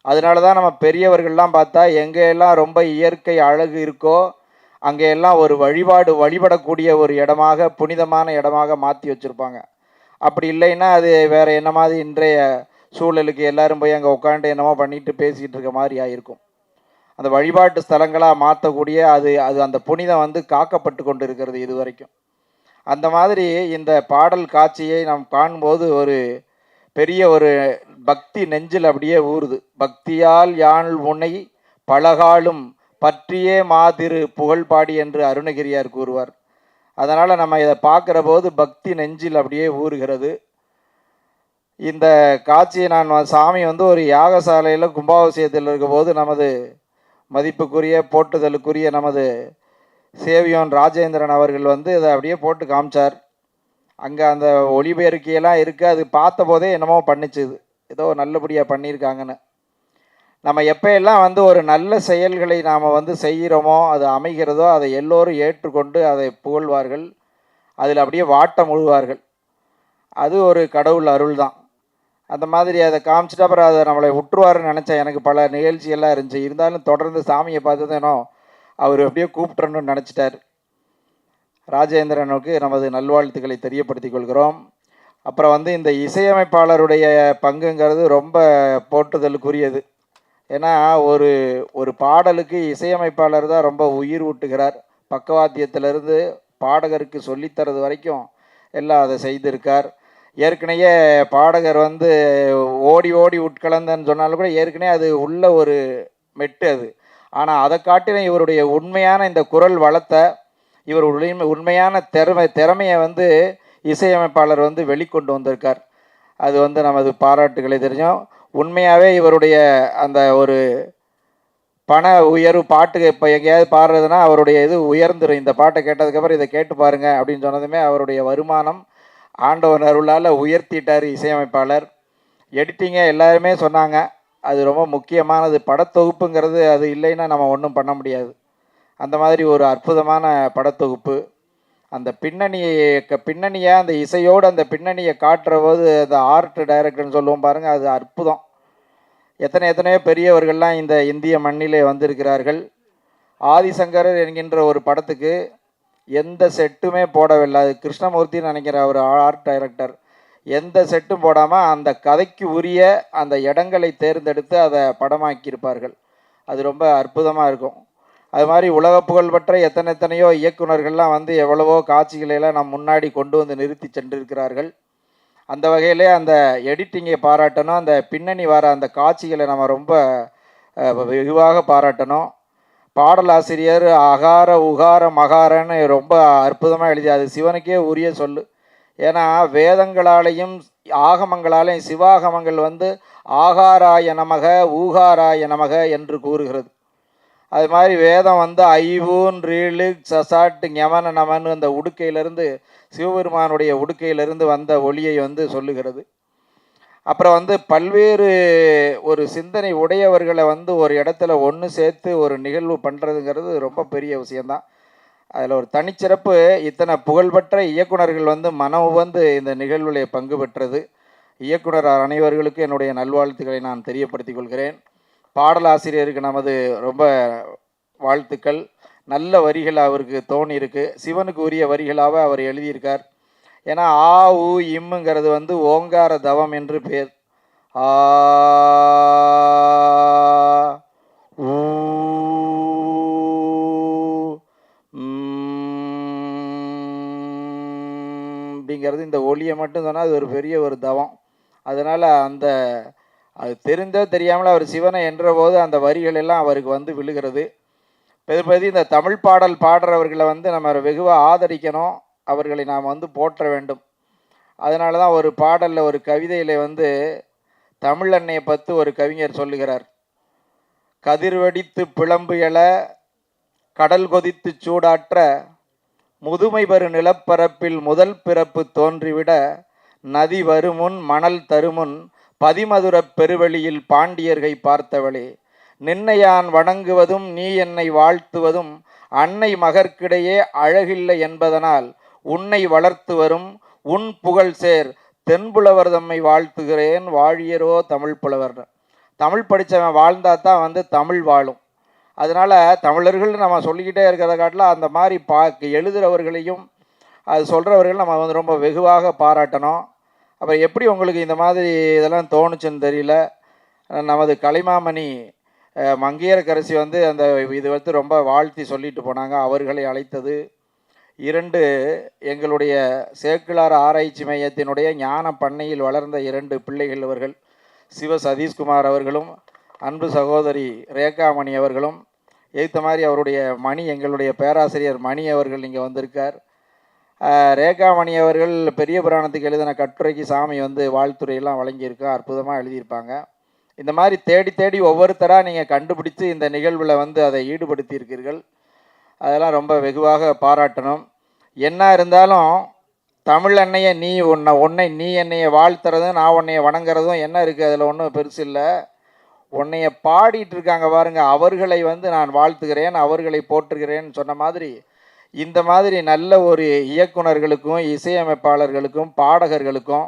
S15: அதனால தான் நம்ம பெரியவர்கள்லாம் பார்த்தா எங்கெல்லாம் ரொம்ப இயற்கை அழகு இருக்கோ அங்கெல்லாம் ஒரு வழிபடக்கூடிய ஒரு இடமாக, புனிதமான இடமாக மாற்றி வச்சுருப்பாங்க. அப்படி இல்லைன்னா அது வேறு என்ன மாதிரி இன்றைய சூழலுக்கு எல்லோரும் போய் அங்கே உட்காந்து என்னமோ பண்ணிட்டு பேசிகிட்டு இருக்க மாதிரி ஆகிருக்கும். அந்த வழிபாட்டு ஸ்தலங்களாக மாற்றக்கூடிய அது அந்த புனிதம் காக்கப்பட்டு கொண்டு இருக்கிறது இது வரைக்கும். அந்த மாதிரி இந்த பாடல் காட்சியை நாம் காணும்போது ஒரு பெரிய ஒரு பக்தி நெஞ்சில் அப்படியே ஊறுது. பக்தியால் யாழ் உன்னை பலகாலும் பற்றியே மாதிரு புகழ்பாடி என்று அருணகிரியார் கூறுவார். அதனால் நம்ம இதை பார்க்குற போது பக்தி நெஞ்சில் அப்படியே ஊறுகிறது. இந்த காட்சியை நான் சாமி வந்து ஒரு யாகசாலையில் கும்பாபிஷேகத்தில் இருக்கும்போது நமது மதிப்புக்குரிய போட்டுதலுக்குரிய நமது சேவியோன் ராஜேந்திரன் அவர்கள் வந்து இதை அப்படியே போட்டு காமிச்சார். அங்கே அந்த ஒளிபெருக்கியெல்லாம் இருக்குது. அது பார்த்த போதே என்னமோ பண்ணிச்சுது, ஏதோ நல்லபடியாக பண்ணியிருக்காங்கன்னு. நம்ம எப்போயெல்லாம் வந்து ஒரு நல்ல செயல்களை நாம் வந்து செய்கிறோமோ, அது அமைகிறதோ, அதை எல்லோரும் ஏற்றுக்கொண்டு அதை புகழ்வார்கள், அதில் அப்படியே வாட்டம் முழுவார்கள். அது ஒரு கடவுள் அருள் தான். அந்த மாதிரி அதை காமிச்சிட்டு அப்புறம் அதை நம்மளை விட்டுருவாருன்னு நினச்சேன். எனக்கு பல நிகழ்ச்சியெல்லாம் இருந்துச்சு. இருந்தாலும் தொடர்ந்து சாமியை பார்த்ததேனோ அவர் அப்படியே கூப்பிட்டுறணும்னு நினச்சிட்டார். ராஜேந்திரனுக்கு நமது நல்வாழ்த்துக்களை தெரியப்படுத்திக் கொள்கிறோம். அப்புறம் வந்து இந்த இசையமைப்பாளருடைய பங்குங்கிறது ரொம்ப போற்றுதலுக்குரியது. ஏன்னா ஒரு பாடலுக்கு இசையமைப்பாளர் தான் ரொம்ப உயிர் ஊட்டுகிறார். பக்கவாத்தியத்திலிருந்து பாடகருக்கு சொல்லித்தரது வரைக்கும் எல்லாம் அதை செய்திருக்கார். ஏற்கனவே பாடகர் வந்து ஓடி ஓடி உட்கலந்தன்னு சொன்னாலும் கூட ஏற்கனவே அது உள்ள ஒரு மெட்டு அது. ஆனால் அதை காட்டிலும் இவருடைய உண்மையான இந்த குரல் வளத்தை, இவருடைய உண்மையான திறமையை வந்து இசையமைப்பாளர் வந்து வெளிக்கொண்டு வந்திருக்கார். அது வந்து நமது பாராட்டுகளை தெரிஞ்சோம். உண்மையாகவே இவருடைய அந்த ஒரு பண உயர்வு பாட்டுக்கு இப்போ எங்கேயாவது பாடுறதுன்னா அவருடைய இது உயர்ந்துடும். இந்த பாட்டை கேட்டதுக்கப்புறம் இதை கேட்டு பாருங்க அப்படின்னு சொன்னதுமே அவருடைய வருமானம் ஆண்டவன் அருளால் உயர்த்திட்டார் இசையமைப்பாளர். எடிட்டிங்கை எல்லாருமே சொன்னாங்க, அது ரொம்ப முக்கியமானது. படத்தொகுப்புங்கிறது அது இல்லைன்னா நம்ம ஒன்றும் பண்ண முடியாது. அந்த மாதிரி ஒரு அற்புதமான படத்தொகுப்பு. அந்த பின்னணியை அந்த இசையோடு அந்த பின்னணியை காட்டுற போது அந்த ஆர்ட் டைரக்டர்னு சொல்லுவோம் பாருங்கள், அது அற்புதம். எத்தனையோ பெரியவர்கள்லாம் இந்த இந்திய மண்ணிலே வந்திருக்கிறார்கள். ஆதிசங்கரர் என்கின்ற ஒரு படத்துக்கு எந்த செட்டுமே போடவில்லை. அது கிருஷ்ணமூர்த்தின்னு நினைக்கிற ஒரு ஆர்ட் டைரக்டர். எந்த செட்டும் போடாமல் அந்த கதைக்கு உரிய அந்த இடங்களை தேர்ந்தெடுத்து அதை படமாக்கியிருப்பார்கள். அது ரொம்ப அற்புதமாக இருக்கும். அது மாதிரி உலக புகழ்பெற்ற எத்தனையோ இயக்குநர்கள்லாம் வந்து எவ்வளவோ காட்சிகளையெல்லாம் நம் முன்னாடி கொண்டு வந்து நிறுத்தி சென்றிருக்கிறார்கள். அந்த வகையிலே அந்த எடிட்டிங்கை பாராட்டணும். அந்த பின்னணி வர அந்த காட்சிகளை நம்ம ரொம்ப வெகுவாக பாராட்டணும். பாடலாசிரியர் அகார உகார மகாரன்னு ரொம்ப அற்புதமாக எழுதி, அது சிவனுக்கே உரிய சொல்லு. ஏன்னா வேதங்களாலேயும் ஆகமங்களாலேயும் சிவாகமங்கள் வந்து ஆகாராய நமக ஊகாராய நமக என்று கூறுகிறது. அது மாதிரி வேதம் வந்து ஐவூன் ரீழு சசாட்டு ஞமன நமன்னு அந்த உடுக்கையிலிருந்து சிவபெருமானுடைய உடுக்கையிலிருந்து வந்த ஒளியை வந்து சொல்லுகிறது. அப்புறம் வந்து பல்வேறு ஒரு சிந்தனை உடையவர்களை வந்து ஒரு இடத்துல ஒன்று சேர்த்து ஒரு நிகழ்வு பண்ணுறதுங்கிறது ரொம்ப பெரிய விஷயந்தான். அதில் ஒரு தனிச்சிறப்பு, இத்தனை புகழ்பெற்ற இயக்குனர்கள் வந்து மனம் வந்து இந்த நிகழ்வில் பங்கு பெற்றது. இயக்குனர் அனைவர்களுக்கும் என்னுடைய நல்வாழ்த்துக்களை நான் தெரியப்படுத்திக் கொள்கிறேன். பாடலாசிரியருக்கு நமது ரொம்ப வாழ்த்துக்கள். நல்ல வரிகள் அவருக்கு தோணியிருக்கு. சிவனுக்கு உரிய வரிகளாக அவர் எழுதியிருக்கார். ஏன்னா ஆ உ இம்முங்கிறது வந்து ஓங்கார தவம் என்று பேர். ஆ ஊ அப்படிங்கிறது இந்த ஒளியை மட்டும் சொன்னால் அது ஒரு பெரிய ஒரு தவம். அதனால் அது தெரிந்தோ தெரியாமல் அவர் சிவனை என்ற போது அந்த வரிகள் எல்லாம் அவருக்கு வந்து விழுகிறது. பெரும்பதி இந்த தமிழ் பாடல் பாடுறவர்களை வந்து நம்ம வெகுவாக ஆதரிக்கணும், அவர்களை நாம் வந்து போற்ற வேண்டும். அதனால தான் ஒரு பாடலில் ஒரு கவிதையில் வந்து தமிழ் அன்னையை பற்றி ஒரு கவிஞர் சொல்லுகிறார். கதிர்வடித்து பிளம்பு எழ கடல் கொதித்து சூடாற்ற முதுமை பெரு நிலப்பரப்பில் முதல் பிறப்பு தோன்றிவிட நதி வருமுன் மணல் தருமுன் பதிமதுரப் பெருவெளியில் பாண்டியர்கை பார்த்தவளே, நின்னையான் வணங்குவதும் நீ என்னை வாழ்த்துவதும் அன்னை மகற்கிடையே அழகில்லை என்பதனால் உன்னை வளர்த்து வரும் உன் புகழ் சேர் தென்புலவர் தம்மை வாழ்த்துகிறேன் வாழியரோ தமிழ் புலவர். தமிழ் படித்தவன் வாழ்ந்தா தான் வந்து தமிழ் வாழும். அதனால் தமிழர்கள் நம்ம சொல்லிக்கிட்டே இருக்கிறத காட்டில் அந்த மாதிரி எழுதுகிறவர்களையும் அது சொல்கிறவர்கள் நம்ம வந்து ரொம்ப வெகுவாக பாராட்டணும். அப்புறம் எப்படி உங்களுக்கு இந்த மாதிரி இதெல்லாம் தோணுச்சுன்னு தெரியல. நமது கலைமாமணி மங்கையரசி வந்து அந்த இது வந்து ரொம்ப வாழ்த்தி சொல்லிட்டு போனாங்க. அவர்களை அழைத்தது 2 எங்களுடைய சேக்கிழார் ஆராய்ச்சி மையத்தினுடைய ஞான பண்ணையில் வளர்ந்த 2 பிள்ளைகள் அவர்கள். சிவ சதீஷ்குமார் அவர்களும் அன்பு சகோதரி ரேகாமணி அவர்களும். ஏற்ற மாதிரி அவருடைய மணி, எங்களுடைய பேராசிரியர் மணி அவர்கள் இங்கே வந்திருக்கார். ரேகாமணி அவர்கள் பெரிய புராணத்துக்கு எழுதின கட்டுரைக்கு சாமி வந்து வாழ்த்துறையெல்லாம் வழங்கியிருக்கா, அற்புதமாக எழுதியிருப்பாங்க. இந்த மாதிரி தேடி தேடி ஒவ்வொருத்தராக நீங்கள் கண்டுபிடித்து இந்த நிகழ்வில் வந்து அதை ஈடுபடுத்தியிருக்கீர்கள். அதெல்லாம் ரொம்ப வெகுவாக பாராட்டணும். என்ன இருந்தாலும் தமிழ் அன்னையை உன்னை நீ என்னையை வாழ்த்துறதும் நான் உன்னைய வணங்குறதும் என்ன இருக்குது, அதில் ஒன்றும் பெருசு இல்லை. உன்னைய பாடிட்டு இருக்காங்க பாருங்க, அவர்களை வந்து நான் வாழ்த்துகிறேன், அவர்களை போற்றுகிறேன்னு சொன்ன மாதிரி இந்த மாதிரி நல்ல ஒரு இயக்குனர்களுக்கும் இசையமைப்பாளர்களுக்கும் பாடகர்களுக்கும்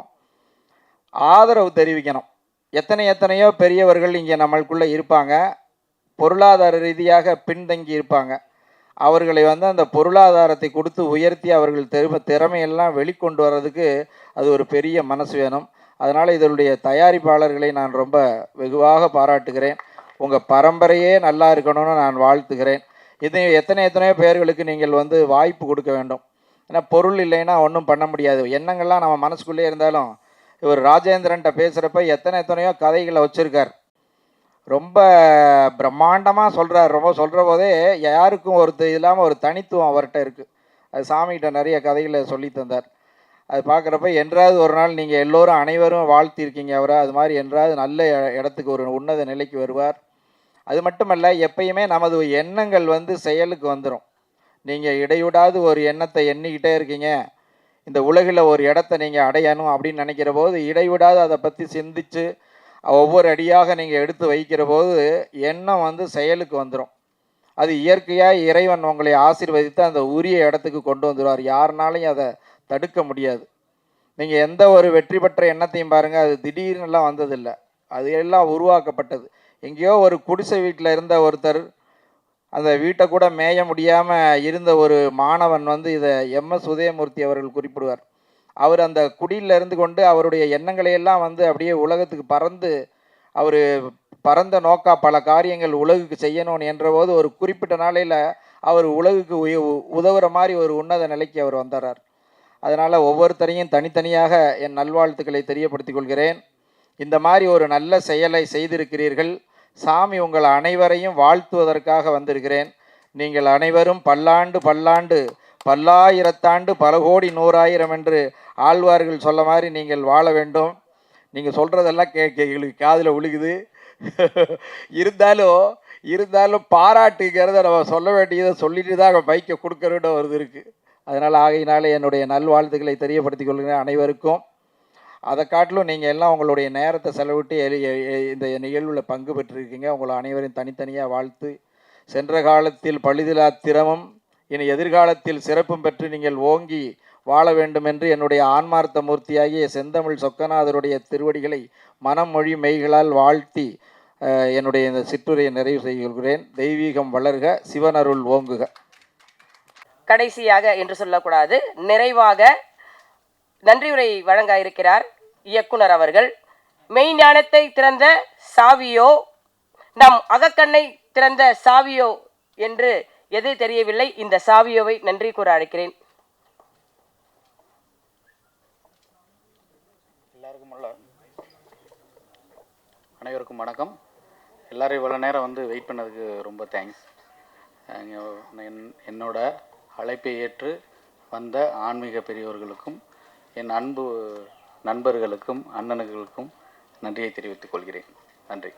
S15: ஆதரவு தெரிவிக்கணும். எத்தனையோ பெரியவர்கள் இங்கே நம்மளுக்குள்ளே இருப்பாங்க, பொருளாதார ரீதியாக பின்தங்கி இருப்பாங்க. அவர்களை வந்து அந்த பொருளாதாரத்தை கொடுத்து உயர்த்தி அவர்கள் திறமையெல்லாம் வெளிக்கொண்டு வர்றதுக்கு அது ஒரு பெரிய மனசு வேணும். அதனால் இதனுடைய தயாரிப்பாளர்களை நான் ரொம்ப வெகுவாக பாராட்டுகிறேன். உங்கள் பரம்பரையே நல்லா இருக்கணும்னு நான் வாழ்த்துகிறேன். இது எத்தனையோ பேர்களுக்கு நீங்கள் வந்து வாய்ப்பு கொடுக்க வேண்டும். ஏன்னா பொருள் இல்லைன்னா ஒன்றும் பண்ண முடியாது. எண்ணங்கள்லாம் நம்ம மனசுக்குள்ளே இருந்தாலும் இவர் ராஜேந்திரன்ட்ட பேசுகிறப்ப எத்தனையோ கதைகளை வச்சுருக்கார். ரொம்ப பிரம்மாண்டமாக சொல்கிறார். ரொம்ப சொல்கிற போதே யாருக்கும் இல்லாமல் ஒரு தனித்துவம் அவர்கிட்ட இருக்குது. அது சாமிகிட்ட நிறைய கதைகளை சொல்லி தந்தார். அது பார்க்குறப்ப என்றாவது ஒரு நாள் நீங்கள் எல்லோரும் அனைவரும் வாழ்த்திருக்கீங்க அவரை. அது மாதிரி என்றாவது நல்ல இடத்துக்கு ஒரு உன்னத நிலைக்கு வருவார். அது மட்டுமல்ல, எப்பயுமே நமது எண்ணங்கள் வந்து செயலுக்கு வந்துடும். நீங்கள் இடைவிடாது ஒரு எண்ணத்தை எண்ணிக்கிட்டே இருக்கீங்க, இந்த உலகில் ஒரு இடத்த நீங்கள் அடையணும் அப்படின்னு நினைக்கிற போது இடைவிடாது அதை பற்றி சிந்தித்து ஒவ்வொரு அடியாக நீங்கள் எடுத்து வைக்கிற போது எண்ணம் வந்து செயலுக்கு வந்துடும். அது இயற்கையாக இறைவன் உங்களை ஆசீர்வதித்து அந்த உரிய இடத்துக்கு கொண்டு வந்துடுவார். யாருனாலையும் அதை தடுக்க முடியாது. நீங்கள் எந்த ஒரு வெற்றி பெற்ற எண்ணத்தையும் பாருங்கள், அது திடீர்னுலாம் வந்ததில்லை. அது எல்லாம் உருவாக்கப்பட்டது. எங்கேயோ ஒரு குடிசை வீட்டில் இருந்த ஒருத்தர், அந்த வீட்டை கூட மேய முடியாமல் இருந்த ஒரு மாணவன் வந்து இதை MS உதயமூர்த்தி அவர்கள் குறிப்பிடுவார். அவர் அந்த குடியில் இருந்து கொண்டு அவருடைய எண்ணங்களையெல்லாம் வந்து அப்படியே உலகத்துக்கு அவர் பரந்த நோக்கா பல காரியங்கள் உலகுக்கு செய்யணும்னு என்றபோது ஒரு குறிப்பிட்ட நாளையில் அவர் உலகுக்கு உதவுற மாதிரி ஒரு உன்னத நிலைக்கு அவர் வந்துடுறார். அதனால் ஒவ்வொருத்தரையும் தனித்தனியாக என் நல்வாழ்த்துக்களை தெரியப்படுத்திக் கொள்கிறேன். இந்த மாதிரி ஒரு நல்ல செயலை செய்திருக்கிறீர்கள். சாமி உங்கள் அனைவரையும் வாழ்த்துவதற்காக வந்திருக்கிறேன். நீங்கள் அனைவரும் பல்லாண்டு பல்லாயிரத்தாண்டு பல கோடி 100,000 என்று ஆழ்வார்கள் சொல்ல மாதிரி நீங்கள் வாழ வேண்டும். நீங்கள் சொல்கிறதெல்லாம் எங்களுக்கு காதில் விழுகுது. இருந்தாலும் பாராட்டுங்கிறத நம்ம சொல்ல வேண்டியதை சொல்லிட்டு தான் பைக்கை கொடுக்கறோட வருது இருக்குது. அதனால் ஆகையினாலே என்னுடைய நல்வாழ்த்துக்களை தெரியப்படுத்திக் கொள்கிறேன் அனைவருக்கும். அதை காட்டிலும் நீங்கள் எல்லாம் உங்களுடைய நேரத்தை செலவிட்டு இந்த நிகழ்வில் பங்கு பெற்றிருக்கீங்க. உங்களை அனைவரையும் தனித்தனியாக வாழ்த்து. சென்ற காலத்தில் பழுதிலா திறமும் இனி எதிர்காலத்தில் சிறப்பும் பெற்று நீங்கள் ஓங்கி வாழ வேண்டும் என்று என்னுடைய ஆன்மார்த்த மூர்த்தியாகிய செந்தமிழ் சொக்கநாதருடைய திருவடிகளை மனம் மொழி மெய்களால் வாழ்த்தி என்னுடைய இந்த சிற்றுரையை நிறைவு செய்கிறேன். தெய்வீகம் வளர்க, சிவனருள் ஓங்குக.
S1: கடைசியாக என்று சொல்லக்கூடாது, நிறைவாக நன்றியுரை வழங்க இருக்கிறார் இயக்குனர் அவர்கள். மெய்ஞானத்தை திறந்த சாவியோ, நம் அகக்கண்ணை திறந்த சாவியோ என்று எது தெரியவில்லை. இந்த சாவியோவை நன்றி கூற அழைக்கிறேன்.
S11: அனைவருக்கும் வணக்கம். எல்லோரும் இவ்வளோ நேரம் வந்து வெயிட் பண்ணதுக்கு ரொம்ப தேங்க்ஸ். என்னோட அழைப்பை ஏற்று வந்த ஆன்மீக பெரியவர்களுக்கும் என் அன்பு நண்பர்களுக்கும் அண்ணனுங்களுக்கும் நன்றியை தெரிவித்துக் கொள்கிறேன். நன்றி.